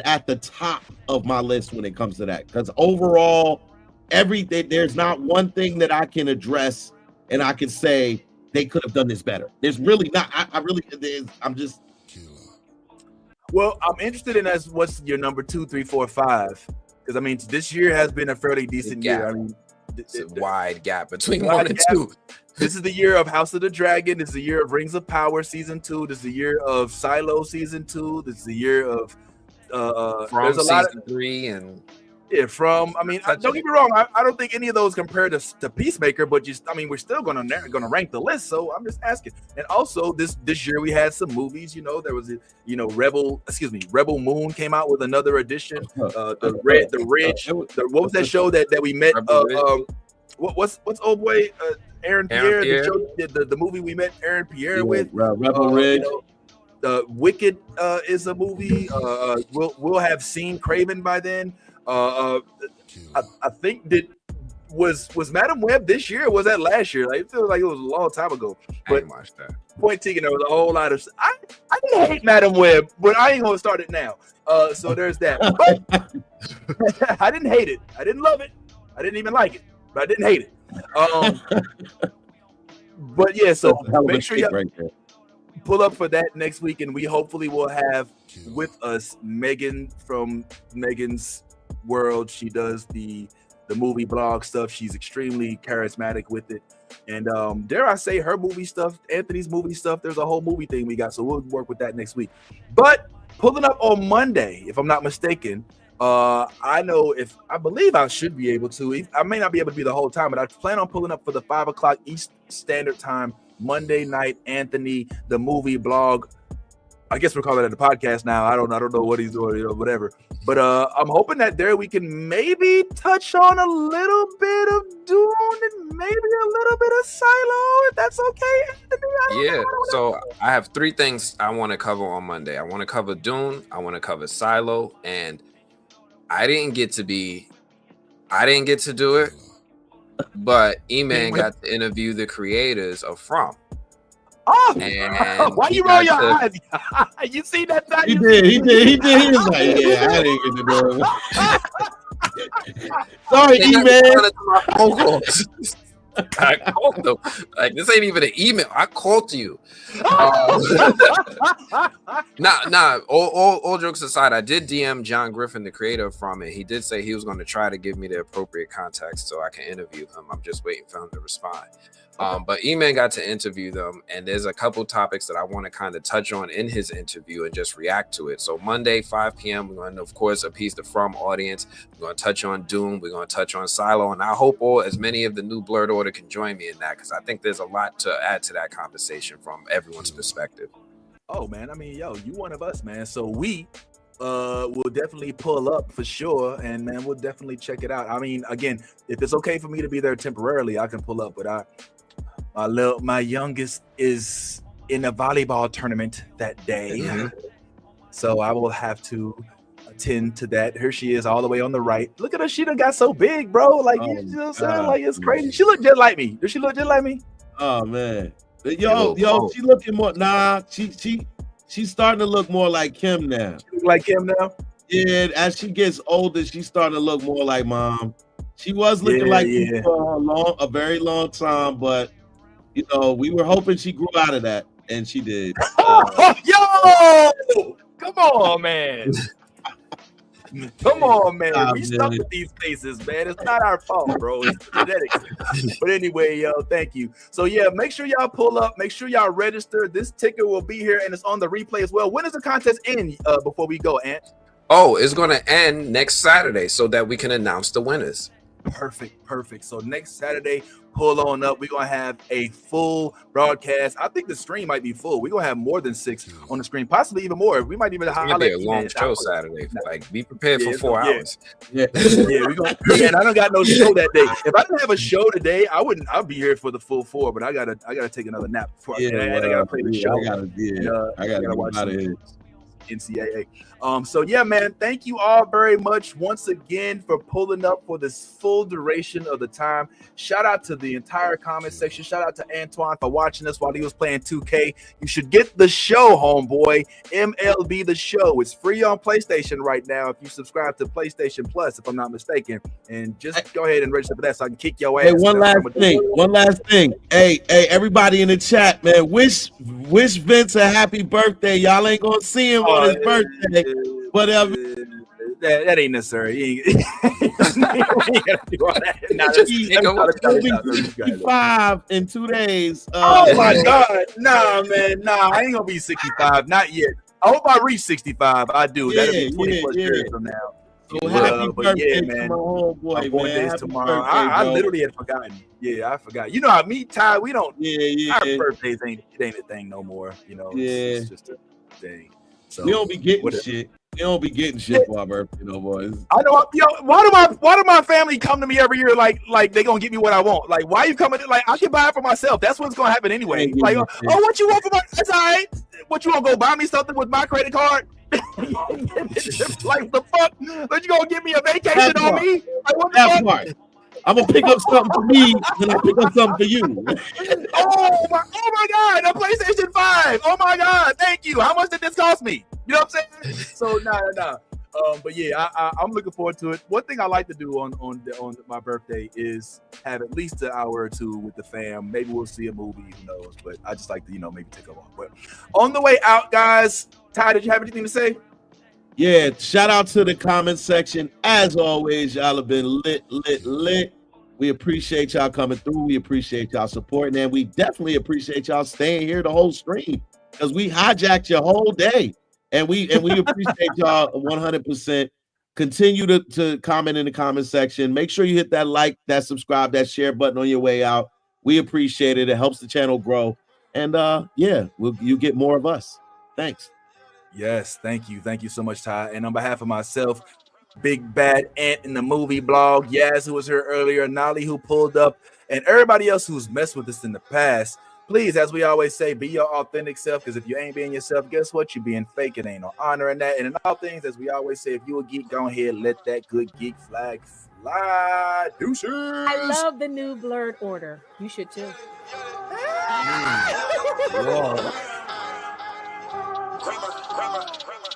[SPEAKER 8] at the top of my list when it comes to that, because overall, everything, there's not one thing that I can address and I can say they could have done this better. There's really not. I'm just.
[SPEAKER 2] Well, I'm interested in what's your number 2, 3, 4, 5? Because I mean, this year has been a fairly decent year. I mean,
[SPEAKER 6] it's a wide gap between 1 and 2.
[SPEAKER 2] This is the year of House of the Dragon. This is the year of Rings of Power season 2. This is the year of Silo season 2. This is the year of
[SPEAKER 6] From season 3 and.
[SPEAKER 2] Yeah, I mean, don't get me wrong. I don't think any of those compare to Peacemaker, but we're still gonna rank the list. So I'm just asking. And also, this year we had some movies. You know, there was Rebel Moon came out with another edition. The Ridge. What was that show that we met? What's old boy Aaron Pierre? The movie we met Aaron Pierre with.
[SPEAKER 8] Rebel Ridge.
[SPEAKER 2] Wicked is a movie. We'll have seen Craven by then. I think that was Madam Web this year or was that last year? Like, it feels like it was a long time ago. But
[SPEAKER 6] I didn't watch that.
[SPEAKER 2] Point taken, there was a whole lot of I didn't hate Madam Web, but I ain't gonna start it now. So there's that. But I didn't hate it. I didn't love it. I didn't even like it, but I didn't hate it. But yeah, so make sure you pull up for that next week, and we hopefully will have with us Megan from Megan's World. She does the movie blog stuff. She's extremely charismatic with it, and dare I say, her movie stuff, Anthony's movie stuff, there's a whole movie thing we got, so we'll work with that next week. But pulling up on Monday, if I'm not mistaken, I believe I should be able to. I may not be able to be the whole time, but I plan on pulling up for the 5 o'clock East Standard Time Monday Night Anthony, the movie blog. I guess we're calling it a podcast now. I don't know what he's doing, whatever. But I'm hoping that there we can maybe touch on a little bit of Dune and maybe a little bit of Silo, if that's okay, Anthony.
[SPEAKER 6] Yeah. So I have 3 things I want to cover on Monday. I want to cover Dune, I want to cover Silo, and I didn't get to do it, but E-Man got to interview the creators of From.
[SPEAKER 2] Oh,
[SPEAKER 6] and
[SPEAKER 2] why you roll your eyes? You see that?
[SPEAKER 8] He did. He was like, yeah, I didn't get to do it. Sorry, E-Man.
[SPEAKER 6] I called them. Like, this ain't even an email. I called you. All jokes aside, I did DM John Griffin, the creator from it. He did say he was going to try to give me the appropriate context so I can interview him. I'm just waiting for him to respond. But E-Man got to interview them, and there's a couple topics that I want to kind of touch on in his interview and just react to it. So Monday, 5 p.m., we're going to, of course, appease the From audience. We're going to touch on Doom. We're going to touch on Silo, and I hope as many of the new Blerd Order can join me in that, because I think there's a lot to add to that conversation from everyone's perspective.
[SPEAKER 2] Oh, man. I mean, yo, you one of us, man. So we will definitely pull up for sure, and man, we'll definitely check it out. I mean, again, if it's okay for me to be there temporarily, I can pull up, but my youngest is in a volleyball tournament that day, so I will have to attend to that. Here she is, all the way on the right. Look at her; she done got so big, bro. Like you know what I'm saying? Like it's crazy. She look just like me. Does she look just like me?
[SPEAKER 8] Oh man, yo, she looking more. Nah, she's starting to look more like Kim now.
[SPEAKER 2] She look like Kim now.
[SPEAKER 8] Yeah, as she gets older, she's starting to look more like Mom. She was looking like me for a very long time, but. You know, we were hoping she grew out of that, and she did.
[SPEAKER 2] Yo! Come on, man. Come on, man. We stuck with these faces, man. It's not our fault, bro. It's genetics. But anyway, yo, thank you. So, yeah, make sure y'all pull up. Make sure y'all register. This ticket will be here, and it's on the replay as well. When does the contest end before we go, Ant?
[SPEAKER 6] Oh, it's going to end next Saturday so that we can announce the winners.
[SPEAKER 2] Perfect. So next Saturday, pull on up. We're gonna have a full broadcast. I think the stream might be full. We're gonna have more than 6 on the screen, possibly even more. We might even
[SPEAKER 6] have a long show Saturday. Like, be prepared for 4 hours.
[SPEAKER 2] Yeah, we're gonna. And I don't got no show that day. If I didn't have a show today, I'd be here for the full 4. But I gotta take another nap before I gotta play the show.
[SPEAKER 8] I gotta watch out of here.
[SPEAKER 2] NCAA. So yeah, man, thank you all very much once again for pulling up for this full duration of the time. Shout out to the entire comment section. Shout out to Antoine for watching us while he was playing 2K. You should get the show, homeboy. MLB The Show. It's free on PlayStation right now if you subscribe to PlayStation Plus, if I'm not mistaken. And just go ahead and register for that so I can kick your ass.
[SPEAKER 8] Hey, one last thing. Hey, everybody in the chat, man, wish Vince a happy birthday. Y'all ain't gonna see him on his birthday. Whatever.
[SPEAKER 2] That ain't necessary.
[SPEAKER 8] He'll be 65 in 2 days.
[SPEAKER 2] Oh my God. Nah, man. Nah, I ain't gonna be 65. Not yet. I hope I reach 65. I do. That'll be 20 plus years from now.
[SPEAKER 8] So happy birthday
[SPEAKER 2] man.
[SPEAKER 8] to my homeboy, man.
[SPEAKER 2] Days tomorrow. I literally had forgotten. Yeah, I forgot. You know how me, Ty, we don't. Our birthdays ain't a thing no more. You know, it's just a thing. So
[SPEAKER 8] we don't be getting shit. We don't be getting shit for our birthday, no boys.
[SPEAKER 2] I know. Yo, why do my family come to me every year like they gonna give me what I want? Like, why you coming? Like, I can buy it for myself. That's what's gonna happen anyway. Like, oh, what you want for my? That's all right. What you gonna go buy me something with my credit card? Like the fuck? But you gonna give me a vacation on me? Like, what the fuck?
[SPEAKER 8] Part. I'm gonna pick up something for me, and I'll pick up something for you.
[SPEAKER 2] Oh my God, a PlayStation 5. Oh my God, thank you. How much did this cost me? You know what I'm saying? So nah. But yeah, I'm looking forward to it. One thing I like to do on my birthday is have at least an hour or 2 with the fam. Maybe we'll see a movie, who knows? But I just like to, maybe take a walk. But on the way out, guys, Ty, did you have anything to say?
[SPEAKER 8] Yeah, shout out to the comment section. As always, y'all have been lit. We appreciate y'all coming through. We appreciate y'all supporting, and we definitely appreciate y'all staying here the whole stream because we hijacked your whole day. And we appreciate y'all 100%. Continue to comment in the comment section. Make sure you hit that like, that subscribe, that share button on your way out. We appreciate it. It helps the channel grow. And yeah, you get more of us. Thanks.
[SPEAKER 2] Yes, thank you so much, Ty. And on behalf of myself, Big Bad Ant in the movie blog, Yaz, who was here earlier, Nolly, who pulled up, and everybody else who's messed with us in the past, please, as we always say, be your authentic self, because if you ain't being yourself, guess what? You being fake. It ain't no honor in that. And in all things, as we always say, if you a geek, go ahead, let that good geek flag fly. Deuces.
[SPEAKER 10] I love the new Blerd Order. You should too.
[SPEAKER 2] Whoa.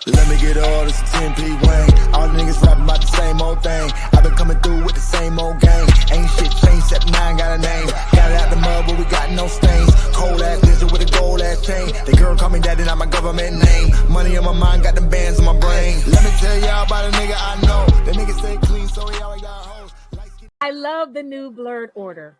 [SPEAKER 4] Let me get all this 10p Wayne. All the niggas rapping about the same old thing. I've been coming through with the same old gang. Ain't shit changed except 9 got a name. Got it out the mud, but we got no stains. Cold ass lizard with a gold ass chain. The girl call me daddy, not my government name. Money on my mind, got them bands on my brain. Let me tell y'all about a nigga I know. The nigga stay clean, so he always got hoes.
[SPEAKER 10] I love the new Blerd Order.